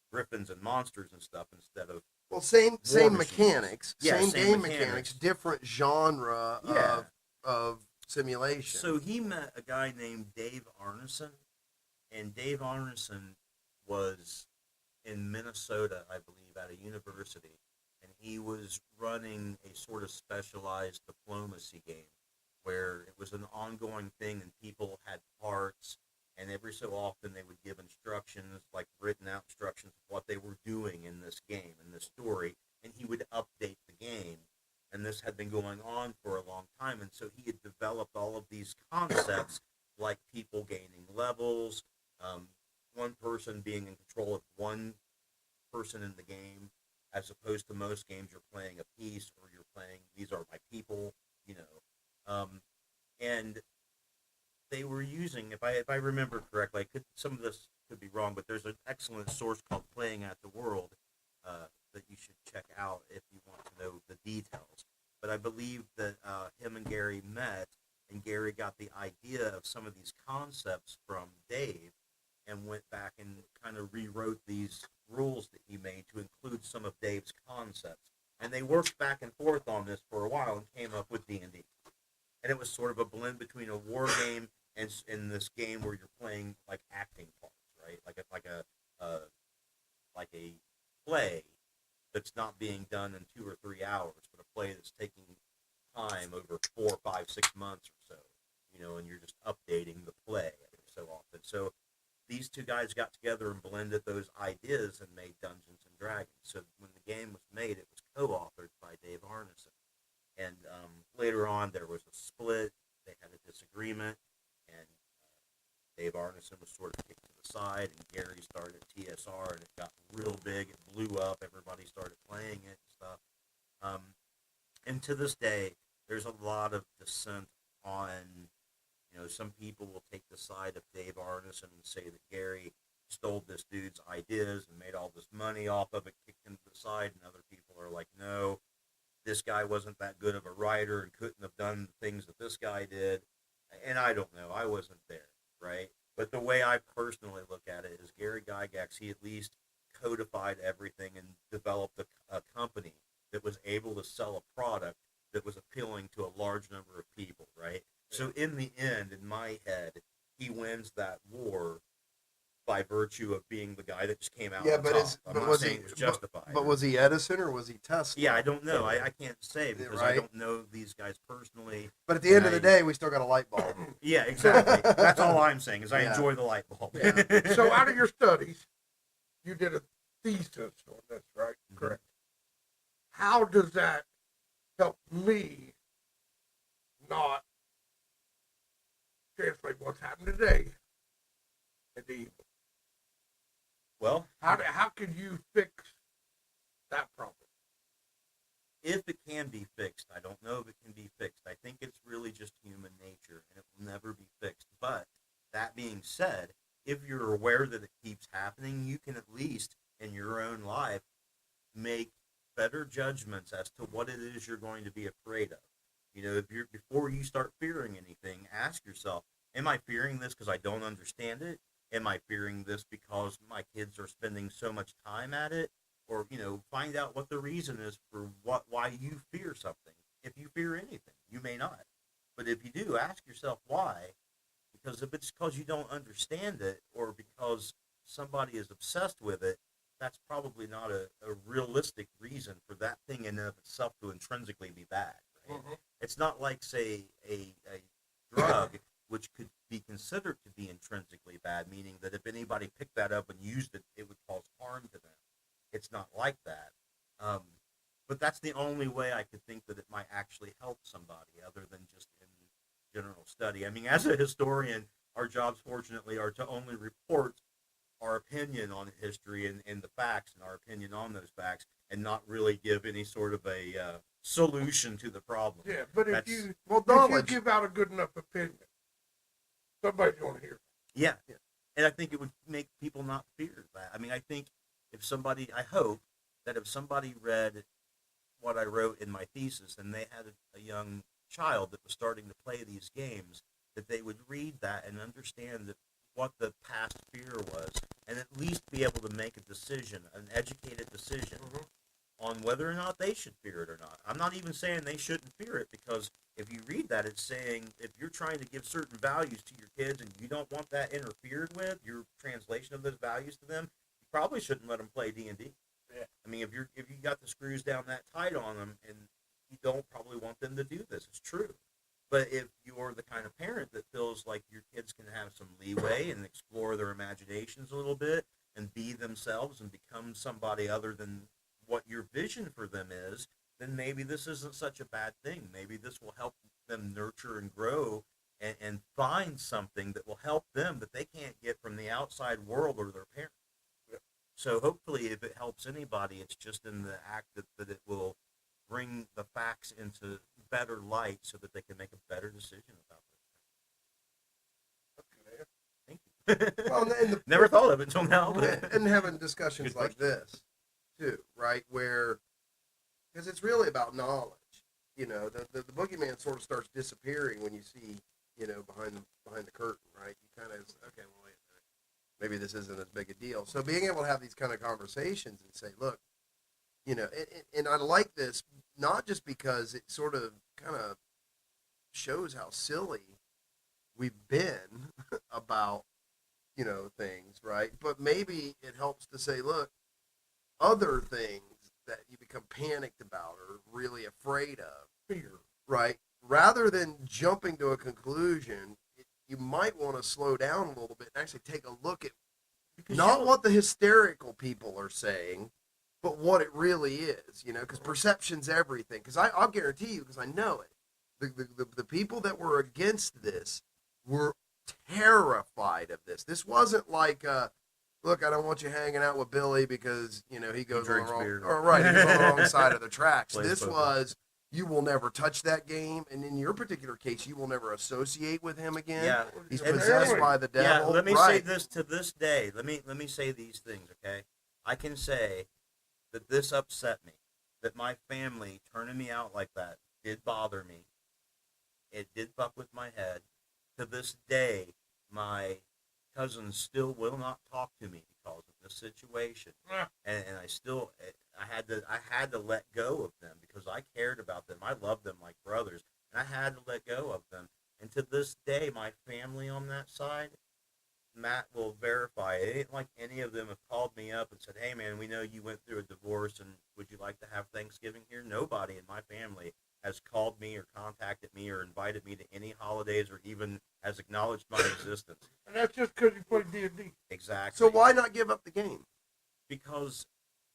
[SPEAKER 2] griffins and monsters and stuff instead of
[SPEAKER 1] same
[SPEAKER 2] machines.
[SPEAKER 1] Mechanics,
[SPEAKER 2] same
[SPEAKER 1] game mechanics, different genre of simulation.
[SPEAKER 2] So he met a guy named Dave Arneson, and Dave Arneson was in Minnesota, I believe, at a university. And he was running a sort of specialized diplomacy game where it was an ongoing thing and people had parts, and every so often they would give instructions, like written out instructions of what they were doing in this game, in this story, and he would update the game. And this had been going on for a long time, and so he had developed all of these concepts, like people gaining levels, one person being in control of one person in the game, as opposed to most games you're playing a piece or you're playing, these are my people, and they were using, if I remember correctly, some of this could be wrong, but there's an excellent source called Playing at the World that you should check out if you want to know the details. But I believe that him and Gary met, and Gary got the idea of some of these concepts from Dave and went back and kind of rewrote these rules that he made to include some of Dave's concepts. And they worked back and forth on this for a while and came up with D&D. And it was sort of a blend between a war game and in this game where you're playing like acting parts, right? Like a play. The that's not being done in 2 or 3 hours, but a play that's taking time over 4, 5, 6 months or so, and you're just updating the play every so often. So these two guys got together and blended those ideas and made Dungeons and Dragons. So when the game was made, it was co-authored by Dave Arneson. And later on, there was a split. They had a disagreement, and Dave Arneson was sort of kicked to the side, and Gary started TSR, and it got real big. It blew up. Everybody started playing it and stuff. And to this day, there's a lot of dissent on, some people will take the side of Dave Arneson and say that Gary stole this dude's ideas and made all this money off of it, kicked him to the side, and other people are like, no, this guy wasn't that good of a writer and couldn't have done the things that this guy did. And I don't know. I wasn't there, right? But the way I personally look at it is Gary Gygax, he at least codified everything and developed a company that was able to sell a product that was appealing to a large number of people, right? So in the end, in my head, he wins that war by virtue of being the guy that just came out on top. I'm not saying it was justified.
[SPEAKER 1] But was he Edison or was he Tesla?
[SPEAKER 2] Yeah, I don't know. I can't say because I don't know these guys personally.
[SPEAKER 1] But at the end of the day, we still got a light bulb.
[SPEAKER 2] Yeah, exactly. That's all I'm saying is I enjoy the light bulb.
[SPEAKER 3] Yeah. So out of your studies, you did a thesis on this, right?
[SPEAKER 2] Mm-hmm.
[SPEAKER 3] Correct. How does that help me not translate what's happening today into evil?
[SPEAKER 2] Well,
[SPEAKER 3] how can you fix that problem?
[SPEAKER 2] If it can be fixed, I don't know if it can be fixed. I think it's really just human nature, and it will never be fixed. But that being said, if you're aware that it keeps happening, you can at least, in your own life, make better judgments as to what it is you're going to be afraid of. Before you start fearing anything, ask yourself, am I fearing this because I don't understand it? Am I fearing this because my kids are spending so much time at it? Or, find out what the reason is for why you fear something. If you fear anything, you may not. But if you do, ask yourself why. Because if it's because you don't understand it or because somebody is obsessed with it, that's probably not a realistic reason for that thing in and of itself to intrinsically be bad. Right? Mm-hmm. It's not like, say, a drug, which could be considered to be intrinsically bad, meaning that if anybody picked that up and used it, it would cause harm to them. It's not like that. But that's the only way I could think that it might actually help somebody other than just in general study. I mean, as a historian, our jobs, fortunately, are to only report our opinion on history and the facts and our opinion on those facts and not really give any sort of a solution to the problem.
[SPEAKER 3] Yeah, but if you give out a good enough opinion, somebody's going to hear it.
[SPEAKER 2] Yeah, and I think it would make people not fear that. I mean, I think I hope that if somebody read what I wrote in my thesis and they had a young child that was starting to play these games, that they would read that and understand that what the past fear was, and at least be able to make a decision, an educated decision, on whether or not they should fear it or not. I'm not even saying they shouldn't fear it, because if you read that, it's saying if you're trying to give certain values to your kids and you don't want that interfered with, your translation of those values to them, you probably shouldn't let them play D&D. Yeah. I mean, if you got the screws down that tight on them, and you don't probably want them to do this, it's true. But if you're the kind of parent that feels like your kids can have some leeway and explore their imaginations a little bit and be themselves and become somebody other than what your vision for them is, then maybe this isn't such a bad thing. Maybe this will help them nurture and grow and find something that will help them that they can't get from the outside world or their parents. So hopefully, if it helps anybody, it's just in the act that it will bring the facts into better light so that they can make a better decision about this. Thank you. Well, never thought of it until now.
[SPEAKER 1] And having discussions like this, too, right? Because it's really about knowledge. The boogeyman sort of starts disappearing when you see, behind the curtain, right? You kind of, okay, well, wait a minute. Maybe this isn't as big a deal. So being able to have these kind of conversations and say, look, and I like this, not just because it sort of kind of shows how silly we've been about, things, right? But maybe it helps to say, look, other things that you become panicked about or really afraid of,
[SPEAKER 3] Fear.
[SPEAKER 1] right? Rather than jumping to a conclusion, you might want to slow down a little bit and actually take a look at not what the hysterical people are saying, but what it really is, because perception's everything. Because I'll guarantee you, because I know it, the people that were against this were terrified of this. This wasn't like, look, I don't want you hanging out with Billy because, he goes on the wrong, or right, he goes on the wrong side of the tracks. This was, you will never touch that game, and in your particular case, you will never associate with him again.
[SPEAKER 2] Yeah,
[SPEAKER 1] he's possessed by the devil.
[SPEAKER 2] Yeah, let me say this to this day. Let me say these things, okay? I can say that this upset me, that my family turning me out like that did bother me. It did fuck with my head. To this day, my cousins still will not talk to me because of this situation, and I had to let go of them because I cared about them. I loved them like brothers, and I had to let go of them. And to this day, my family on that side, Matt will verify it. It ain't like any of them have called me up and said, "Hey man, we know you went through a divorce, and would you like to have Thanksgiving here?" Nobody in my family has called me or contacted me or invited me to any holidays or even has acknowledged my existence.
[SPEAKER 3] And that's just because you play D&D.
[SPEAKER 2] Exactly.
[SPEAKER 1] So why not give up the game?
[SPEAKER 2] Because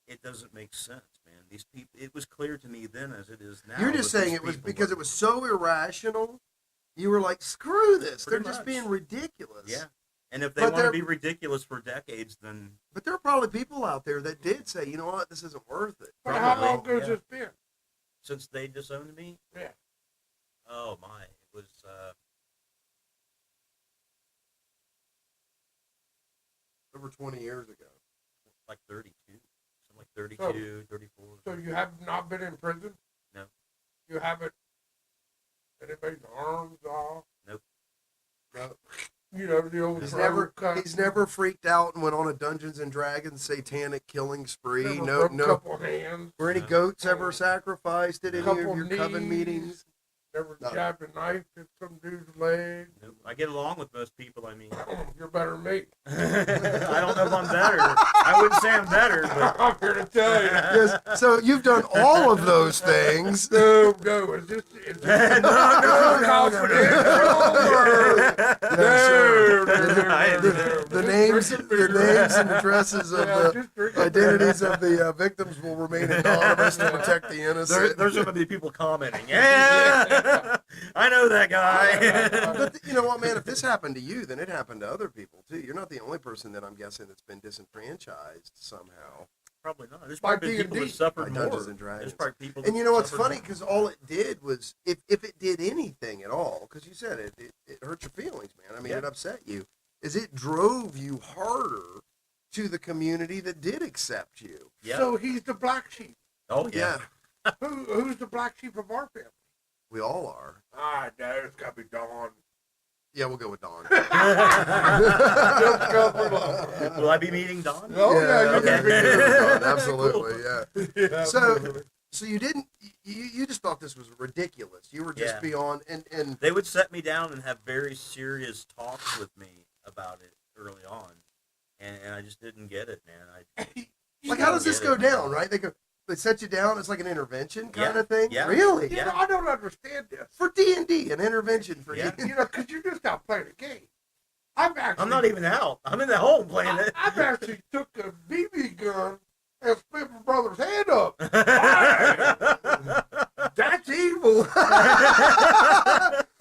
[SPEAKER 2] it doesn't make sense, man. These people, it was clear to me then as it is now.
[SPEAKER 1] You're just saying it was because it was so irrational. You were like, screw this. They're just being ridiculous.
[SPEAKER 2] Yeah. And if they want to be ridiculous for decades, then...
[SPEAKER 1] But there are probably people out there that did say, you know what, this isn't worth it.
[SPEAKER 3] But how long has this been?
[SPEAKER 2] Since they disowned me?
[SPEAKER 3] Yeah.
[SPEAKER 2] Oh, my. It was...
[SPEAKER 1] over 20 years ago.
[SPEAKER 2] Like 32. Something like 32, 34.
[SPEAKER 3] So you have not been in prison?
[SPEAKER 2] No.
[SPEAKER 3] You haven't... anybody's arms off?
[SPEAKER 2] Nope.
[SPEAKER 1] No.
[SPEAKER 3] The old
[SPEAKER 1] he's never freaked out and went on a Dungeons and Dragons satanic killing spree.
[SPEAKER 3] No. Couple hands.
[SPEAKER 1] Were any goats ever sacrificed at any of your coven meetings?
[SPEAKER 3] Never jabbed a knife in some dude's leg.
[SPEAKER 2] Nope. I get along with most people, I mean.
[SPEAKER 3] You're better than me.
[SPEAKER 2] I don't know if I'm better. I wouldn't say I'm better, but...
[SPEAKER 3] I'm here to tell you.
[SPEAKER 1] Yes, so you've done all of those things.
[SPEAKER 3] No. Is this
[SPEAKER 1] The names and addresses of the identities of the victims will remain anonymous to protect the innocent.
[SPEAKER 2] There's going to be people commenting. Yeah, I know that guy.
[SPEAKER 1] But you know what, man? If this happened to you, then it happened to other people too. You're not the only person that I'm guessing that's been disenfranchised somehow.
[SPEAKER 2] Probably not. There's probably people that suffered more.
[SPEAKER 1] Dungeons and Dragons.
[SPEAKER 2] There's probably people.
[SPEAKER 1] And you know what's funny? Because all it did was, if it did anything at all, because you said it hurt your feelings, man. I mean, it upset you. Is it drove you harder to the community that did accept you?
[SPEAKER 2] Yeah.
[SPEAKER 3] So he's the black sheep.
[SPEAKER 2] Oh yeah.
[SPEAKER 3] Who's the black sheep of our family?
[SPEAKER 1] We all are.
[SPEAKER 3] No, it's got to be Dawn.
[SPEAKER 1] Yeah, we'll go with Dawn.
[SPEAKER 2] Will I be meeting Dawn?
[SPEAKER 3] Oh yeah,
[SPEAKER 1] okay. Absolutely, yeah. So you didn't. You just thought this was ridiculous. You were just beyond, and
[SPEAKER 2] they would set me down and have very serious talks with me about it early on, and I just didn't get it, man.
[SPEAKER 1] Like, how does this go down? Right? They set you down. It's like an intervention kind of thing.
[SPEAKER 2] Yeah.
[SPEAKER 1] Really?
[SPEAKER 3] Yeah. I don't understand this.
[SPEAKER 1] For D&D, an intervention for you.
[SPEAKER 3] Because you're just out playing a game. I'm
[SPEAKER 2] not even out. I'm in the home playing it.
[SPEAKER 3] I've actually took a BB gun and split my brother's head up. That's evil.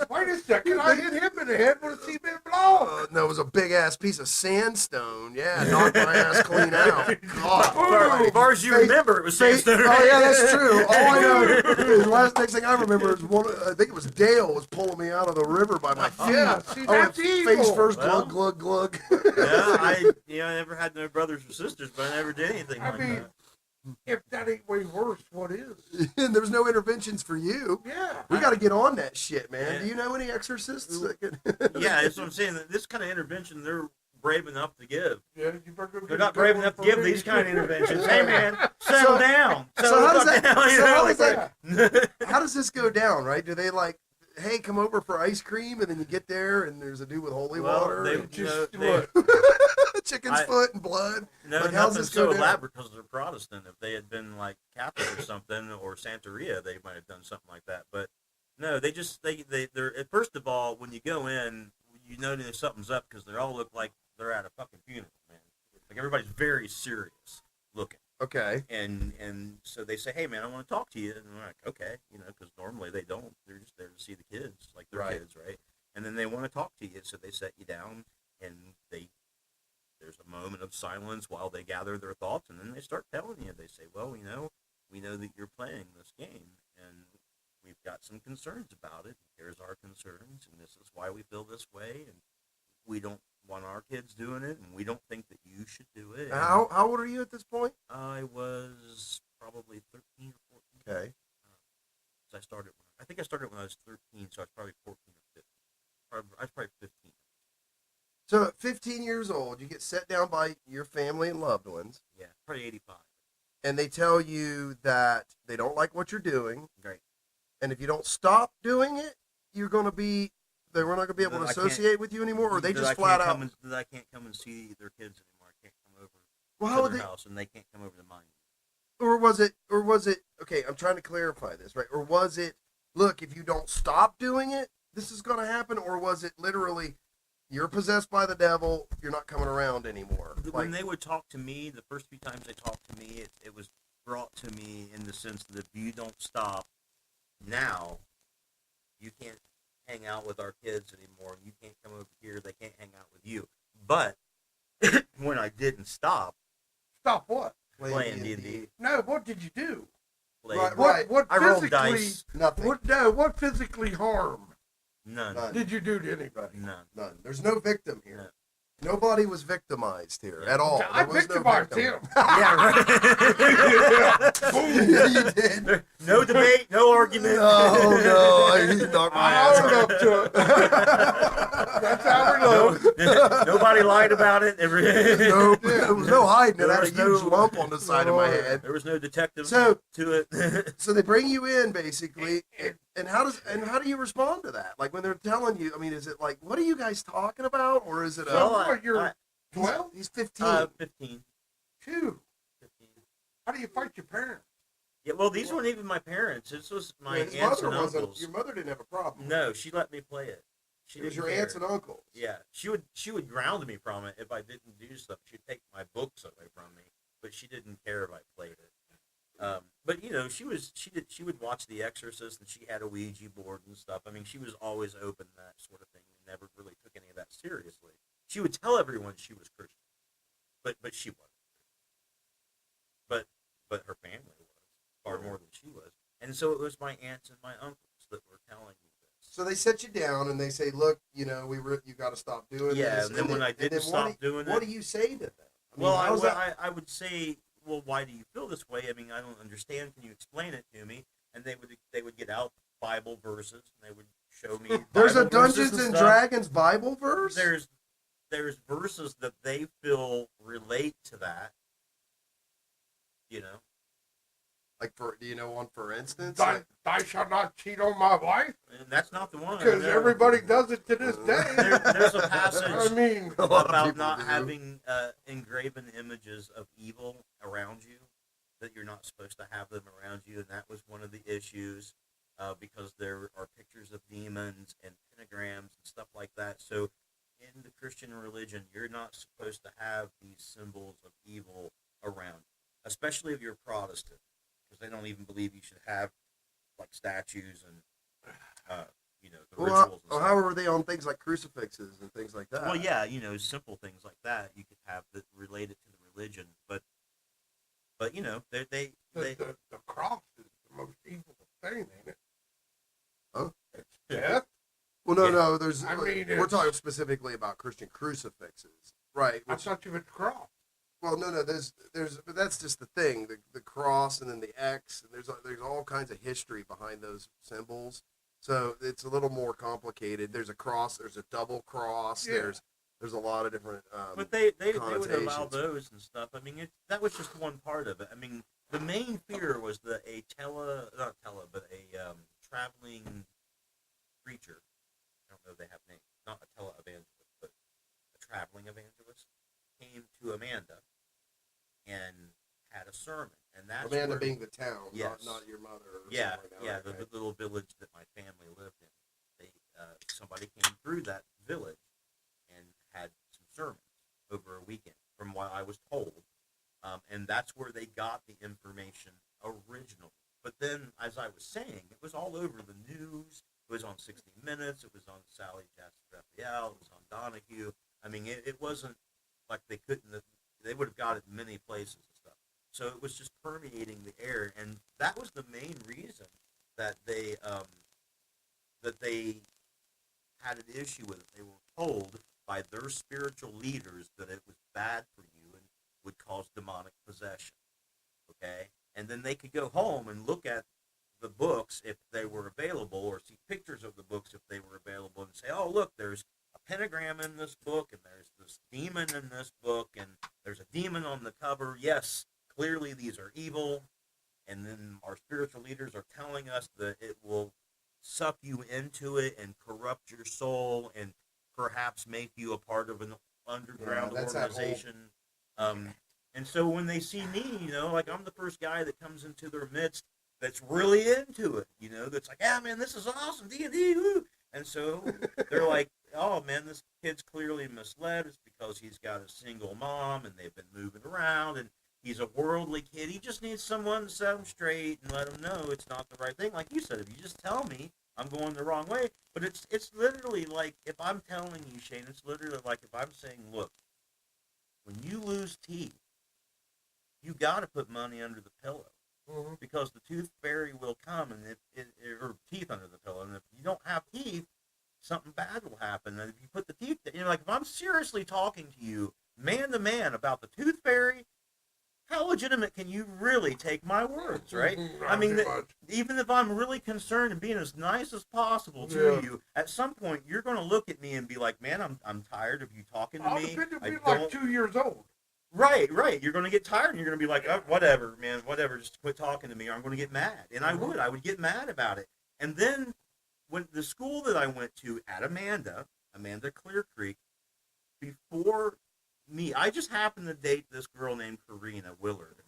[SPEAKER 3] Wait a second. I hit him in the head with a cement blow.
[SPEAKER 1] No, it was a big-ass piece of sandstone. Yeah, knocked my ass clean out. God.
[SPEAKER 2] As far as you remember, it was sandstone.
[SPEAKER 1] Oh, yeah, that's true. All I know is the next thing I remember is I think it was Dale was pulling me out of the river by my feet.
[SPEAKER 3] Yeah, see, that's evil.
[SPEAKER 1] Face first, glug, glug, glug.
[SPEAKER 2] Yeah, I never had no brothers or sisters, but I never did anything like that.
[SPEAKER 3] If that ain't way worse, what is?
[SPEAKER 1] And there's no interventions for you.
[SPEAKER 3] Yeah.
[SPEAKER 1] We got to get on that shit, man.
[SPEAKER 2] Yeah.
[SPEAKER 1] Do you know any exorcists?
[SPEAKER 2] Yeah, that's what I'm saying. This kind of intervention, they're brave enough to give.
[SPEAKER 3] Yeah, you better go
[SPEAKER 2] They're not brave enough to give these kind of interventions. Hey, man, settle down.
[SPEAKER 1] So how does
[SPEAKER 2] that?
[SPEAKER 1] How does this go down, right? Do they like, hey, come over for ice cream, and then you get there, and there's a dude with holy water?
[SPEAKER 2] They
[SPEAKER 1] chicken's foot and blood.
[SPEAKER 2] No,
[SPEAKER 1] like, how's
[SPEAKER 2] nothing
[SPEAKER 1] this go
[SPEAKER 2] so
[SPEAKER 1] down?
[SPEAKER 2] elaborate because they're Protestant. If they had been like Catholic or something, or Santeria, they might have done something like that. But no, they're first of all, when you go in, you know that something's up because they all look like they're at a fucking funeral, man. Like everybody's very serious looking.
[SPEAKER 1] Okay.
[SPEAKER 2] And so they say, hey man, I want to talk to you, and we're like, okay, you know, because normally they don't. They're just there to see the kids, like their
[SPEAKER 1] Right.
[SPEAKER 2] kids, right? And then they want to talk to you, so they set you down, and there's a moment of silence while they gather their thoughts, and then they start telling you. They say, well, you know, we know that you're playing this game, and we've got some concerns about it. Here's our concerns, and this is why we feel this way, and we don't want our kids doing it, and we don't think that you should do it.
[SPEAKER 1] How old are you at this point?
[SPEAKER 2] I was probably 13 or 14.
[SPEAKER 1] Okay.
[SPEAKER 2] So I think I started when I was 13, so I was probably 14 or 15. I was probably 15.
[SPEAKER 1] So at 15 years old, you get set down by your family and loved ones,
[SPEAKER 2] Yeah, probably 85.
[SPEAKER 1] and they tell you that they don't like what you're doing,
[SPEAKER 2] Great.
[SPEAKER 1] and if you don't stop doing it, they're not going to be able to
[SPEAKER 2] That I can't-
[SPEAKER 1] associate with you anymore, or they
[SPEAKER 2] that
[SPEAKER 1] just
[SPEAKER 2] I
[SPEAKER 1] flat
[SPEAKER 2] can't
[SPEAKER 1] out.
[SPEAKER 2] come and, that I can't come and see their kids anymore. I can't come over
[SPEAKER 1] Well, how
[SPEAKER 2] to
[SPEAKER 1] would
[SPEAKER 2] their
[SPEAKER 1] they?
[SPEAKER 2] house, and they can't come over to mine.
[SPEAKER 1] Or was it? Okay, I'm trying to clarify this, right? Or was it? Look, if you don't stop doing it, this is going to happen. Or was it literally, you're possessed by the devil, you're not coming around anymore?
[SPEAKER 2] When they would talk to me, the first few times they talked to me, it was brought to me in the sense that if you don't stop now, you can't hang out with our kids anymore. You can't come over here. They can't hang out with you. But when I didn't stop
[SPEAKER 3] Stop what?
[SPEAKER 2] playing D&D,
[SPEAKER 3] No, what did you do?
[SPEAKER 1] Right,
[SPEAKER 3] What
[SPEAKER 2] I rolled
[SPEAKER 3] physically?
[SPEAKER 2] dice.
[SPEAKER 1] Nothing.
[SPEAKER 3] What physically harm
[SPEAKER 2] None.
[SPEAKER 1] None.
[SPEAKER 3] did you do to anybody?
[SPEAKER 2] None.
[SPEAKER 1] None. There's no victim here. Nobody was victimized here
[SPEAKER 2] Yeah.
[SPEAKER 1] at all.
[SPEAKER 3] I
[SPEAKER 1] There was
[SPEAKER 3] victimized
[SPEAKER 1] no victim.
[SPEAKER 3] him.
[SPEAKER 2] Yeah, right.
[SPEAKER 1] Yeah, you did.
[SPEAKER 2] No debate, no argument.
[SPEAKER 1] Oh no, he knocked my
[SPEAKER 3] I
[SPEAKER 1] ass
[SPEAKER 3] owned
[SPEAKER 1] out.
[SPEAKER 3] up to it. That's how we know.
[SPEAKER 2] Nobody lied about it.
[SPEAKER 1] Nope. There was no hiding it. I
[SPEAKER 2] There
[SPEAKER 1] had a
[SPEAKER 2] was
[SPEAKER 1] huge
[SPEAKER 2] no-
[SPEAKER 1] lump on the side of my head.
[SPEAKER 2] There was no detective
[SPEAKER 1] So-
[SPEAKER 2] to it.
[SPEAKER 1] So they bring you in basically, and how do you respond to that? Like when they're telling you, I mean, is it like, what are you guys talking about, or is it
[SPEAKER 3] So
[SPEAKER 1] a?
[SPEAKER 3] what, you're 12?
[SPEAKER 1] He's 15.
[SPEAKER 2] 15.
[SPEAKER 3] Two.
[SPEAKER 2] 15.
[SPEAKER 3] How do you fight your parents?
[SPEAKER 2] Yeah, well, these weren't even my parents. This was my
[SPEAKER 1] Yeah, his
[SPEAKER 2] aunts
[SPEAKER 1] mother
[SPEAKER 2] and
[SPEAKER 1] wasn't.
[SPEAKER 2] uncles.
[SPEAKER 1] Your mother didn't have a problem.
[SPEAKER 2] No, she let me play it. She
[SPEAKER 1] It was
[SPEAKER 2] didn't
[SPEAKER 1] your
[SPEAKER 2] care.
[SPEAKER 1] aunts and uncles.
[SPEAKER 2] Yeah, she would ground me from it if I didn't do stuff. She'd take my books away from me, but she didn't care if I played it. But you know, she would watch The Exorcist, and she had a Ouija board and stuff. I mean, she was always open to that sort of thing, and never really took any of that seriously. She would tell everyone she was Christian, but she wasn't. But her family was far more than she was, and so it was my aunts and my uncles that were telling me this.
[SPEAKER 1] So they set you down and they say, "Look, you know, you got to stop doing this."
[SPEAKER 2] Yeah, and then when I didn't stop doing
[SPEAKER 1] what
[SPEAKER 2] it,
[SPEAKER 1] do you say to them? I mean,
[SPEAKER 2] well,
[SPEAKER 1] how's that?
[SPEAKER 2] I would say, well, why do you feel this way? I mean, I don't understand. Can you explain it to me? And they would get out Bible verses, and they would show me.
[SPEAKER 1] There's a
[SPEAKER 2] Bible verses
[SPEAKER 1] Dungeons and
[SPEAKER 2] stuff.
[SPEAKER 1] Dragons Bible verse.
[SPEAKER 2] There's verses that they feel relate to that. You know.
[SPEAKER 1] Like do you know one for instance?
[SPEAKER 3] Thou shalt not cheat on my wife,
[SPEAKER 2] And that's not the one.
[SPEAKER 3] because
[SPEAKER 2] No.
[SPEAKER 3] everybody does it to this day.
[SPEAKER 2] There's a
[SPEAKER 3] I
[SPEAKER 2] passage
[SPEAKER 3] mean,
[SPEAKER 1] A lot of
[SPEAKER 2] about
[SPEAKER 1] people
[SPEAKER 2] not
[SPEAKER 1] do.
[SPEAKER 2] having engraven images of evil around you, that you're not supposed to have them around you, and that was one of the issues, because there are pictures of demons and pentagrams and stuff like that. So in the Christian religion, you're not supposed to have these symbols of evil around, especially if you're Protestant, because they don't even believe you should have like statues and the rituals and stuff.
[SPEAKER 1] how are they on things like crucifixes and things like that?
[SPEAKER 2] Well, yeah, simple things like that you could have that related to the religion, but they
[SPEAKER 3] the cross is the most evil thing, ain't it?
[SPEAKER 1] Huh?
[SPEAKER 3] It's death.
[SPEAKER 1] Well, no,
[SPEAKER 2] Yeah.
[SPEAKER 1] no. There's.
[SPEAKER 3] I mean,
[SPEAKER 1] we're
[SPEAKER 3] it's-
[SPEAKER 1] talking specifically about Christian crucifixes, right?
[SPEAKER 3] I
[SPEAKER 1] Which,
[SPEAKER 3] thought you meant the cross.
[SPEAKER 1] well, no. But that's just the thing. The cross and then the X, and there's all kinds of history behind those symbols. So it's a little more complicated. There's a cross. There's a double cross.
[SPEAKER 3] Yeah.
[SPEAKER 1] There's a lot of different.
[SPEAKER 2] But they would allow
[SPEAKER 1] connotations.
[SPEAKER 2] those and stuff. I mean, that was just one part of it. I mean, the main fear was a traveling preacher. I don't know if they have names. Not a televangelist, but a traveling evangelist came Amanda and had a sermon. And that's
[SPEAKER 1] Amanda
[SPEAKER 2] where,
[SPEAKER 1] being the town,
[SPEAKER 2] yes.
[SPEAKER 1] not your mother. Or
[SPEAKER 2] yeah,
[SPEAKER 1] something like that,
[SPEAKER 2] yeah,
[SPEAKER 1] right?
[SPEAKER 2] the little village that my family lived in. They somebody came through that village and had some sermons over a weekend, from what I was told, and that's where they got the information originally. But then, as I was saying, it was all over the news. It was on 60 Minutes. It was on Sally Jackson Raphael. It was on Donahue. I mean, it wasn't like they couldn't. They would have got it in many places and stuff. So it was just permeating the air, and that was the main reason that they had an issue with it. They were told by their spiritual leaders that it was bad for you and would cause demonic possession. Okay? And then they could go home and look at the books if they were available, or see pictures of the books if they were available, and say, oh, look, there's a pentagram in this book, and there's this demon in this book, and there's a demon on the cover. Yes, clearly these are evil. And then our spiritual leaders are telling us that it will suck you into it and corrupt your soul and perhaps make you a part of an underground organization. And so when they see me, like I'm the first guy that comes into their midst that's really into it, that's like, yeah, man, this is awesome, D&D, woo. And so they're like, oh, man, this kid's clearly misled. It's because he's got a single mom and they've been moving around, and he's a worldly kid. He just needs someone to set him straight and let him know it's not the right thing. Like you said, if you just tell me I'm going the wrong way. But it's literally like, if I'm telling you, Shane, it's literally like if I'm saying, look, when you lose teeth, you got to put money under the pillow. Mm-hmm. Because the tooth fairy will come, and or teeth under the pillow. And if you don't have teeth, something bad will happen. And if you put the teeth, like if I'm seriously talking to you, man to man, about the tooth fairy, how legitimate can you really take my words, right? I mean, even if I'm really concerned and being as nice as possible to you, at some point you're going to look at me and be like, "Man, I'm tired of you talking to me."
[SPEAKER 3] I'll be like 2 years old.
[SPEAKER 2] Right. You're going to get tired, and you're going to be like, oh, "Whatever, man, whatever. Just quit talking to me, or I'm going to get mad." And I would get mad about it. And then when the school that I went to at Amanda Clear Creek, before me, I just happened to date this girl named Karina Willard.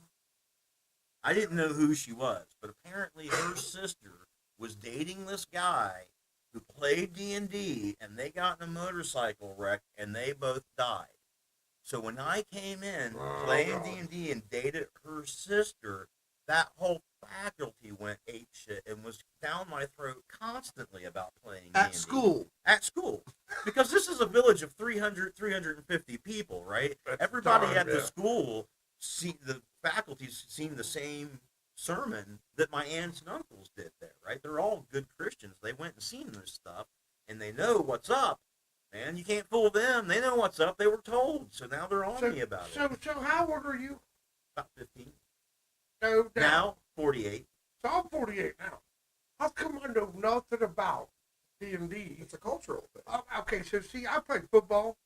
[SPEAKER 2] I didn't know who she was, but apparently her sister was dating this guy who played D&D, and they got in a motorcycle wreck, and they both died. So when I came in playing D&D and dated her sister, that whole faculty went apeshit and was down my throat constantly about playing D&D. At school. Because this is a village of 350 people, right? Everybody at the school, the faculty's seen the same sermon that my aunts and uncles did there, right? They're all good Christians. They went and seen this stuff, and they know what's up. Man, you can't fool them. They know what's up. They were told. So now they're on me about it.
[SPEAKER 3] So how old are you?
[SPEAKER 2] About 15.
[SPEAKER 3] No,
[SPEAKER 2] now 48.
[SPEAKER 3] So I'm 48 now. How come I know nothing about D&D?
[SPEAKER 1] It's a cultural thing.
[SPEAKER 3] Okay, so see, I played football.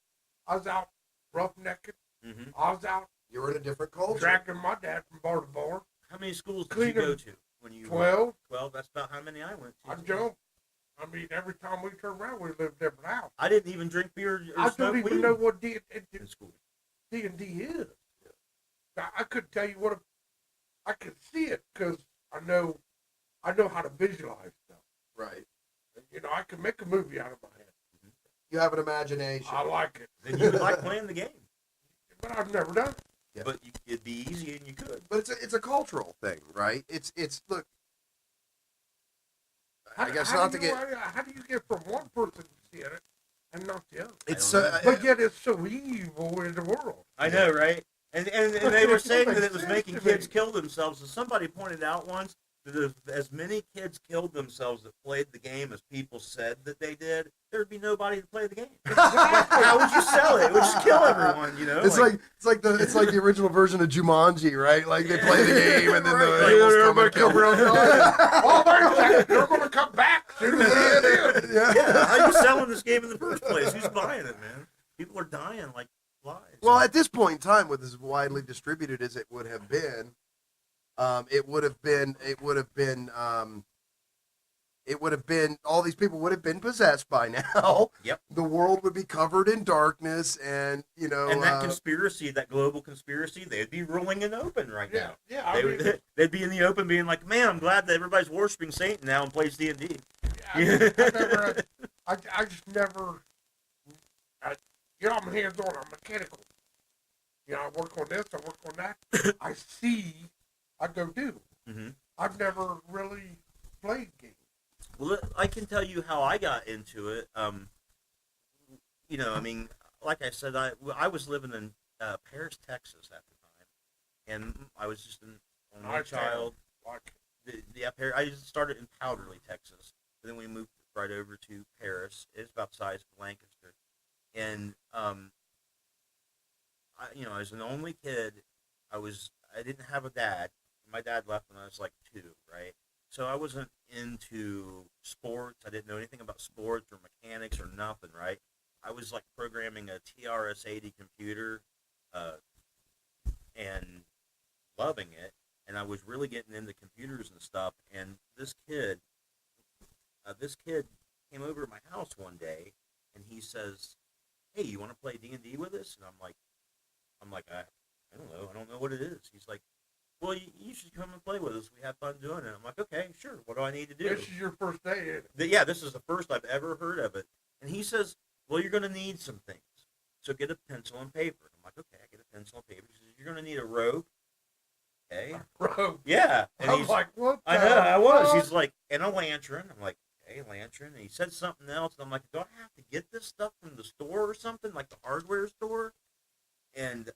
[SPEAKER 3] I was out roughnecking. Mm-hmm. I was out.
[SPEAKER 1] You were in a different culture.
[SPEAKER 3] Dragging my dad from bar to bar.
[SPEAKER 2] How many schools did you go to when you
[SPEAKER 3] 12.
[SPEAKER 2] 12. That's about how many I went to.
[SPEAKER 3] I jumped. I mean, every time we turned around, we lived in a different house.
[SPEAKER 2] I didn't even drink beer or
[SPEAKER 3] I
[SPEAKER 2] smoke
[SPEAKER 3] don't even
[SPEAKER 2] weed
[SPEAKER 3] know what D&D is. I couldn't tell you what. I could see it because I know how to visualize stuff.
[SPEAKER 1] Right.
[SPEAKER 3] I can make a movie out of my head.
[SPEAKER 1] Mm-hmm. You have an imagination.
[SPEAKER 3] I like it.
[SPEAKER 2] Then you would like playing the game.
[SPEAKER 3] But I've never done it.
[SPEAKER 2] Yeah. But it'd be easy and you could.
[SPEAKER 1] But it's a cultural thing, right? It's look. I guess not to get.
[SPEAKER 3] How do you get from one person seeing it and not the other?
[SPEAKER 1] It's so,
[SPEAKER 3] but yet it's so evil in the world.
[SPEAKER 2] I know, right? And they were saying that it was making kids kill themselves. And somebody pointed out once that as many kids killed themselves that played the game as people said that they did, there'd be nobody to play the game. How would you sell it? It would just kill everyone,
[SPEAKER 1] It's like the original version of Jumanji, right? Like they play the game and then everybody come around.
[SPEAKER 3] They're going to come back soon as they do.
[SPEAKER 1] Yeah.
[SPEAKER 2] How are you selling this game in the first place? Who's buying it, man? People are dying like flies.
[SPEAKER 1] Well, at this point in time, with as widely distributed as it would have been, it would have been it would have been, all these people would have been possessed by now.
[SPEAKER 2] Yep.
[SPEAKER 1] The world would be covered in darkness, and
[SPEAKER 2] and that conspiracy, that global conspiracy, they'd be rolling in open right
[SPEAKER 3] Yeah,
[SPEAKER 2] now.
[SPEAKER 3] yeah.
[SPEAKER 2] They'd be in the open, being like, "Man, I'm glad that everybody's worshiping Satan now and plays D&D."
[SPEAKER 3] I just never. I'm hands-on. I'm mechanical. I work on this. I work on that. I see. I go do.
[SPEAKER 2] Mm-hmm.
[SPEAKER 3] I've never really played games.
[SPEAKER 2] Well, I can tell you how I got into it. I mean, like I said, I was living in Paris, Texas at the time, and I was just an only child. I started in Powderly, Texas, and then we moved right over to Paris. It's about the size of Lancaster, and I was an only kid. I didn't have a dad. My dad left when I was like 2, right? So I wasn't into sports. I didn't know anything about sports or mechanics or nothing, right? I was like programming a TRS-80 computer and loving it. And I was really getting into computers and stuff. And this kid came over to my house one day, and he says, "Hey, you want to play D&D with us?" And I'm like, I don't know. I don't know what it is. He's like, "Well, you should come and play with us. We have fun doing it." I'm like, "Okay, sure. What do I need to do?"
[SPEAKER 3] This is your first day, isn't it?
[SPEAKER 2] Yeah, this is the first I've ever heard of it. And he says, "Well, you're going to need some things. So get a pencil and paper." I'm like, "Okay, I get a pencil and paper." He says, "You're going to need a rope." Okay.
[SPEAKER 3] Bro.
[SPEAKER 2] Yeah. And
[SPEAKER 3] I'm like, what?
[SPEAKER 2] I know, I was. He's like, "And a lantern." I'm like, "Okay, lantern." And he said something else. And I'm like, "Do I have to get this stuff from the store or something, like the hardware store?" And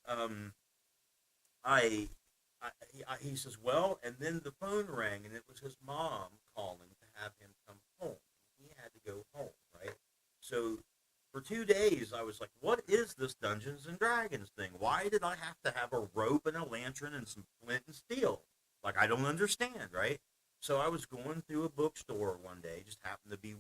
[SPEAKER 2] he says, "Well," and then the phone rang, and it was his mom calling to have him come home. He had to go home, right? So for 2 days, I was like, "What is this Dungeons and Dragons thing? Why did I have to have a rope and a lantern and some flint and steel? Like, I don't understand, right?" So I was going through a bookstore one day, just happened to be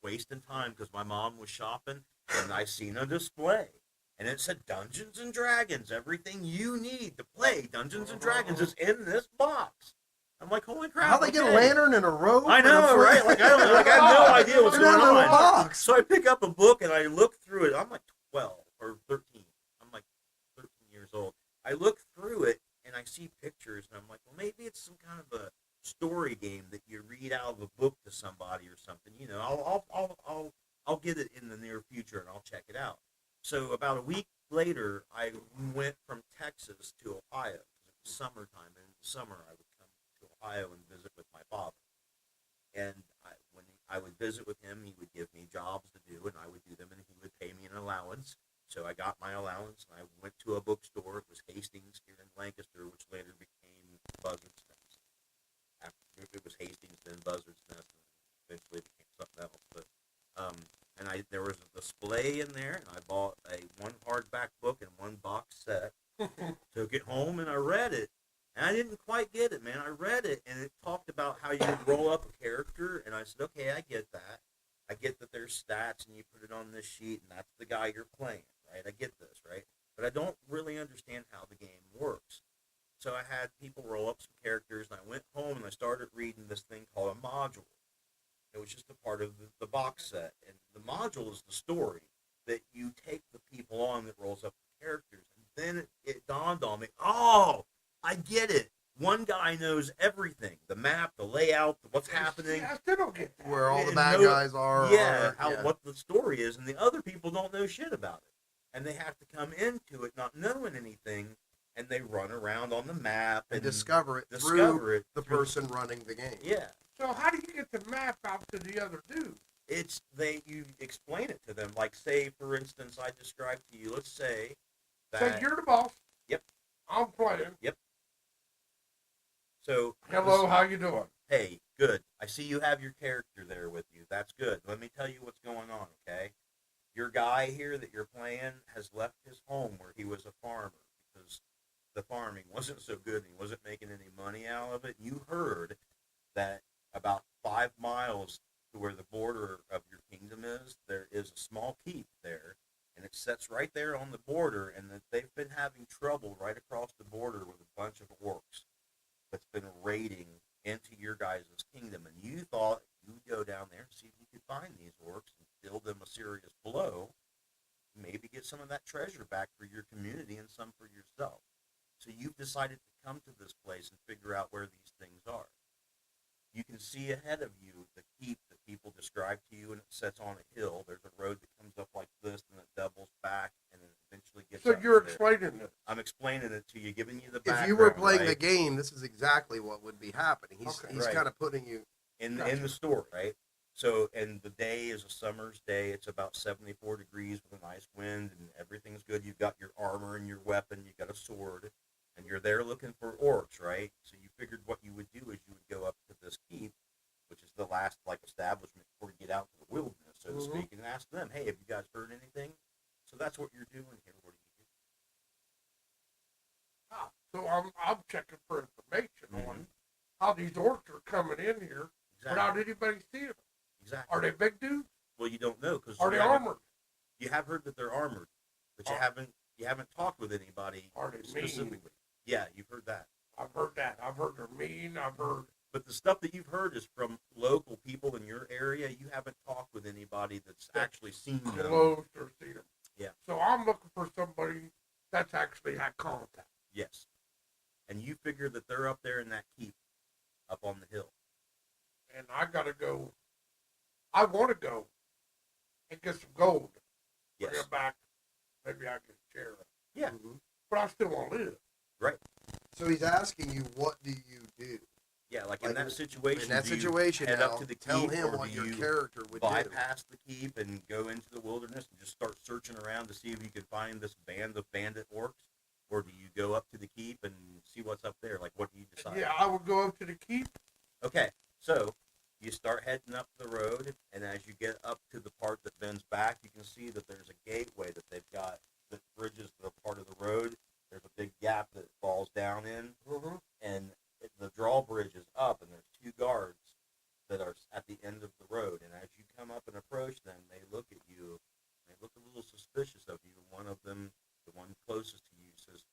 [SPEAKER 2] wasting time because my mom was shopping, and I seen a display. And it said Dungeons and Dragons. Everything you need to play Dungeons and Dragons is in this box. I'm like, holy crap!
[SPEAKER 1] How they get a lantern and a rope?
[SPEAKER 2] I know, right? Like I have no idea what's going on.
[SPEAKER 1] Box.
[SPEAKER 2] So I pick up a book and I look through it. I'm like 12 or 13. I'm like 13 years old. I look through it and I see pictures and I'm like, well, maybe it's some kind of a story game that you read out of a book to somebody or something. I'll get it in the near future and I'll check it out. So about a week later, I went from Texas to Ohio. It was summertime, and in the summer I would come to Ohio and visit with my father. And when I would visit with him, he would give me jobs to do, and I would do them, and he would pay me an allowance. So I got my allowance, and I went to a bookstore. It was Hastings here in Lancaster, which later became Buzzard's Nest. After it was Hastings, then Buzzard's Nest, and eventually it became something else. But and there was a display in there, and I bought one hardback book and one box set. Took it home and I read it, and I didn't quite get it, man. I read it, and it talked about how you would roll up a character, and I said, okay, I get that. I get that there's stats, and you put it on this sheet, and that's the guy you're playing, right? I get this, right? But I don't really understand how the game works. So I had people roll up some characters, and I went home, and I started reading this thing called a module. It was just a part of the box set. And the module is the story that you take the people on that rolls up the characters. And then it dawned on me, oh, I get it. One guy knows everything. The map, the layout, what's happening.
[SPEAKER 3] I still don't get that.
[SPEAKER 1] Where all the bad guys are.
[SPEAKER 2] Yeah, what the story is. And the other people don't know shit about it. And they have to come into it not knowing anything. And they run around on the map.
[SPEAKER 1] And discover it
[SPEAKER 2] through
[SPEAKER 1] the person running the game.
[SPEAKER 2] Yeah.
[SPEAKER 3] So how do you get the map out to the other dude?
[SPEAKER 2] You explain it to them. Like, say, for instance, I described to you, let's say that...
[SPEAKER 3] So you're the boss.
[SPEAKER 2] Yep.
[SPEAKER 3] I'm playing.
[SPEAKER 2] Yep. So...
[SPEAKER 3] Hello, how you doing?
[SPEAKER 2] Hey, good. I see you have your character there with you. That's good. Let me tell you what's going on, okay? Your guy here that you're playing has left his home where he was a farmer because the farming wasn't so good and he wasn't making any money out of it. You heard that about 5 miles to where the border of your kingdom is, there is a small keep there, and it sits right there on the border, and that they've been having trouble right across the border with a bunch of orcs that's been raiding into your guys' kingdom, and you thought you'd go of that treasure back for your community and some for yourself. So you've decided to come to this place and figure out where these things are. You can see ahead of you the keep that people describe to you, and it sets on a hill. There's a road that comes up like this, and it doubles back, and then eventually gets
[SPEAKER 3] So
[SPEAKER 2] up
[SPEAKER 3] you're
[SPEAKER 2] to there.
[SPEAKER 3] explaining this.
[SPEAKER 2] I'm explaining it to you, giving you the background.
[SPEAKER 1] If you were playing
[SPEAKER 2] right?
[SPEAKER 1] the game, this is exactly what would be happening. He's
[SPEAKER 2] Right.
[SPEAKER 1] kind of putting you
[SPEAKER 2] in
[SPEAKER 3] Gotcha.
[SPEAKER 2] the story, right? So, and the day is a summer's day. It's about 74 degrees with a nice wind, and everything's good. You've got your armor and your weapon. You've got a sword, and you're there looking for orcs, right? So you figured what you would do is you would go up to this keep, which is the last like establishment before you get out to the wilderness, so to speak, and ask them, hey, have you guys heard anything? So that's what you're doing here. What do you do?
[SPEAKER 3] So I'm checking for information on how these orcs are coming in here without anybody seeing them.
[SPEAKER 2] Exactly.
[SPEAKER 3] Are they big dudes?
[SPEAKER 2] Well, you don't know because
[SPEAKER 3] Are they armored?
[SPEAKER 2] You have heard that they're armored, but you haven't talked with anybody
[SPEAKER 3] Are they
[SPEAKER 2] specifically.
[SPEAKER 3] mean?
[SPEAKER 2] Yeah, you've heard that.
[SPEAKER 3] I've heard that. I've heard they're mean. I've heard.
[SPEAKER 2] But the stuff that you've heard is from local people in your area. You haven't talked with anybody that's actually seen them.
[SPEAKER 3] Close or seen them.
[SPEAKER 2] Yeah.
[SPEAKER 3] So I'm looking for somebody that's actually had contact.
[SPEAKER 2] Yes. And you figure that they're up there in that keep, up on the hill.
[SPEAKER 3] And I gotta go. I want to go and get some gold.
[SPEAKER 2] Yes.
[SPEAKER 3] Bring it back. Maybe I can share it.
[SPEAKER 2] Yeah.
[SPEAKER 3] But I still want to live.
[SPEAKER 2] Right.
[SPEAKER 1] So he's asking you, what do you do?
[SPEAKER 2] Yeah, like in that situation.
[SPEAKER 1] In that
[SPEAKER 2] do you
[SPEAKER 1] situation,
[SPEAKER 2] head
[SPEAKER 1] now,
[SPEAKER 2] up to the
[SPEAKER 1] tell
[SPEAKER 2] keep,
[SPEAKER 1] him
[SPEAKER 2] or
[SPEAKER 1] what
[SPEAKER 2] do
[SPEAKER 1] your
[SPEAKER 2] you
[SPEAKER 1] character would do.
[SPEAKER 2] bypass the keep and go into the wilderness and just start searching around to see if you can find this band of bandit orcs, or do you go up to the keep and see what's up there? Like, what do you decide?
[SPEAKER 3] Yeah, I would go up to the keep.
[SPEAKER 2] Okay, so you start heading up the road, and as you get up to the part that bends back, you can see that there's a gateway that they've got that bridges the part of the road. There's a big gap that it falls down in, and the drawbridge is up, and there's two guards that are at the end of the road. And as you come up and approach them, they look at you. They look a little suspicious of you. One of them, the one closest to you, says,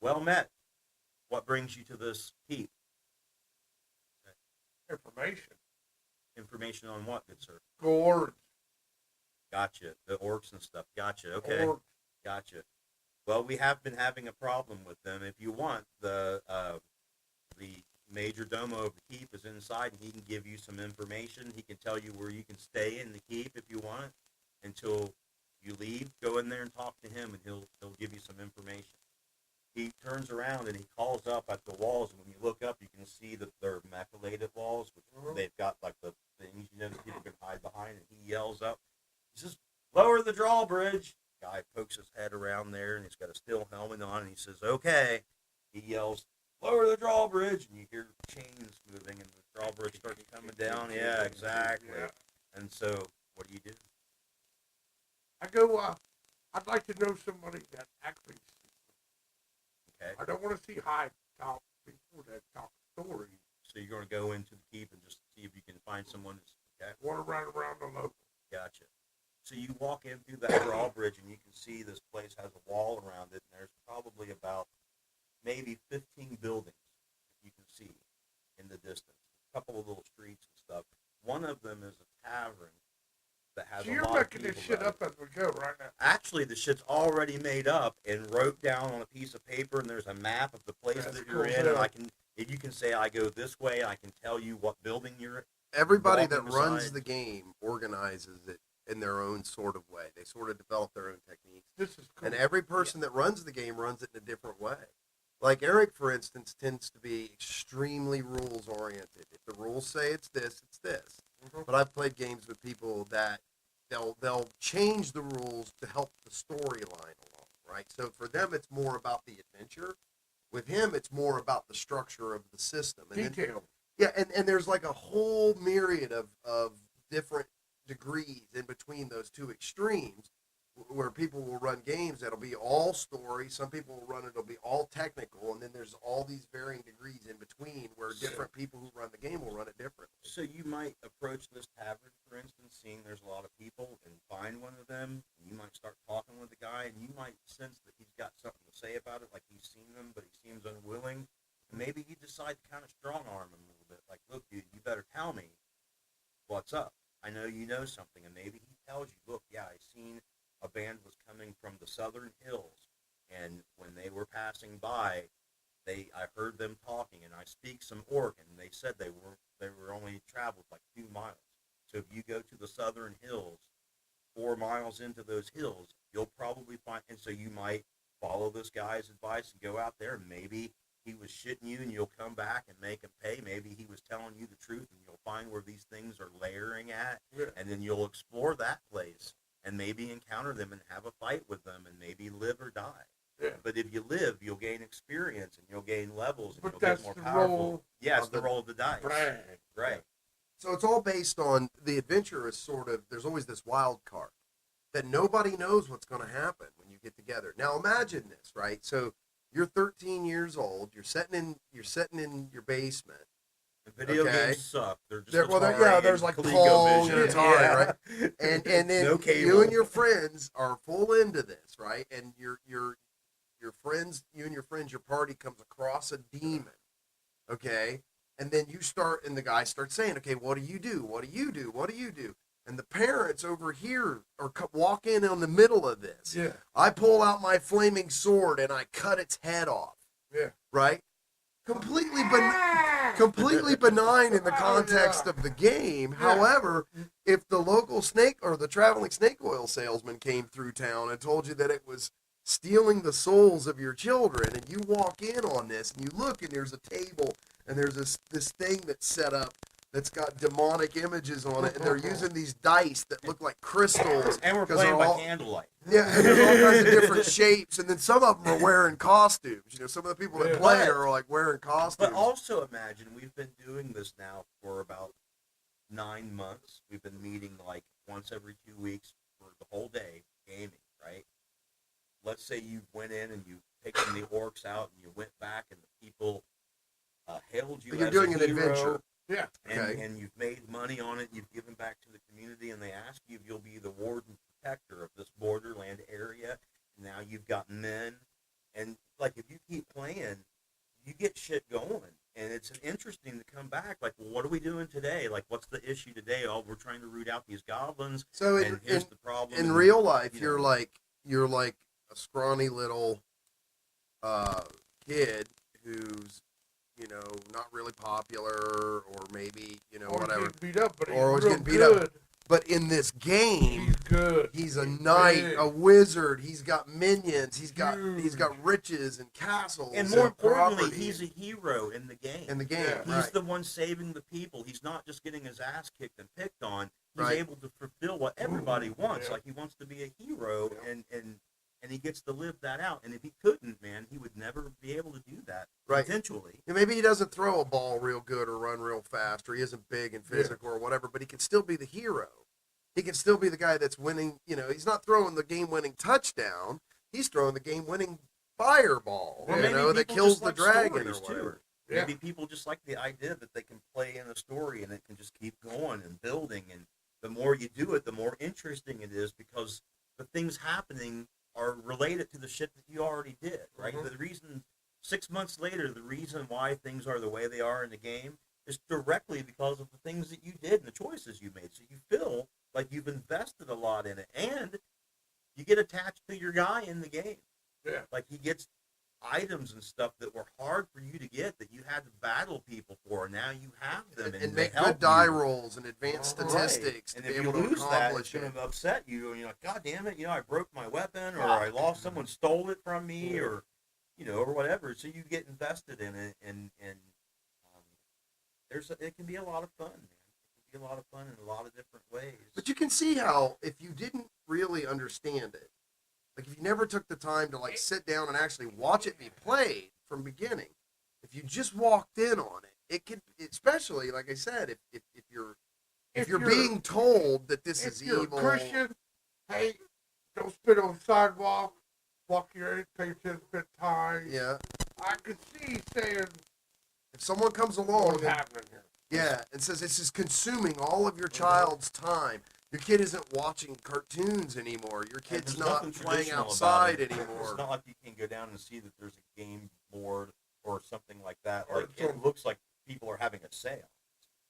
[SPEAKER 2] "Well met. What brings you to this keep?"
[SPEAKER 3] Information.
[SPEAKER 2] Information on what, good sir?
[SPEAKER 3] Gourds.
[SPEAKER 2] Gotcha. The orcs and stuff. Gotcha. Okay.
[SPEAKER 3] Gourds.
[SPEAKER 2] Gotcha. Well, we have been having a problem with them. If you want, the major domo of the keep is inside, and he can give you some information. He can tell you where you can stay in the keep if you want until you leave. Go in there and talk to him, and he'll give you some information. He turns around and he calls up at the walls, and when you look up, you can see that they're methylated walls, which they've got like the things that people can hide behind. And he yells up, he says, "Lower the drawbridge." Guy pokes his head around there, and he's got a steel helmet on, and he says, "Okay." He yells, "Lower the drawbridge," and you hear chains moving, and the drawbridge starts coming down. Yeah, exactly.
[SPEAKER 3] Yeah.
[SPEAKER 2] And so, what do you do?
[SPEAKER 3] I go, I'd like to know somebody that actually sees them.
[SPEAKER 2] Okay.
[SPEAKER 3] I don't want to see high talk people that talk stories.
[SPEAKER 2] So you're going to go into the keep and just see if you can find someone that's, okay?
[SPEAKER 3] Want to run around the local.
[SPEAKER 2] Gotcha. So you walk in through that drawbridge, and you can see this place has a wall around it, and there's probably about maybe 15 buildings that you can see in the distance. A couple of little streets and stuff. One of them is a tavern that has
[SPEAKER 3] So
[SPEAKER 2] a
[SPEAKER 3] you're
[SPEAKER 2] lot of
[SPEAKER 3] making this
[SPEAKER 2] people
[SPEAKER 3] shit
[SPEAKER 2] running.
[SPEAKER 3] up as we go right now.
[SPEAKER 2] Actually, the shit's already made up and wrote down on a piece of paper, and there's a map of the place
[SPEAKER 3] That's
[SPEAKER 2] that you're
[SPEAKER 3] cool,
[SPEAKER 2] in,
[SPEAKER 3] too.
[SPEAKER 2] and if you can say, I go this way, I can tell you what building you're in.
[SPEAKER 1] Everybody that
[SPEAKER 2] walking
[SPEAKER 1] runs
[SPEAKER 2] beside.
[SPEAKER 1] the game organizes it in their own sort of way. They sort of develop their own techniques.
[SPEAKER 3] This is cool.
[SPEAKER 1] And every person that runs the game runs it in a different way. Like Eric, for instance, tends to be extremely rules oriented. If the rules say it's this, it's this. But I've played games with people that they'll change the rules to help the storyline along, right? So for them, it's more about the adventure. With him, it's more about the structure of the system. And then,
[SPEAKER 3] Detail.
[SPEAKER 1] yeah, and there's like a whole myriad of different degrees in between those two extremes, where people will run games that'll be all story. Some people will run it'll be all technical, and then there's all these varying degrees in between where different people who run the game will run it differently.
[SPEAKER 2] So you might approach this tavern, for instance, seeing there's a lot of people, and find one of them. And you might start talking with the guy, and you might sense that he's got something to say about it, like he's seen them, but he seems unwilling. And maybe you decide to kind of strong arm him a little bit, like, "Look, dude, you better tell me what's up. I know you know something." And maybe he tells you, "Look, yeah, I've seen a band was coming from the southern hills, and when they were passing by, I heard them talking, and I speak some Orc, and they said they were only traveled like 2 miles. So if you go to the southern hills, 4 miles into those hills, you'll probably find, and so you might follow this guy's advice and go out there, and maybe he was shitting you, and you'll come back and make him pay. Maybe he was telling you the truth, and you'll find where these things are layering at, and then you'll explore that place, and maybe encounter them and have a fight with them, and maybe live or die. Yeah. But if you live, you'll gain experience, and you'll gain levels, and you'll get more powerful. Yeah, it's the roll of the dice. Right.
[SPEAKER 1] So it's all based on the adventure is sort of, there's always this wild card that nobody knows what's going to happen when you get together. Now imagine this, right? So you're 13 years old, you're sitting in your basement.
[SPEAKER 2] The video games suck. They're just
[SPEAKER 1] there's like Pong and Atari, right? And then
[SPEAKER 2] no
[SPEAKER 1] you and your friends are full into this, right? And your friends, you and your friends, your party comes across a demon, okay? And then you start, and the guy starts saying, okay, what do you do? What do you do? What do you do? And the parents over here walk in on the middle of this.
[SPEAKER 3] Yeah.
[SPEAKER 1] I pull out my flaming sword and I cut its head off.
[SPEAKER 3] Yeah.
[SPEAKER 1] Right? Completely benign in the context of the game. Yeah. However, if the local snake or the traveling snake oil salesman came through town and told you that it was stealing the souls of your children, and you walk in on this and you look and there's a table and there's this thing that's set up that's got demonic images on it, and they're using these dice that look like crystals.
[SPEAKER 2] And we're playing by candlelight.
[SPEAKER 1] Yeah, and there's all kinds of different shapes, and then some of them are wearing costumes. You know, some of the people that play are like wearing costumes.
[SPEAKER 2] But also imagine we've been doing this now for about 9 months. We've been meeting like once every 2 weeks for the whole day, gaming, right? Let's say you went in and you picked the orcs out, and you went back, and the people hailed you as a hero.
[SPEAKER 1] You're doing an adventure.
[SPEAKER 3] Yeah.
[SPEAKER 2] And you've made money on it, you've given back to the community, and they ask you if you'll be the warden protector of this borderland area. Now you've got men, and like if you keep playing, you get shit going. And it's interesting to come back, like, well, what are we doing today? Like, what's the issue today? Oh, we're trying to root out these goblins,
[SPEAKER 1] so
[SPEAKER 2] and here's the problem.
[SPEAKER 1] In real life, you're like a scrawny little kid who's, you know, not really popular, or maybe, you know, whatever.
[SPEAKER 3] Always getting beat up.
[SPEAKER 1] But in this game,
[SPEAKER 3] he's good.
[SPEAKER 1] He's a knight, a wizard. He's got minions. He's got riches and castles.
[SPEAKER 2] And more importantly, he's a hero in the game. He's
[SPEAKER 1] right.
[SPEAKER 2] the one saving the people. He's not just getting his ass kicked and picked on. He's able to fulfill what everybody wants. Like, he wants to be a hero, and he gets to live that out. And if he couldn't, man, he would never be able to do that.
[SPEAKER 1] Right.
[SPEAKER 2] Eventually.
[SPEAKER 1] And maybe he doesn't throw a ball real good or run real fast, or he isn't big and physical or whatever, but he can still be the hero. He can still be the guy that's winning. You know, he's not throwing the game-winning touchdown. He's throwing the game-winning fireball,
[SPEAKER 2] you know,
[SPEAKER 1] that kills the dragon or whatever.
[SPEAKER 2] Maybe people just like the idea that they can play in a story and it can just keep going and building. And the more you do it, the more interesting it is, because the things happening are related to the shit that you already did, right? The reason, 6 months later, the reason why things are the way they are in the game is directly because of the things that you did and the choices you made. So you feel like you've invested a lot in it, and you get attached to your guy in the game.
[SPEAKER 3] Yeah.
[SPEAKER 2] Like, he gets items and stuff that were hard for you to get, that you had to battle people for, and now you have them.
[SPEAKER 1] And make good die rolls and advanced statistics
[SPEAKER 2] and
[SPEAKER 1] to be
[SPEAKER 2] if
[SPEAKER 1] able
[SPEAKER 2] you
[SPEAKER 1] to
[SPEAKER 2] lose
[SPEAKER 1] accomplish
[SPEAKER 2] that, it's
[SPEAKER 1] it.
[SPEAKER 2] going to upset you, and you're like, God damn it, you know, I broke my weapon, or I lost, someone stole it from me, or, you know, or whatever. So you get invested in it, and it can be a lot of fun, man. It can be a lot of fun in a lot of different ways.
[SPEAKER 1] But you can see how, if you didn't really understand it, like if you never took the time to like sit down and actually watch it be played from beginning, if you just walked in on it, it could, especially like I said, if you're being told that this is evil.
[SPEAKER 3] If you're a Christian, hey, don't spit on the sidewalk, walk your 8 paces, spit ties.
[SPEAKER 1] Yeah.
[SPEAKER 3] I could see saying,
[SPEAKER 1] if someone comes along
[SPEAKER 3] what's happening here?
[SPEAKER 1] Yeah, and says this is consuming all of your child's time. Your kid isn't watching cartoons anymore. Your kid's not playing outside anymore.
[SPEAKER 2] It's not like you can go down and see that there's a game board or something like that. Like, it looks like people are having a sale.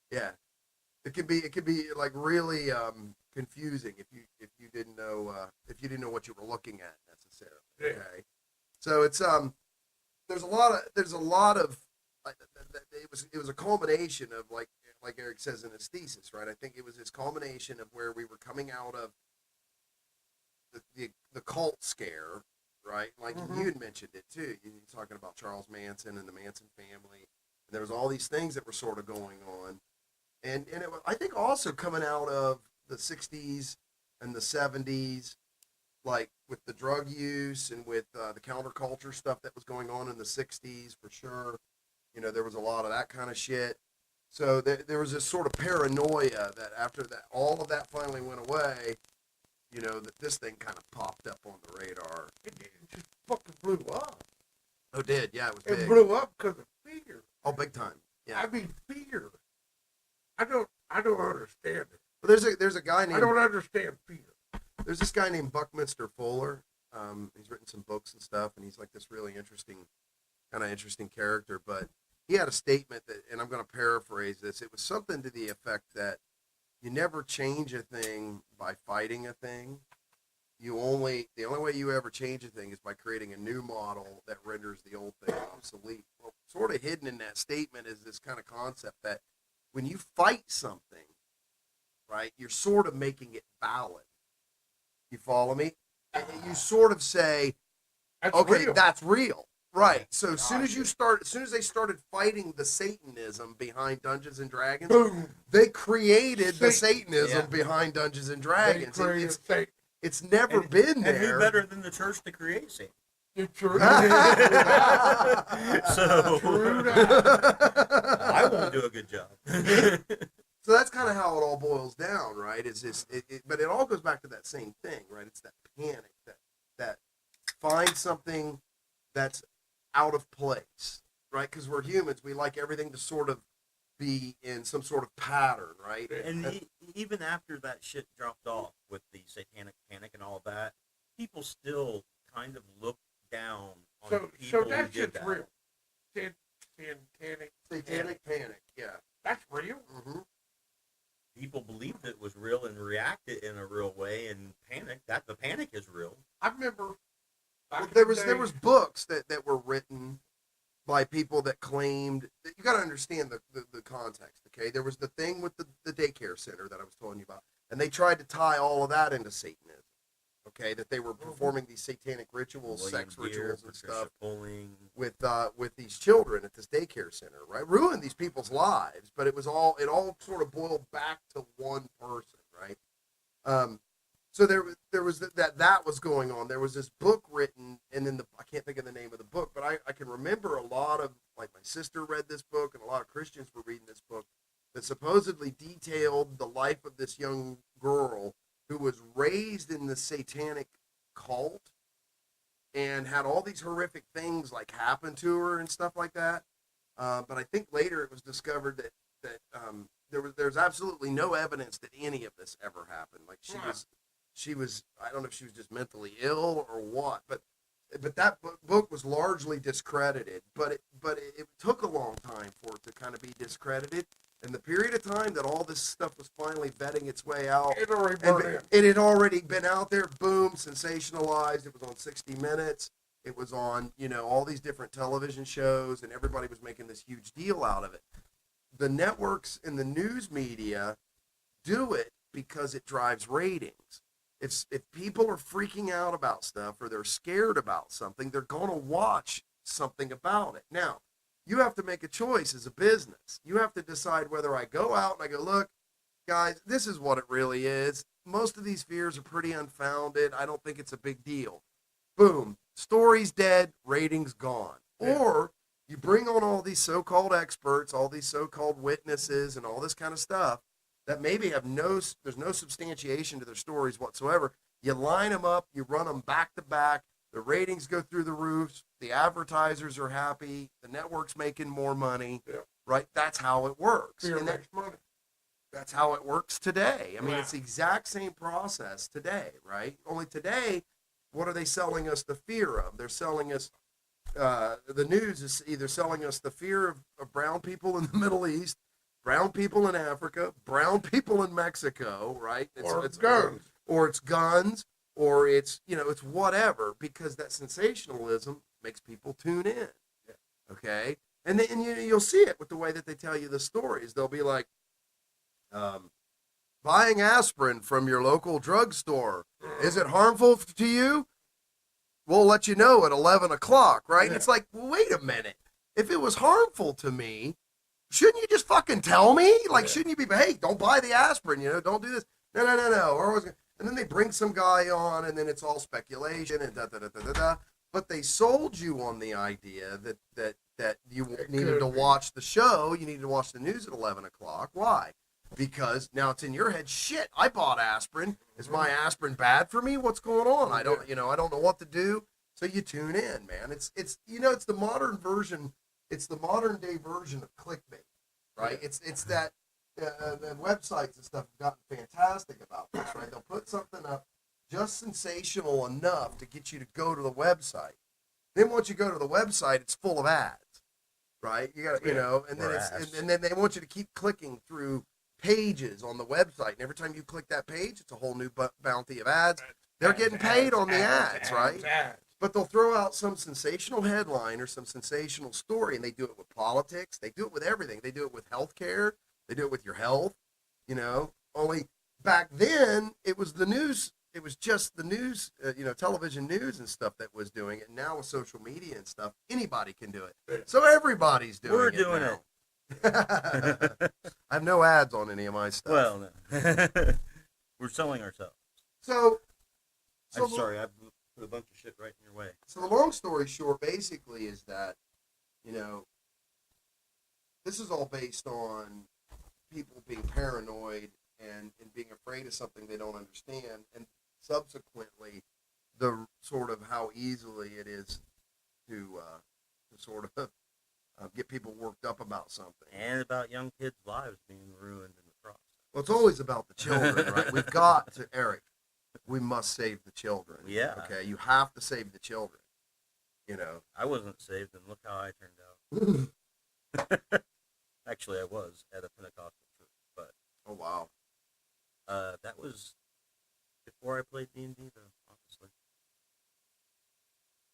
[SPEAKER 1] Yeah, it could be like really confusing if you didn't know what you were looking at necessarily.
[SPEAKER 3] Yeah.
[SPEAKER 1] Okay, so it's there's a lot of it was a culmination of like Eric says in his thesis, right? I think it was his culmination of where we were coming out of the cult scare, right? Like you had mentioned it too. You were talking about Charles Manson and the Manson family. And there was all these things that were sort of going on, and I think also coming out of the '60s and the '70s, like with the drug use and with the counterculture stuff that was going on in the '60s for sure. You know, there was a lot of that kind of shit. So there was this sort of paranoia that after that, all of that finally went away, you know, that this thing kind of popped up on the radar.
[SPEAKER 3] It just fucking blew up.
[SPEAKER 1] Oh, it did. Yeah, it was
[SPEAKER 3] It
[SPEAKER 1] big.
[SPEAKER 3] blew up because of fear.
[SPEAKER 1] Oh, big time. Yeah.
[SPEAKER 3] I mean, fear. I don't understand it.
[SPEAKER 1] Well, there's a guy
[SPEAKER 3] I
[SPEAKER 1] named
[SPEAKER 3] don't understand fear.
[SPEAKER 1] there's this guy named Buckminster Fuller. He's written some books and stuff, and he's like this really interesting character. But he had a statement that, and I'm going to paraphrase this. It was something to the effect that you never change a thing by fighting a thing. The only way you ever change a thing is by creating a new model that renders the old thing obsolete. Well, sort of hidden in that statement is this kind of concept that when you fight something, right, you're sort of making it valid. You follow me? And you sort of say,
[SPEAKER 3] That's
[SPEAKER 1] okay,
[SPEAKER 3] real.
[SPEAKER 1] that's real. Right. So as soon as they started fighting the Satanism behind Dungeons and Dragons,
[SPEAKER 3] Boom.
[SPEAKER 1] they created the Satanism
[SPEAKER 2] Yeah.
[SPEAKER 1] behind Dungeons and
[SPEAKER 3] They
[SPEAKER 1] Dragons.
[SPEAKER 3] created Satan.
[SPEAKER 1] It's never been
[SPEAKER 2] And
[SPEAKER 1] there.
[SPEAKER 2] who better than the church to create Satan?
[SPEAKER 3] You're true.
[SPEAKER 2] So
[SPEAKER 3] True that.
[SPEAKER 2] I won't do a good job.
[SPEAKER 1] So that's kind of how it all boils down, right? But it all goes back to that same thing, right? It's that panic that find something that's out of place, right? Because we're humans, we like everything to sort of be in some sort of pattern, right?
[SPEAKER 2] And even after that shit dropped off with the Satanic Panic and all that, people still kind of look down on
[SPEAKER 3] So
[SPEAKER 2] people
[SPEAKER 3] that
[SPEAKER 2] who did
[SPEAKER 3] shit's
[SPEAKER 2] that.
[SPEAKER 3] real.
[SPEAKER 1] Satanic panic, yeah.
[SPEAKER 3] That's real.
[SPEAKER 1] Mm-hmm.
[SPEAKER 2] People believed it was real and reacted in a real way and panicked. That the panic is real.
[SPEAKER 3] I remember.
[SPEAKER 1] Well, there was books that were written by people that claimed that you got to understand the context. Okay, there was the thing with the daycare center that I was telling you about, and they tried to tie all of that into Satanism. Okay, that they were performing these satanic rituals,
[SPEAKER 2] William
[SPEAKER 1] sex
[SPEAKER 2] Deere,
[SPEAKER 1] rituals and
[SPEAKER 2] Patricia
[SPEAKER 1] stuff
[SPEAKER 2] Pulling.
[SPEAKER 1] with these children at this daycare center, right? Ruined these people's lives, but it all sort of boiled back to one person, right? So there was that was going on. There was this book written, and then I can't think of the name of the book, but I can remember a lot of, like, my sister read this book, and a lot of Christians were reading this book that supposedly detailed the life of this young girl who was raised in the satanic cult and had all these horrific things like happen to her and stuff like that. But I think later it was discovered that there's absolutely no evidence that any of this ever happened. Like she was I don't know if she was just mentally ill or what, but that book was largely discredited. But it took a long time for it to kind of be discredited. And the period of time that all this stuff was finally vetting its way out,
[SPEAKER 3] It already burned in.
[SPEAKER 1] it had already been out there, boom, sensationalized. It was on 60 Minutes. It was on, all these different television shows, and everybody was making this huge deal out of it. The networks and the news media do it because it drives ratings. If people are freaking out about stuff or they're scared about something, they're going to watch something about it. Now, you have to make a choice as a business. You have to decide whether I go out and I go, look, guys, this is what it really is. Most of these fears are pretty unfounded. I don't think it's a big deal. Boom. Story's dead. Ratings gone.
[SPEAKER 3] Yeah.
[SPEAKER 1] Or you bring on all these so-called experts, all these so-called witnesses and all this kind of stuff that maybe there's no substantiation to their stories whatsoever. You line them up. You run them back to back. The ratings go through the roof. The advertisers are happy. The network's making more money.
[SPEAKER 3] Yeah.
[SPEAKER 1] Right? That's how it works.
[SPEAKER 3] Fear
[SPEAKER 1] And
[SPEAKER 3] makes money.
[SPEAKER 1] that's how it works today. I mean,
[SPEAKER 3] Yeah.
[SPEAKER 1] it's the exact same process today, right? Only today, what are they selling us the fear of? They're selling us, the news is either selling us the fear of brown people in the Middle East, brown people in Africa, brown people in Mexico, right?
[SPEAKER 3] Or guns.
[SPEAKER 1] Or it's guns, or it's, it's whatever, because that sensationalism makes people tune in. Okay? And then you'll see it with the way that they tell you the stories. They'll be like, buying aspirin from your local drugstore, is it harmful to you? We'll let you know at 11 o'clock, right? And it's like, well, wait a minute. If it was harmful to me, shouldn't you just fucking tell me? Like, shouldn't you be, hey, don't buy the aspirin, don't do this. No. And then they bring some guy on, and then it's all speculation and da-da-da-da-da-da. But they sold you on the idea that you needed to watch the show, you needed to watch the news at 11 o'clock. Why? Because now it's in your head, shit, I bought aspirin. Is my aspirin bad for me? What's going on? I don't know what to do. So you tune in, man. It's the modern version. It's the modern day version of clickbait, right? It's that the websites and stuff have gotten fantastic about this, right? They'll put something up just sensational enough to get you to go to the website. Then once you go to the website, it's full of ads, right? You got and then they want you to keep clicking through pages on the website, and every time you click that page, it's a whole new bounty of ads. They're getting paid on the ads, right? But they'll throw out some sensational headline or some sensational story, and they do it with politics. They do it with everything. They do it with healthcare. They do it with your health. Only back then it was the news. It was just the news, television news and stuff that was doing it. And now with social media and stuff, anybody can do it. So everybody's doing it.
[SPEAKER 2] We're doing
[SPEAKER 1] it. I have no ads on any of my stuff.
[SPEAKER 2] Well, no. We're selling ourselves.
[SPEAKER 1] So
[SPEAKER 2] I'm sorry, I put a bunch of shit right in your way.
[SPEAKER 1] So the long story short, basically, is that, this is all based on people being paranoid and being afraid of something they don't understand, and subsequently, the sort of how easily it is to sort of get people worked up about something.
[SPEAKER 2] And about young kids' lives being ruined in the process.
[SPEAKER 1] Well, it's always about the children, right? We've got to, Eric, we must save the children.
[SPEAKER 2] Yeah.
[SPEAKER 1] Okay, you have to save the children.
[SPEAKER 2] I wasn't saved, and look how I turned out. Actually, I was at a Pentecostal church, but...
[SPEAKER 1] Oh, wow.
[SPEAKER 2] That was before I played D&D, though, honestly.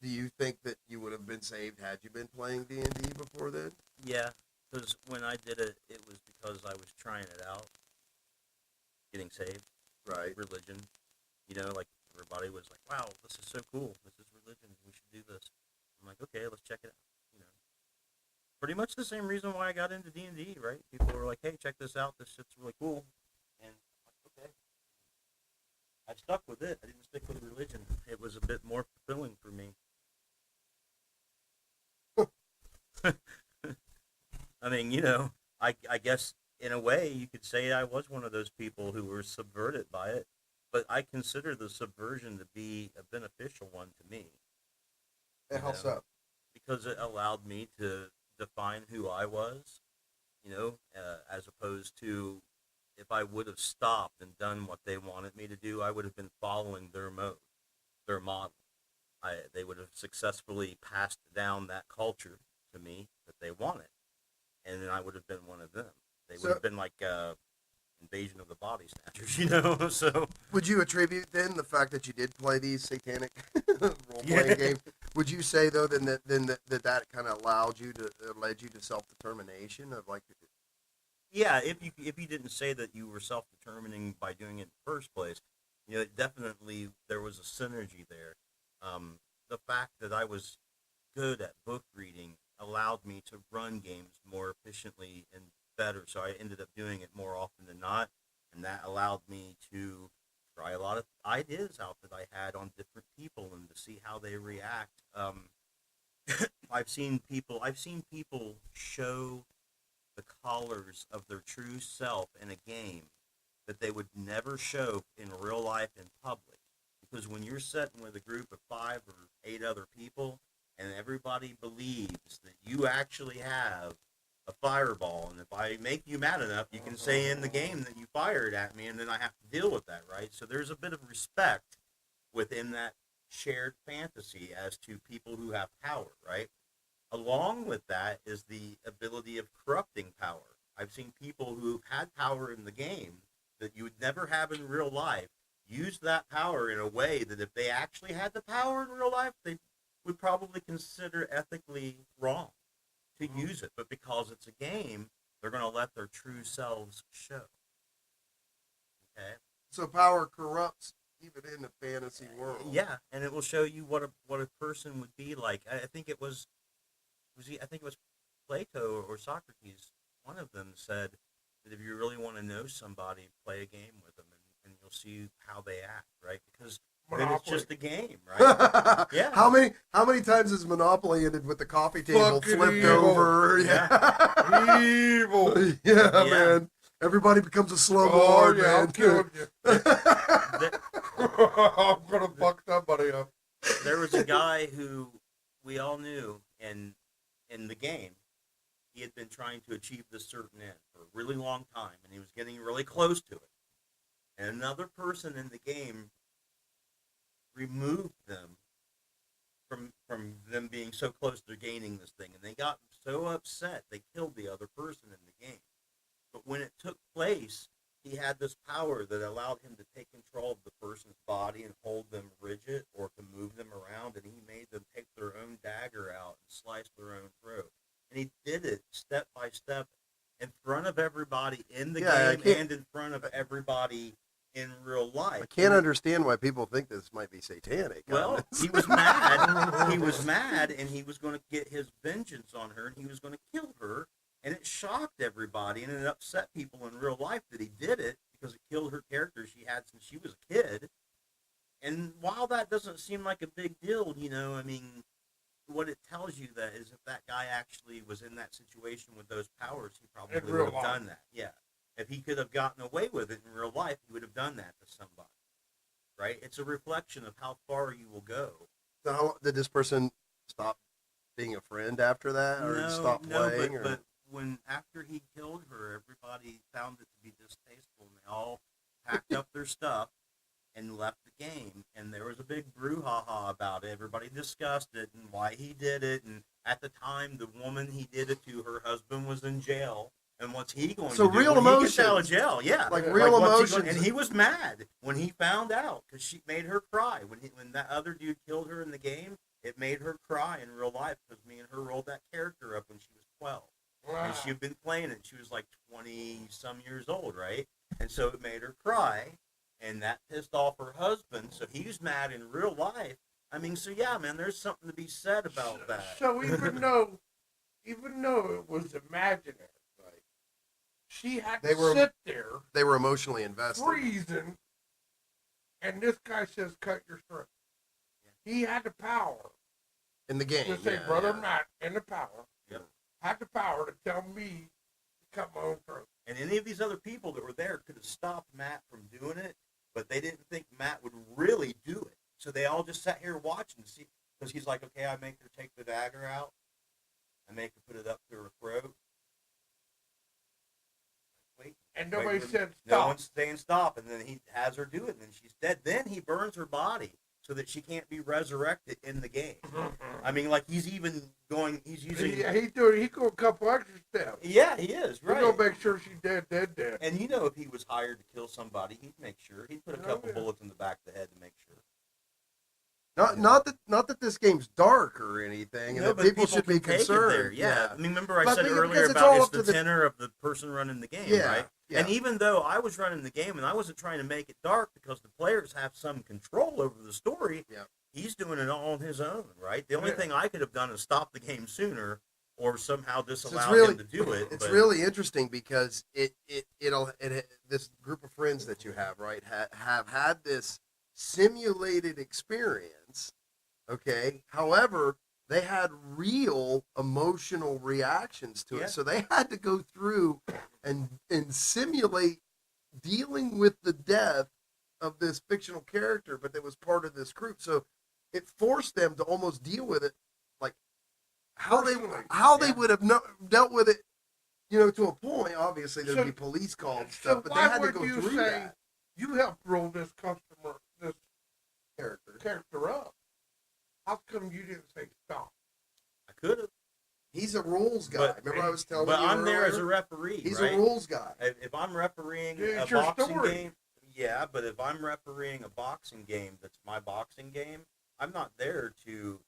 [SPEAKER 1] Do you think that you would have been saved had you been playing D&D before then?
[SPEAKER 2] Yeah, because when I did it, it was because I was trying it out, getting saved.
[SPEAKER 1] Right.
[SPEAKER 2] Religion. Like everybody was like, wow, this is so cool. This is religion. We should do this. I'm like, okay, let's check it out. Pretty much the same reason why I got into D&D, right? People were like, hey, check this out. This shit's really cool. And I'm like, okay. I stuck with it. I didn't stick with religion. It was a bit more fulfilling for me. I mean, I guess in a way you could say I was one of those people who were subverted by it, but I consider the subversion to be a beneficial one to me.
[SPEAKER 1] How so?
[SPEAKER 2] Because it allowed me to define who I was, as opposed to if I would have stopped and done what they wanted me to do, I would have been following their model. They would have successfully passed down that culture to me that they wanted, and then I would have been one of them. They would have been like Invasion of the Body Snatchers, So
[SPEAKER 1] would you attribute then the fact that you did play these satanic role-playing games? Would you say though then that kind of led you to self-determination of like?
[SPEAKER 2] Yeah, if you didn't say that you were self-determining by doing it in the first place, definitely there was a synergy there. The fact that I was good at book reading allowed me to run games more efficiently and better, so I ended up doing it more often than not, and that allowed me to try a lot of ideas out that I had on different people and to see how they react. I've seen people show the colors of their true self in a game that they would never show in real life in public, because when you're sitting with a group of 5 or 8 other people and everybody believes that you actually have a fireball, and if I make you mad enough, you can say in the game that you fired at me, and then I have to deal with that, right? So there's a bit of respect within that shared fantasy as to people who have power, right? Along with that is the ability of corrupting power. I've seen people who've had power in the game that you would never have in real life use that power in a way that if they actually had the power in real life, they would probably consider ethically wrong to use it. But because it's a game, they're going to let their true selves show. Okay?
[SPEAKER 1] So power corrupts even in the fantasy world.
[SPEAKER 2] Yeah, and it will show you what a person would be like. I think it was Plato or Socrates. One of them said that if you really want to know somebody, play a game with them, and you'll see how they act, right? Because then it's just a game, right? Yeah.
[SPEAKER 1] How many times has Monopoly ended with the coffee table
[SPEAKER 3] Fucking
[SPEAKER 1] flipped
[SPEAKER 3] evil.
[SPEAKER 1] over?
[SPEAKER 3] Yeah. Evil.
[SPEAKER 1] Yeah, man. Everybody becomes a slow
[SPEAKER 3] Oh,
[SPEAKER 1] board,
[SPEAKER 3] yeah,
[SPEAKER 1] man.
[SPEAKER 3] I'm killing you.
[SPEAKER 2] There,
[SPEAKER 3] I'm going to fuck somebody up.
[SPEAKER 2] there was a guy who we all knew in the game. He had been trying to achieve this certain end for a really long time, and he was getting really close to it. And another person in the game removed them from them being so close to gaining this thing, and they got so upset they killed the other person in the game. But when it took place, he had this power that allowed him to take control of the person's body and hold them rigid or to move them around, and he made them take their own dagger out and slice their own throat. And he did it step by step in front of everybody in the game and in front of everybody in real life.
[SPEAKER 1] I can't understand why people think this might be satanic.
[SPEAKER 2] Well, he was mad. He was mad, and he was going to get his vengeance on her, and he was going to kill her. And it shocked everybody, and it upset people in real life that he did it because it killed her character she had since she was a kid. And while that doesn't seem like a big deal, I mean, what it tells you that is if that guy actually was in that situation with those powers, he probably would have done that. Yeah. If he could have gotten away with it in real life, he would have done that to somebody. Right? It's a reflection of how far you will go.
[SPEAKER 1] So how, did this person stop being a friend after that, or stop playing?
[SPEAKER 2] But when after he killed her, everybody found it to be distasteful, and they all packed up their stuff and left the game. And there was a big brouhaha about it. Everybody discussed it and why he did it. And at the time, the woman he did it to, her husband was in jail. And what's he going to do?
[SPEAKER 1] Real
[SPEAKER 2] when
[SPEAKER 1] emotions.
[SPEAKER 2] He gets out of jail, yeah.
[SPEAKER 1] Like real emotions.
[SPEAKER 2] And he was mad when he found out because she made her cry. When that other dude killed her in the game, it made her cry in real life because me and her rolled that character up when she was 12. Wow. And she'd been playing it. She was like 20-some years old, right? And so it made her cry, and that pissed off her husband. So he was mad in real life. I mean, so yeah, man, there's something to be said about that.
[SPEAKER 3] So even though it was imaginary, right, she had to sit there.
[SPEAKER 1] They were emotionally invested.
[SPEAKER 3] Freezing, and this guy says, "Cut your throat." Yeah. He had the power
[SPEAKER 1] in the game
[SPEAKER 3] to say, "Brother Matt," in the power. Yeah. Had the power to tell me to cut my own throat.
[SPEAKER 2] And any of these other people that were there could have stopped Matt from doing it, but they didn't think Matt would really do it. So they all just sat here watching to see, because he's like, okay, I make her take the dagger out. I make her put it up to her throat. Wait.
[SPEAKER 3] And nobody said stop.
[SPEAKER 2] No one's saying stop, and then he has her do it, and then she's dead. Then he burns her body so that she can't be resurrected in the game. I mean, like he's using.
[SPEAKER 3] He's going a couple extra steps.
[SPEAKER 2] Yeah, he is. Right.
[SPEAKER 3] We're gonna make sure she's dead.
[SPEAKER 2] And if he was hired to kill somebody, he'd make sure he'd put a couple bullets in the back of the head to make sure.
[SPEAKER 1] Not that this game's dark or anything, and that people should be concerned.
[SPEAKER 2] Yeah. I mean, remember I said earlier about it's the tenor of the person running the game, right? Yeah. And even though I was running the game and I wasn't trying to make it dark because the players have some control over the story, he's doing it all on his own, right? The only thing I could have done is stop the game sooner or somehow disallow him to do it.
[SPEAKER 1] It's really interesting because this group of friends that you have, right, have had this simulated experience, okay? However, they had real emotional reactions to it. So they had to go through and simulate dealing with the death of this fictional character, but that was part of this group. So it forced them to almost deal with it like how they would have dealt with it, to a point. Obviously, there'd be police calls and stuff, but they had to go through that.
[SPEAKER 3] You helped roll this character up. How come you didn't say stop?
[SPEAKER 2] I could have.
[SPEAKER 1] He's a rules guy. Remember I was telling you
[SPEAKER 2] But I'm there
[SPEAKER 1] earlier?
[SPEAKER 2] as a referee,
[SPEAKER 1] He's
[SPEAKER 2] right?
[SPEAKER 1] a rules guy.
[SPEAKER 2] If I'm refereeing
[SPEAKER 3] Yeah,
[SPEAKER 2] a
[SPEAKER 3] it's your
[SPEAKER 2] boxing
[SPEAKER 3] story.
[SPEAKER 2] game, yeah, but if I'm refereeing a boxing game that's my boxing game, I'm not there to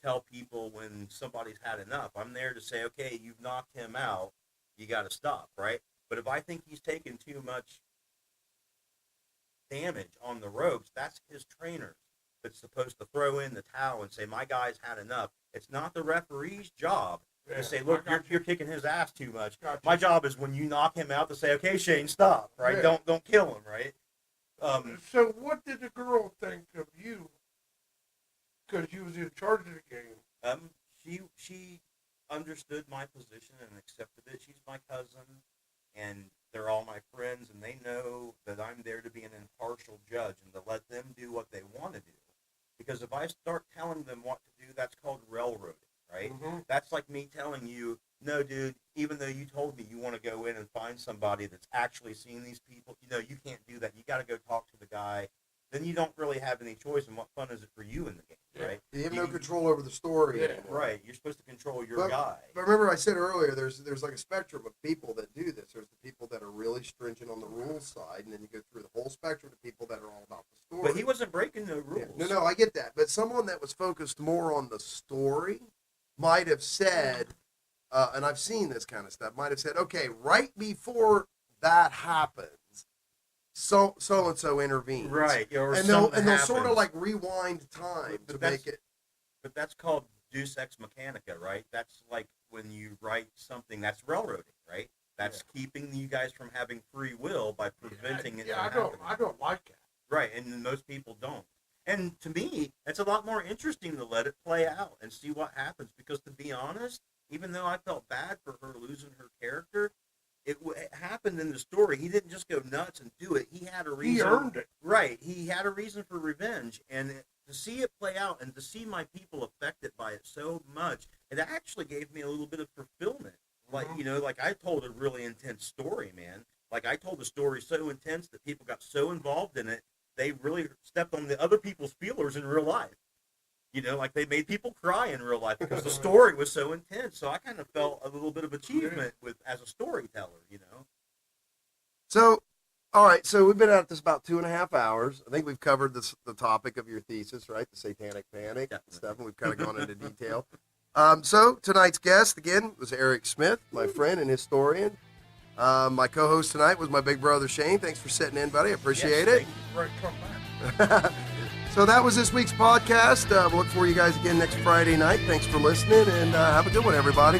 [SPEAKER 2] tell people when somebody's had enough. I'm there to say, okay, you've knocked him out, you got to stop, right? But if I think he's taking too much damage on the ropes, that's his trainer that's supposed to throw in the towel and say, my guy's had enough. It's not the referee's job
[SPEAKER 3] Yeah,
[SPEAKER 2] to say, look,
[SPEAKER 3] I got
[SPEAKER 2] you're kicking his ass too much.
[SPEAKER 3] Gotcha.
[SPEAKER 2] My job is when you knock him out to say, okay, Shane, stop, right?
[SPEAKER 3] Yeah.
[SPEAKER 2] Don't kill him, right?
[SPEAKER 3] So what did the girl think of you? Because you was in charge of the game.
[SPEAKER 2] She understood my position and accepted it. She's my cousin, and they're all my friends, and they know that I'm there to be an impartial judge and to let them do what they want to do. Because if I start telling them what to do, that's called railroading, right?
[SPEAKER 3] Mm-hmm.
[SPEAKER 2] That's like me telling you, no, dude, even though you told me you want to go in and find somebody that's actually seen these people, you can't do that. You got to go talk to the guy. Then you don't really have any choice, and what fun is it for you in the game, right?
[SPEAKER 1] You have no control over the story.
[SPEAKER 3] Yeah.
[SPEAKER 1] anymore.
[SPEAKER 2] Right. You're supposed to control your guy.
[SPEAKER 1] But remember I said earlier, there's like a spectrum of people that do this. There's the people that are really stringent on the rules side, and then you go through the whole spectrum of people that are all about the story.
[SPEAKER 2] But he wasn't breaking no rules.
[SPEAKER 1] Yeah. No, I get that. But someone that was focused more on the story might have said, and I've seen this kind of stuff, might have said, okay, right before that happens, so and so intervenes,
[SPEAKER 2] Right.
[SPEAKER 1] and they'll sort of like rewind time to make it.
[SPEAKER 2] But that's called Deus Ex Mechanica, right? That's like when you write something that's railroading, right? That's keeping you guys from having free will by preventing it from happening.
[SPEAKER 3] I don't like that.
[SPEAKER 2] Right, and most people don't. And to me, it's a lot more interesting to let it play out and see what happens. Because to be honest, even though I felt bad for her losing her character, it happened in the story. He didn't just go nuts and do it. He had a reason.
[SPEAKER 3] He earned it.
[SPEAKER 2] Right. He had a reason for revenge. And to see it play out and to see my people affected by it so much, it actually gave me a little bit of fulfillment. Like, like I told a really intense story, man. Like I told a story so intense that people got so involved in it, they really stepped on the other people's feelers in real life. Like they made people cry in real life because the story was so intense. So I kind of felt a little bit of achievement as a storyteller,
[SPEAKER 1] So, all right. So we've been at this about 2.5 hours. I think we've covered the topic of your thesis, right? The Satanic Panic and stuff, and we've kind of gone into detail. So tonight's guest again was Eric Smith, my friend and historian. My co-host tonight was my big brother Shane. Thanks for sitting in, buddy. I appreciate it.
[SPEAKER 3] Right, come back.
[SPEAKER 1] So that was this week's podcast. We'll look for you guys again next Friday night. Thanks for listening, and have a good one, everybody.